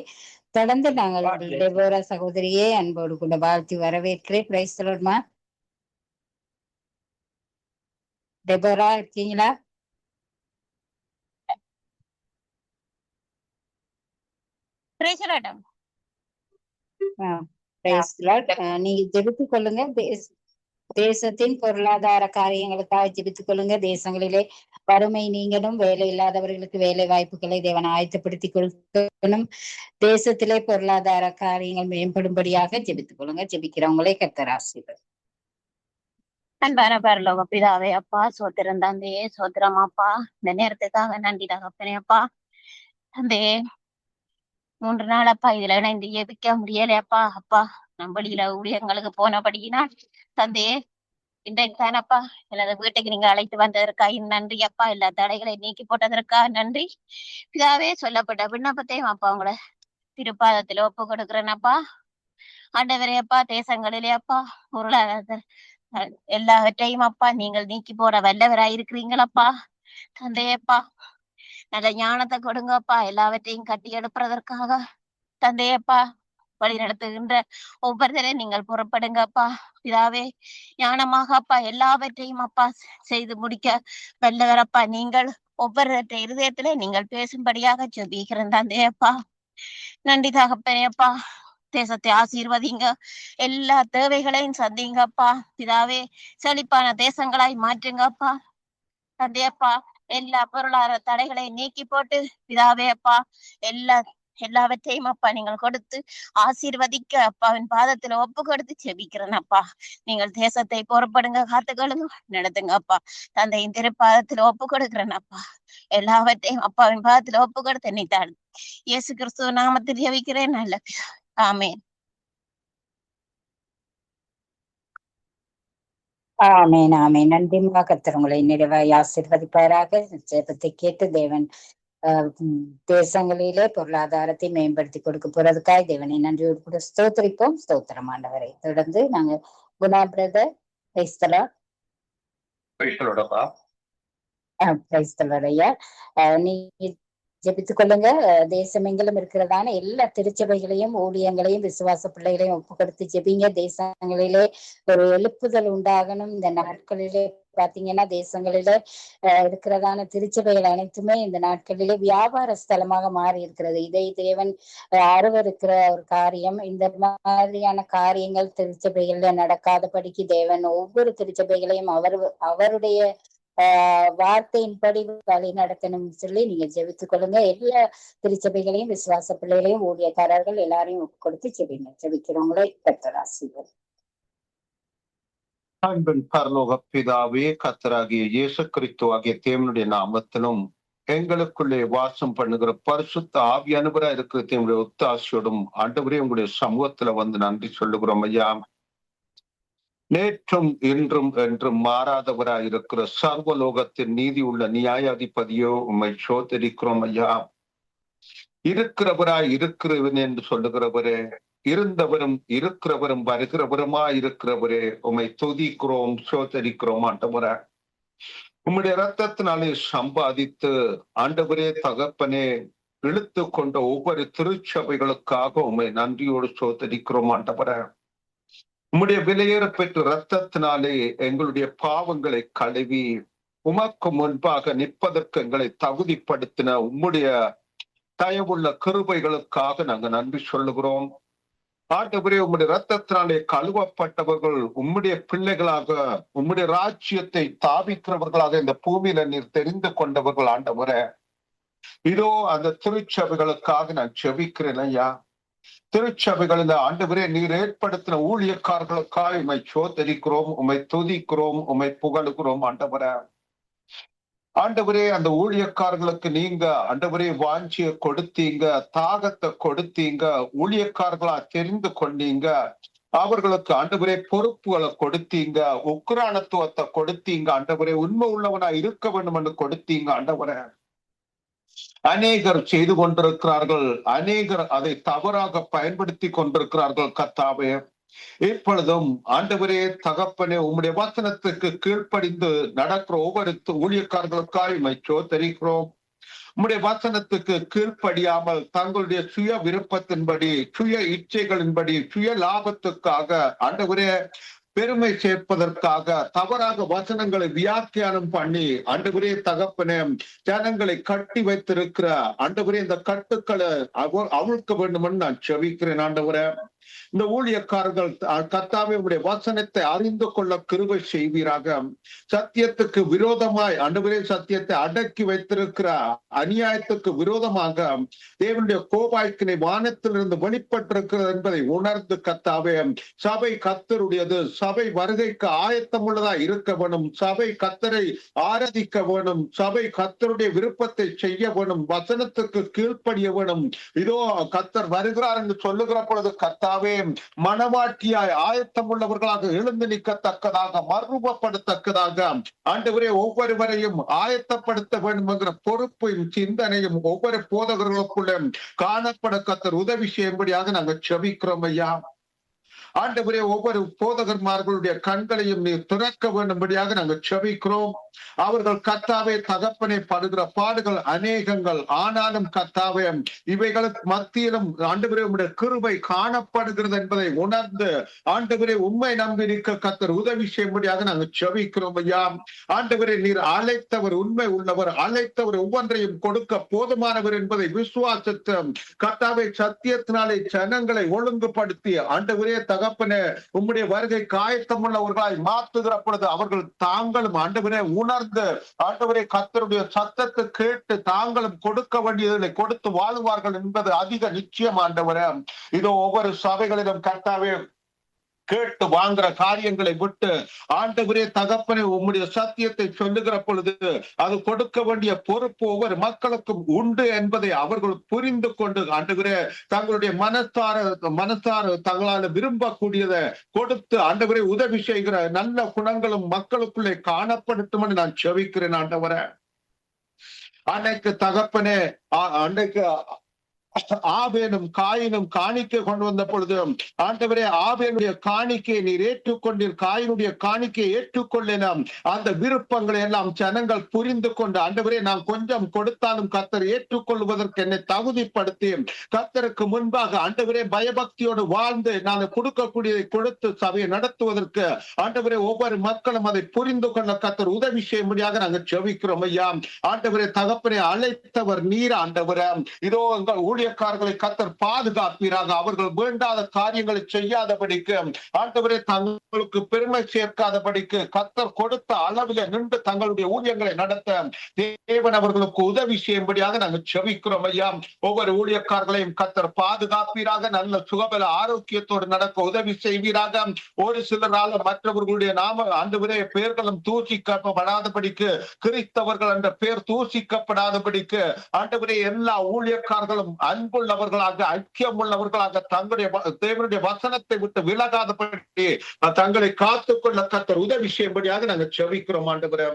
தொடர்ந்து நாங்கள் டெபோரா சகோதரியே அன்போடு கூட வாழ்த்தி வரவேற்கிறேன். பிரைஸ் தி லார்ட் மா. டெபோரா இருக்கீங்களா? Price the Lord. Praise the Lord. நீங்க ஜெபித்துக் கொள்ளுங்க. தேசத்தின் பொருளாதார காரியங்களுக்காக ஜெபித்துக் கொள்ளுங்க. தேசங்களிலே வறுமை நீங்களும், வேலை இல்லாதவர்களுக்கு வேலை வாய்ப்புகளை தேவன் ஆயத்தப்படுத்தி கொடுக்கணும். தேசத்திலே பொருளாதார காரியங்கள் மேம்படும்படியாக ஜெபித்துக் கொள்ளுங்க. ஜெபிக்கிறவங்களே கர்த்தர் ஆசீர்வதிப்பார். அன்பான பரலோக பிதாவே அப்பா, சோத்திரம் தந்தையே, சோத்திரம் அப்பா. இந்த நேரத்துக்காக நன்றி தகப்பனே அப்பா. தந்தையே, 3 நாள் அப்பா இதுல இணைந்து ஜெபிக்க முடியலையப்பா. அப்பா நம்படியில ஊழியங்களுக்கு போனபடியினால் தந்தையே, இன்றைக்கு தானப்பா எனது வீட்டுக்கு நீங்க அழைத்து வந்ததற்காக நன்றி அப்பா. எல்லா தடைகளை நீக்கி போட்டதற்காக நன்றி பிதாவே. சொல்லப்பட்ட விண்ணப்பத்தையும் அப்பா உங்களை திருப்பாதத்துல ஒப்பு கொடுக்குறேனப்பா. ஆண்டவரே அப்பா, தேசங்களிலே அப்பா பொருளாதார எல்லாவற்றையும் அப்பா நீங்கள் நீக்கி போட வல்லவராய் இருக்கிறீங்களப்பா. தந்தையப்பா, நல்ல ஞானத்தை கொடுங்கப்பா. எல்லாவற்றையும் கட்டி எழுப்புறதற்காக தந்தையப்பா வழி நடத்துகின்ற ஒவ்வொருத்தரையும் நீங்கள் புறப்படுங்கப்பா. பிதாவே, ஞானமாக அப்பா எல்லாவற்றையும் அப்பா செய்து முடிக்க வல்லவரப்பா. நீங்கள் ஒவ்வொரு இருதயத்திலே நீங்கள் பேசும்படியாக ஜெபிக்கிறேன் தந்தையப்பா. நன்றி தகப்பனேப்பா. தேசத்தை ஆசீர்வதிங்க, எல்லா தேவைகளையும் சந்திங்கப்பா. பிதாவே, செழிப்பான தேசங்களாய் மாற்றுங்கப்பா. தந்தையப்பா, எல்லா பொருளாதார தடைகளை நீக்கி போட்டு பிதாவே அப்பா எல்லாவற்றையும் அப்பா நீங்கள் கொடுத்து ஆசீர்வதிக்க அப்பாவின் பாதத்துல ஒப்பு கொடுத்து செபிக்கிறேன் அப்பா. நீங்கள் தேசத்தை பொறுப்படுங்க, காத்துக்கொள்ளுங்க, நடத்துங்க அப்பா. தந்தையின் திருப்பாதத்துல ஒப்பு கொடுக்கிறேன் அப்பா. எல்லாவற்றையும் அப்பாவின் பாதத்துல ஒப்பு கொடுத்து நினைத்தாள் இயேசு கிறிஸ்துவ நாமத்தில் ஜெபிக்கிறேன் நல்ல பிதா. ஆமென். ஆமேன் ஆமேன். நன்றிமா. கர்த்தர் உங்களை நிறைவாய் ஆசீர்வதிப்பாராக. ஜெபத்தை கேட்டு தேவன் தேசங்களிலே பொருளாதாரத்தை மேம்படுத்தி கொடுக்க போறதுக்காய் தேவனை நன்றியோடு கூட ஸ்தோத்திரிப்போம். ஸ்தோத்திரம் ஆண்டவரை. தொடர்ந்து நாங்க குணா பிரதர் ஐயா நீ ஜெபித்துக் கொள்ளுங்க. தேசமெங்கிலும் இருக்கிறதான எல்லா திருச்சபைகளையும் ஊழியங்களையும் விசுவாச பிள்ளைகளையும் ஒப்பு கொடுத்து ஜெபிங்க. தேசங்களிலே ஒரு எழுப்புதல் உண்டாகணும். இந்த நாட்களிலே பாத்தீங்கன்னா தேசங்களில இருக்கிறதான திருச்சபைகள் அனைத்துமே இந்த நாட்களிலே வியாபார ஸ்தலமாக மாறி இருக்கிறது. இதை தேவன் அருவருக்கிற ஒரு காரியம். இந்த மாதிரியான காரியங்கள் திருச்சபைகள்ல நடக்காதபடிக்கு தேவன் ஒவ்வொரு திருச்சபைகளையும் அவருடைய வார்த்தையின்படி வழி நடத்தணும் சொல்லி நீங்க ஜெபித்துக் கொள்ளுங்க. எல்லா திருச்சபைகளையும் விசுவாச பிள்ளைகளையும் ஊழியக்காரர்கள் எல்லாரையும் ஒப்பு கொடுத்து ஜெபிங்க. ஜெபிக்கிறவங்களே கர்த்தர் ஆசீர்வதிப்பார். அன்பின் பரலோக பிதாவே, கர்த்தராகிய இயேசு கிறிஸ்து ஆகிய தேவனுடைய நாமத்திலும் எங்களுக்குள்ளே வாசம் பண்ணுகிற பரிசுத்த ஆவியானவரா இருக்கிற தேவனுடைய ஒத்தாசையோடும் ஆண்டவரே உங்களுடைய சமூகத்துல வந்து நன்றி சொல்லுகிறோம் ஐயா. நேற்றும் இன்றும் என்றும் மாறாதவராய் இருக்கிற சர்வலோகத்தின் நீதி உள்ள நியாயாதிபதியோ உம்மை சோதரிக்கிறோம் ஐயா. இருக்கிறவராய் இருக்கிறவன் என்று சொல்லுகிறவரே, இருந்தவரும் இருக்கிறவரும் வருகிறவருமாய் இருக்கிறவரே, உம்மை துதிக்கிறோம், சோதரிக்கிறோம் ஆண்டவரே. உம்முடைய இரத்தத்தினாலே சம்பாதித்து ஆண்டவரே தகப்பனே இழுத்து கொண்ட ஒவ்வொரு திருச்சபைகளுக்காக உம்மை நன்றியோடு சோதரிக்கிறோம் ஆண்டவரே. உம்முடைய விலையேற பெற்ற இரத்தத்தினாலே எங்களுடைய பாவங்களை கழுவி உமக்கு முன்பாக நிற்பதற்கு எங்களை தகுதிப்படுத்தின உம்முடைய தயவுள்ள கிருபைகளுக்காக நாங்கள் நன்றி சொல்லுகிறோம் ஆண்டவரே. உம்முடைய இரத்தத்தினாலே கழுவப்பட்டவர்கள் உம்முடைய பிள்ளைகளாக உம்முடைய ராஜ்யத்தை தாபிக்கிறவர்களாக இந்த பூமியில நீர் தெரிந்து கொண்டவர்கள் ஆண்டவரே. இதோ அந்த திருச்சபைகளுக்காக நான் செபிக்கிறேன் ஐயா. திருச்சபைகளில் ஆண்டவரே நீர் ஏற்படுத்தின ஊழியக்காரர்களுக்காக உம்மை சோதரிக்கிறோம், உம்மை துதிக்கிறோம், உம்மை புகழுகிறோம் ஆண்டவரே. ஆண்டவரே, அந்த ஊழியக்காரர்களுக்கு நீங்க ஆண்டவரே வாஞ்சியை கொடுத்தீங்க, தாகத்தை கொடுத்தீங்க, ஊழியக்காரர்களா தெரிந்து கொண்டீங்க. அவர்களுக்கு ஆண்டவரே பொறுப்புகளை கொடுத்தீங்க, உக்ரானத்துவத்தை கொடுத்தீங்க ஆண்டவரே. உண்மை உள்ளவனா இருக்க வேண்டும் என்று கொடுத்தீங்க ஆண்டவரே. அநேகர் செய்து கொண்டிருக்கிறார்கள், அநேகர் அதை தவறாக பயன்படுத்தி கொண்டிருக்கிறார்கள் கர்த்தாவே. இப்பொழுதும் ஆண்டவரே தகப்பனே உம்முடைய வசனத்துக்கு கீழ்ப்படிந்து நடக்கிற ஒவ்வொரு ஊழியக்காரர்களுக்காக உம்மை சோதரிக்கிறோம். உம்முடைய வசனத்துக்கு கீழ்ப்படியாமல் தங்களுடைய சுய விருப்பத்தின்படி, சுய இச்சைகளின்படி, சுய லாபத்துக்காக ஆண்டவரே பெருமை சேர்ப்பதற்காக தவறாக வசனங்களை வியாக்கியானம் பண்ணி ஆண்டவரே தகப்பனே ஜனங்களை கட்டி வைத்திருக்கிற ஆண்டவரே இந்த கட்டுக்களை அவிழ்க்க வேண்டும் என்று நான் செபிக்கிறேன் ஆண்டவரே. இந்த ஊழியக்காரர்கள் கர்த்தாவே உம்முடைய வசனத்தை அறிந்து கொள்ள கிருபை செய்வீராக. சத்தியத்துக்கு விரோதமாய் ஆண்டவரே சத்தியத்தை அடக்கி வைத்திருக்கிற அநியாயத்துக்கு விரோதமாக தேவனுடைய கோபாய்க்கினை வானத்திலிருந்து வெளிப்பட்டிருக்கிறது என்பதை உணர்ந்து கர்த்தாவே சபை கர்த்தருடையது, சபை வருகைக்கு ஆயத்தம் உள்ளதா இருக்க வேணும், சபை கர்த்தரை ஆராதிக்க வேணும், சபை கர்த்தருடைய விருப்பத்தை செய்ய வேணும், வசனத்துக்கு கீழ்ப்படிய வேணும். இதோ கர்த்தர் வருகிறார் என்று சொல்லுகிற பொழுது கர்த்தாவே மனவாட்டியாய் ஆயத்தம் உள்ளவர்களாக எழுந்து நிற்கத்தக்கதாக, மறுரூபப்படுத்தக்கதாக ஆண்டவரே ஒவ்வொருவரையும் ஆயத்தப்படுத்த வேண்டும் என்கிற பொறுப்பையும் சிந்தனையும் ஒவ்வொரு போதகர்களுக்குள்ள காணப்பட கர்த்தர் உதவி செய்யும்படியாக நாங்கள் செபிக்கிறோம் ஐயா. ஆண்டவரே ஒவ்வொரு போதகர்மார்களுடைய கண்களையும் நீர் திறக்க வேண்டும்படியாக நாங்கள் செபிக்கிறோம். அவர்கள் கர்த்தாவே தகப்பனை படுகிற பாடுகள் அநேகங்கள், ஆனாலும் கர்த்தாவே இவைகளுக்கு மத்தியிலும் ஆண்டவரே உம்முடைய கிருபை காணப்படுகிறது என்பதை உணர்ந்து ஆண்டவரே உம்மை நம்பி நிற்க கர்த்தர் உதவி செய்யும்படியாக நாங்கள் செபிக்கிறோம் ஐயா. ஆண்டவரே நீர் அழைத்தவர் உண்மை உள்ளவர், அழைத்தவர் ஒவ்வொன்றையும் கொடுக்க போதுமானவர் என்பதை விசுவாசித்து கர்த்தாவே சத்தியத்தினாலே ஜனங்களை ஒழுங்குபடுத்தி ஆண்டவரே தகப்பனே உம்முடைய வருகை ஆயத்தம் உள்ளவர்களாய் மாற்றுகிற பொழுது அவர்கள் தாங்களும் ஆண்டவரே உணர்ந்து ஆண்டவரே கர்த்தருடைய சத்தத்தை கேட்டு தாங்களும் கொடுக்க வேண்டியதை கொடுத்து வாழுவார்கள் என்பது அதிக நிச்சயம் ஆண்டவரே. இதோ ஒவ்வொரு சபைகளிலும் கர்த்தாவே கேட்டு வாங்குற காரியங்களை விட்டு ஆண்டவரே தகப்பனை உம்முடைய சத்தியத்தை சொல்லுகிற பொழுது அது கொடுக்க வேண்டிய பொறுப்பு ஒவ்வொரு மக்களுக்கும் உண்டு என்பதை அவர்கள் புரிந்து கொண்டு ஆண்டவரே தங்களுடைய மனசார தங்களால் விரும்பக்கூடியதை கொடுத்து ஆண்டவரே உதவி செய்கிற நல்ல குணங்களும் மக்களுக்குள்ளே காணப்படுத்தும் என்று நான் செபிக்கிறேன் ஆண்டவரே. அன்னைக்கு தகப்பனே அன்னைக்கு ஆபேலும் காயினும் காணிக்கை கொண்டு வந்த பொழுது ஆண்டவரே ஆபேலுடைய காணிக்கையை நீர் ஏற்றுக்கொண்டீர், காயினுடைய காணிக்கையை ஏற்றுக்கொள்ளலாம். அந்த விருப்பங்களை எல்லாம் ஜனங்கள் புரிந்து கொண்டு ஆண்டவரே நான் கொஞ்சம் கொடுத்தாலும் கர்த்தர் ஏற்றுக்கொள்வதற்கு என்னை தகுதிப்படுத்தி கர்த்தருக்கு முன்பாக ஆண்டவரே பயபக்தியோடு வாழ்ந்து நான் கொடுக்கக்கூடியதை கொடுத்து சபையை நடத்துவதற்கு ஆண்டவரே ஒவ்வொரு மக்களும் அதை புரிந்து கொள்ள கர்த்தர் உதவி செய்யும்படியாக நாங்கள் செபிக்கிறோம் ஐயா. ஆண்டவரே தகப்பனை அழைத்தவர் நீர் ஆண்டவரே. இதோ எங்கள் ஊழியக்காரர்களை கர்த்தர் பாதுகாப்பீராக. அவர்கள் வேண்டாத காரியங்களை செய்யாதபடிக்கு ஆண்டவரே தங்களுக்கு பெருமை சேர்க்காதபடிக்கு கர்த்தர் கொடுத்த அளவில் நின்று தங்களுடைய ஊழியங்களை நடத்த தேவன் அவர்களுக்கு உதவி செய்யும்படியாக நாங்கள் செபிக்கிறோம் ஐயா. ஒவ்வொரு ஊழியக்காரர்களையும் கர்த்தர் பாதுகாப்பீராக, நல்ல சுகபல ஆரோக்கியத்தோடு நடக்க உதவி செய்வீராக. ஒரு சிலரால மற்றவர்களுடைய நாம ஆண்டவரே பெயர்களும் தூசிக்கப்படாதபடிக்கு, கிறிஸ்தவர்கள் என்ற பெயர் தூசிக்கப்படாதபடிக்கு ஆண்டவரே எல்லா ஊழியக்காரர்களும் அன்புள்ளவர்களாக, ஐக்கியம் உள்ளவர்களாக, தங்களுடைய தேவனுடைய வசனத்தை விட்டு விலகாதபடி தங்களை காத்துக்கொள்ள கர்த்தர் உதவி செய்யும்படியாக நாங்கள் செபிக்கிறோம் ஆண்டவரே.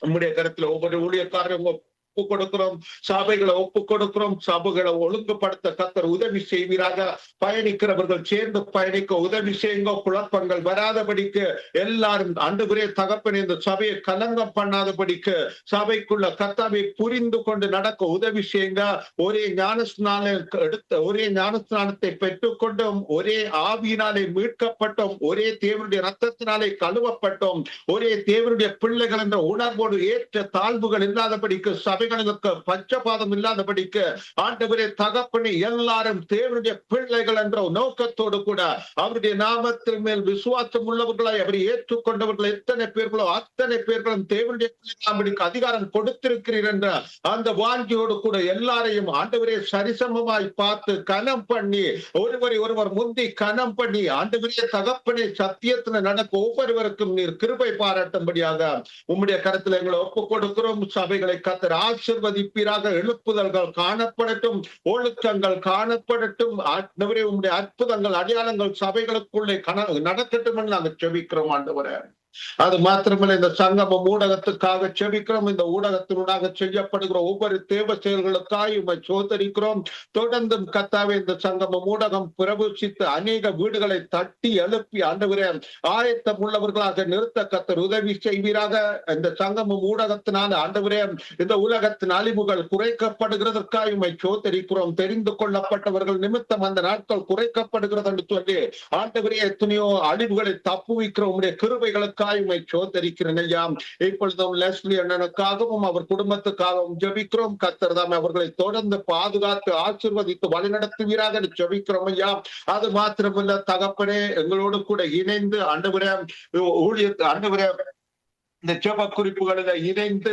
நம்முடைய கருத்துல ஒவ்வொரு ஊழியக்காரரும் ஒப்பு கொடுக்கிறோம், சபைகளை ஒப்பு கொடுக்கிறோம். சபைகளை ஒழுங்குபடுத்த கர்த்தர் உதவி செய்வீராக. பயணிக்கிறவர்கள் சேர்ந்து பயணிக்க உதவி செய்யுங்க. குழப்பங்கள் வராதபடிக்கு எல்லாரும் ஆண்டவரே தகப்பனே இந்த சபையை கலங்கம் பண்ணாதபடிக்கு சபைக்குள்ள கர்த்தாவை புரிந்து கொண்டு நடக்க உதவி செய்யுங்க. ஒரே ஞானஸ்நானத்தை பெற்றுக்கொண்டோம், ஒரே ஆவியினாலே மீட்கப்பட்டோம், ஒரே தேவனுடைய ரத்தத்தினாலே கழுவப்பட்டோம், ஒரே தேவனுடைய பிள்ளைகள் என்ற உணர்வோடு ஏற்ற தாழ்வுகள் இல்லாதபடிக்கு சபைகளுக்கு பட்சபாதம் இல்லாதபடிக்கு ஆண்டவரே தகப்பனே எல்லாரும் தேவனுடைய பிள்ளைகள் என்ற நோக்கத்தோடு கூட அவருடைய நாமத்தின் மேல் விசுவாசம் உள்ளவர்களாய் அவரை ஏற்றுக்கொண்டவர்கள் எத்தனை பேர்களோ அத்தனை பேர்களும் தேவனுடைய பிள்ளைகளுக்கு அதிகாரம் கொடுத்திருக்கிறீர் என்ற அந்த வாஞ்சியோடு கூட எல்லாரையும் ஆண்டவரே சரிசமமாய் பார்த்து கனம் பண்ணி ஒருவரை ஒருவர் முந்தி கனம் பண்ணி ஆண்டவரே தகப்பனே சத்தியத்துல நடக்க ஒவ்வொருவருக்கும் நீர் கிருபை பாராட்டும்படியாக உம்முடைய கருத்துல எங்களை ஒப்புக் கொடுக்கிறோம். சபைகளை கர்த்தர் ஆசீர்வதிப்பீராக. எழுப்புதல்கள் காணப்படட்டும், ஒழுக்கங்கள் காணப்படட்டும். ஆண்டவரே உம்முடைய அற்புதங்கள் அடையாளங்கள் சபைகளுக்குள்ளே நடக்கட்டும் என்று நாங்கள் செபிக்கிறோம் ஆண்டவரே. அது மாத்திரமல்ல இந்த சங்கமம் ஊடகத்துக்காக செபிக்கிறோம். இந்த ஊடகத்தினூடாக செய்யப்படுகிற ஒவ்வொரு தேவ செயல்களுக்காக உம்மை சோதரிக்கிறோம். தொடர்ந்தும் கர்த்தாவே இந்த சங்கமம் ஊடகம் பிரவேசித்து அநேக வீடுகளை தட்டி எழுப்பி ஆண்டவரே ஆயத்தம் உள்ளவர்களாக நிறுத்த கர்த்தர் உதவி செய்வீராக. இந்த சங்கமம் ஊடகத்தினால் ஆண்டவரே இந்த உலகத்தின் அழிவுகள் குறைக்கப்படுகிறதற்காக உம்மை சோதரிக்கிறோம். தெரிந்து கொள்ளப்பட்டவர்கள் நிமித்தம் அந்த நாட்கள் குறைக்கப்படுகிறது என்று சொல்லி ஆண்டவரே எத்தனையோ அழிவுகளை தப்புவிக்கிற உம்முடைய கிருபைகளுக்கு கிருபைக்காய் உம்மை சோதரிக்கிறேன் ஐயா. இப்பொழுதும் லெஸ்லி அண்ணனுக்காகவும் அவர் குடும்பத்துக்காகவும் ஜெபிக்கிறோம். கர்த்தர் தாமே அவர்களை தொடர்ந்து பாதுகாத்து ஆசீர்வதித்து வழிநடத்துவீராக ஜெபிக்கிறோம் ஐயா. அது மாத்திரமல்ல தகப்பனே, எங்களோடு கூட இணைந்து ஆண்டவரே ஆண்டவரே இந்த ஜெப குறிப்புகளில் இணைந்து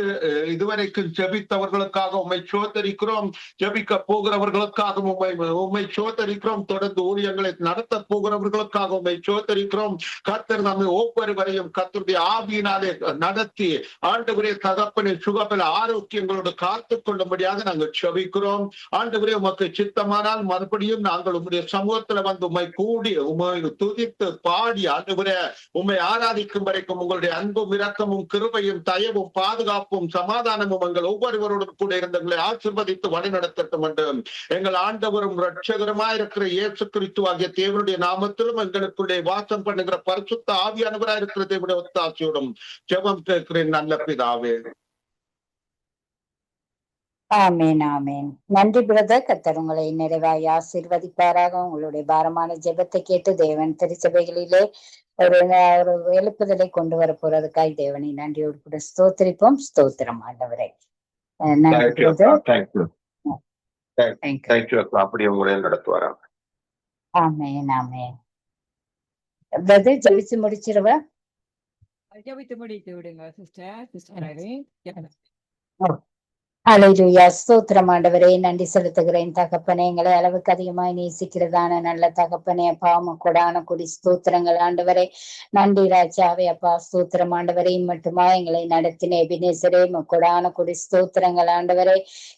இதுவரைக்கும் ஜெபித்தவர்களுக்காக உம்மை சோதரிக்கிறோம். ஜெபிக்க போகிறவர்களுக்காக உம்மை சோதரிக்கிறோம். தொடர்ந்து ஊழியங்களை நடத்த போகிறவர்களுக்காக உம்மை சோதரிக்கிறோம். கர்த்தர் நம்மை ஒவ்வொருவரையும் கர்த்தருடைய ஆவியினாலே நடத்தி ஆண்டவரே தகப்பனை சுகபல ஆரோக்கியங்களோடு காத்துக் கொள்ளும்படியாக நாங்கள் ஜெபிக்கிறோம். ஆண்டவரே உமக்கு சித்தமானால் மறுபடியும் நாங்கள் உம்முடைய சமூகத்துல வந்து உம்மை கூடி உம்மை துதித்து பாடி ஆண்டவரே உம்மை ஆராதிக்கும் வரைக்கும் உங்களுடைய அன்பும் இரக்கமும் கிருபையும் தயவும் பாதுகாப்பும் சமாதானமும் எங்கள் ஒவ்வொருவரோடும் கூட இருந்தவர்களை ஆசீர்வதித்து வழிநடத்தட்டும் என்று எங்கள் ஆண்டவரும் இரட்சகருமாயிருக்கிற இயேசு கிறிஸ்து ஆகிய தேவனுடைய நாமத்திலும் எங்களுக்குள்ளே வாசம் பண்ணுகிற பரிசுத்த ஆவியானவராய் இருக்கிற தேவனுடைய ஒத்தாசையோடும் ஜெபம் கேட்கிறேன் நல்ல பிதாவே. ஆமேன் ஆமேன். நன்றி பிரதர். கர்த்தர் உங்களை நிறைவாய் ஆசீர்வதிப்பாராக. உங்களுடைய பாரமான ஜெபத்தை கேட்டு தேவன் திருச்சபைகளிலே ஒரு எழுப்புதலை கொண்டு வர போறதுக்காய் தேவனை நன்றியோடு கூட ஸ்தோத்திரிப்போம். ஸ்தோத்திரம் ஆண்டவரே. அப்படி உங்களை நடத்துவாராங்க. ஆமேன் ஆமேன். பிரதர் ஜெபிச்சு முடிச்சிருவா. ஜெபித்து முடித்து விடுங்க சிஸ்டர். அல்லேலூயா. ஸ்தோத்திரம் ஆண்டவரே. நன்றி செலுத்துகிறேன் தகப்பனே. எங்களை அளவுக்கு அதிகமாய் நேசிக்கிறதான நல்ல தகப்பனே அப்பா, கொடான குடி ஸ்தோத்திரங்கள் ஆண்டவரே. நன்றி ராஜாவே அப்பா. ஸ்தோத்திரம் ஆண்டவரே. மட்டுமா எங்களை நடத்தின எபினேசரே கொடான குடி ஸ்தோத்திரங்கள் ஆண்டவரே.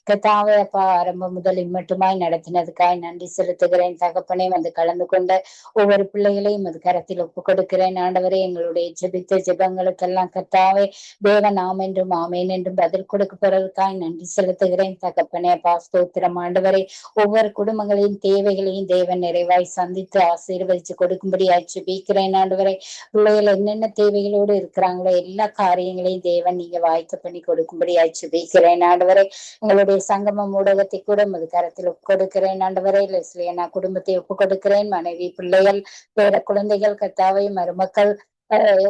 கர்த்தாவே அப்பா, ஆரம்பம் முதல் மட்டுமாய் நடத்தினதுக்காய் நன்றி செலுத்துகிறேன் தகப்பனே. வந்து கலந்து கொண்ட ஒவ்வொரு பிள்ளைகளையும் அது கரத்தில் ஒப்பு கொடுக்கிறேன் ஆண்டவரே. எங்களுடைய ஜெபித்த ஜெபங்களுக்கெல்லாம் கர்த்தாவே தேவன் ஆம் என்றும் ஆமேன் என்றும் பதில் கொடுக்க போறதுக்காய் நன்றி செலுத்துகிறேன் தகப்பனே அப்பா. ஸ்தோத்திரம் ஆண்டவரே. ஒவ்வொரு குடும்பங்களின் தேவைகளையும் தேவன் நிறைவாய் சந்தித்து ஆசீர்வதிச்சு கொடுக்கும்படியாய் ஜெபிக்கிறேன் ஆண்டவரே. பிள்ளைகள் என்னென்ன தேவைகளோடு இருக்கிறாங்களோ எல்லா காரியங்களையும் தேவன் நீங்க வாய்க்க பண்ணி கொடுக்கும்படியாய் ஜெபிக்கிறேன் ஆண்டவரே. உங்களுடைய சங்கமம் ஊடகத்தை கூட உமது கரத்தில் ஒப்பு கொடுக்கிறேன் ஆண்டவரே. லெஸ்லியா குடும்பத்தை ஒப்பு கொடுக்கிறேன். மனைவி, பிள்ளைகள், பேர குழந்தைகள், கர்த்தாவை, மருமக்கள்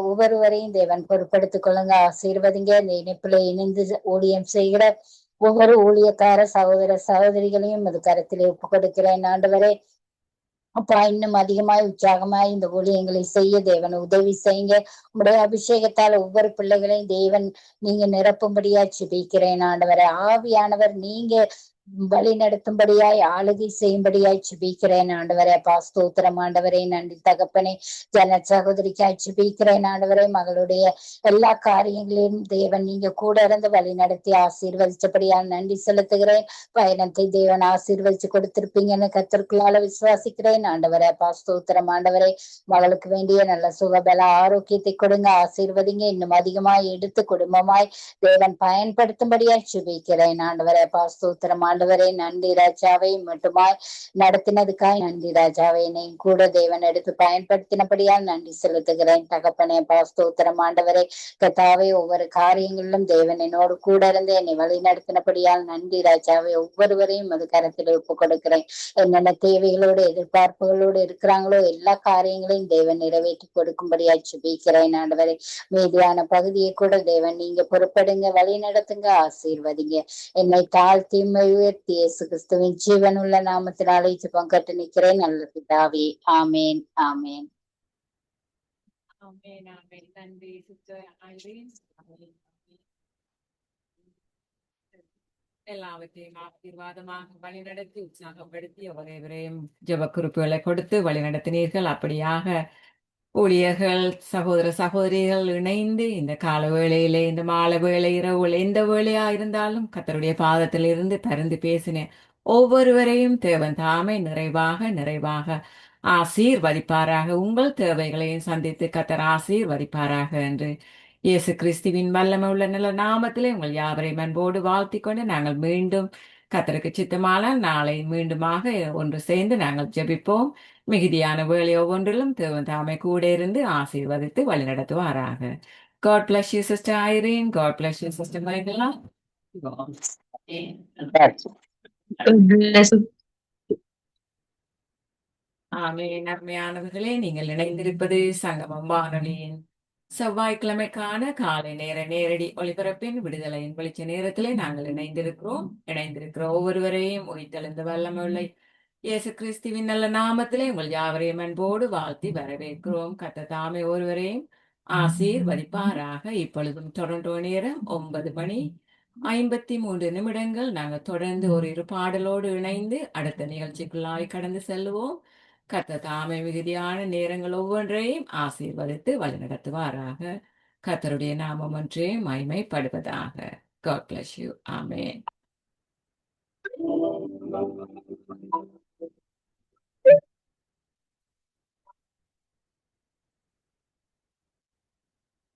ஒவ்வொருவரையும் தேவன் பொறுப்படுத்திக் கொள்ளுங்க. ஆசீர்வதிங்க. இந்த இணைப்புல இணைந்து ஊழியம் செய்கிற ஒவ்வொரு ஊழியக்கார சகோதர சகோதரிகளையும் அது கருத்திலே ஒப்பு கொடுக்கிறேன் ஆண்டவரே. அப்பா, இன்னும் அதிகமாய் உற்சாகமாய் இந்த ஊழியங்களை செய்ய தேவன் உதவி செய்யுங்க. உங்களுடைய அபிஷேகத்தால் ஒவ்வொரு பிள்ளைகளையும் தேவன் நீங்க நிரப்பும்படியா ஜெபிக்கிறேன் ஆண்டவரே. ஆவியானவர் நீங்க வழி நடத்தும்படியாய் ஆளுகை செய்யும்படியாய் ஜெபிக்கிறேன் ஆண்டவரே அப்பா. ஸ்தோத்திரம் ஆண்டவரே. நன்றி தகப்பனே. ஜன சகோதரிக்காய் ஜெபிக்கிறேன் ஆண்டவரே. மகளுடைய எல்லா காரியங்களிலும் தேவன் நீங்க கூட இருந்து வழி நடத்தி ஆசீர்வதிச்சபடியால் நன்றி செலுத்துகிறேன். பயணத்தை தேவன் ஆசீர்வதிச்சு கொடுத்திருப்பீங்கன்னு கர்த்தருக்குள்ளால விசுவாசிக்கிறேன் ஆண்டவரே அப்பா. ஸ்தோத்திரம் ஆண்டவரே. மகளுக்கு வேண்டிய நல்ல சுகபல ஆரோக்கியத்தை கொடுங்க. ஆசீர்வதிங்க. இன்னும் அதிகமாய் எடுத்து குடும்பமாய் தேவன் பயன்படுத்தும்படியாய் ஜெபிக்கிறேன் ஆண்டவரே அப்பா. ஸ்தோத்திரம் ஆண்டவரே. நன்றி ராஜாவை. மட்டுமாய் நடத்தினதுக்காய் நன்றி ராஜாவை. என்னையும் கூட தேவன் எடுத்து பயன்படுத்தினபடியால் நன்றி செலுத்துகிறேன் தகப்பனே அப்பா. ஸ்தோத்திரம் ஆண்டவரே. கர்த்தாவே, ஒவ்வொரு காரியங்களிலும் தேவன் என்னோடு கூட இருந்து என்னை வழி நடத்தினபடியால் நன்றி ராஜாவை. ஒவ்வொருவரையும் அது கரத்தில் ஒப்பு கொடுக்கிறேன். என்னென்ன தேவைகளோடு எதிர்பார்ப்புகளோடு இருக்கிறாங்களோ எல்லா காரியங்களையும் தேவன் நிறைவேற்றி கொடுக்கும்படியா ஜெபிக்கிறேன் ஆண்டவரே. மீதியான பகுதியை கூட தேவன் நீங்க பொறுப்படுங்க, வழி நடத்துங்க, ஆசீர்வதிங்க. என்னை தாழ்த்தி உயர்த்தி இயேசு கிறிஸ்துவின் ஜீவனுள்ள நாமத்தினாலே ஜெபம் கேட்டு நிற்கிறேன் நல்ல பிதாவே. ஆமேன் ஆமேன். நன்றி சிஸ்டர் ஐரீன். எல்லாவற்றையும் ஆசீர்வாதமாக வழிநடத்தி உற்சாகப்படுத்தி ஒவ்வொருவரையும் ஜெப குறிப்புகளை கொடுத்து வழிநடத்தினீர்கள். அப்படியாக ஊழியர்கள், சகோதர சகோதரிகள் இணைந்து இந்த கால வேளையிலே, இந்த மாலை வேளை, இரவு எந்த வேளையா இருந்தாலும் கர்த்தருடைய பாதத்தில் இருந்து பரிந்து பேசினேன் ஒவ்வொருவரையும் தேவன் தாமே நிறைவாக ஆசீர்வதிப்பாராக. உங்கள் தேவைகளையும் சந்தித்து கர்த்தர் ஆசீர்வதிப்பாராக என்று இயேசு கிறிஸ்துவின் வல்லமை உள்ள நல்ல நாமத்திலே உங்கள் யாவரையும் அன்போடு வாழ்த்திக் கொண்டு நாங்கள் மீண்டும் கர்த்தருக்கு சித்தமானால் நாளை மீண்டுமாக ஒன்று சேர்ந்து நாங்கள் ஜெபிப்போம். மிகுதியான வேலை ஒவ்வொன்றிலும் தேவன் தாமே கூட இருந்து ஆசீர்வதித்து வழிநடத்துவாராக. God bless you, Sister Irene. God bless you, Sister Michaela. ஆமென். அருமையானவர்களே, நீங்கள் இணைந்திருப்பது சங்கமம் வானொலியின் செவ்வாய்க்கிழமைக்கான காலை நேர நேரடி ஒளிபரப்பின் விடுதலையின் வெளிச்ச நேரத்திலே நாங்கள் இணைந்திருக்கிற ஒவ்வொருவரையும் உயிர்த்தெழுந்த வல்லமுள்ள இயேசு கிறிஸ்துவின் நல்ல நாமத்திலே உங்கள் யாவரையும் அன்போடு வாழ்த்தி வரவேற்கிறோம். கர்த்தர் தாமே ஒருவரையும் ஆசீர்வதிப்பாராக. இப்பொழுதும் டொரண்டோ நேரம் 9:53 நாங்கள் தொடர்ந்து ஒரு இரு பாடலோடு இணைந்து அடுத்த நிகழ்ச்சிக்குள்ளாய் கடந்து செல்லுவோம். கர்த்தர் தாமே மிகுதியான நேரங்கள் ஒவ்வொன்றையும் ஆசீர்வதித்து வழிநடத்துவாராக. கர்த்தருடைய நாமம் ஒன்றே மகிமைப்படுவதாக. God bless you. Amen.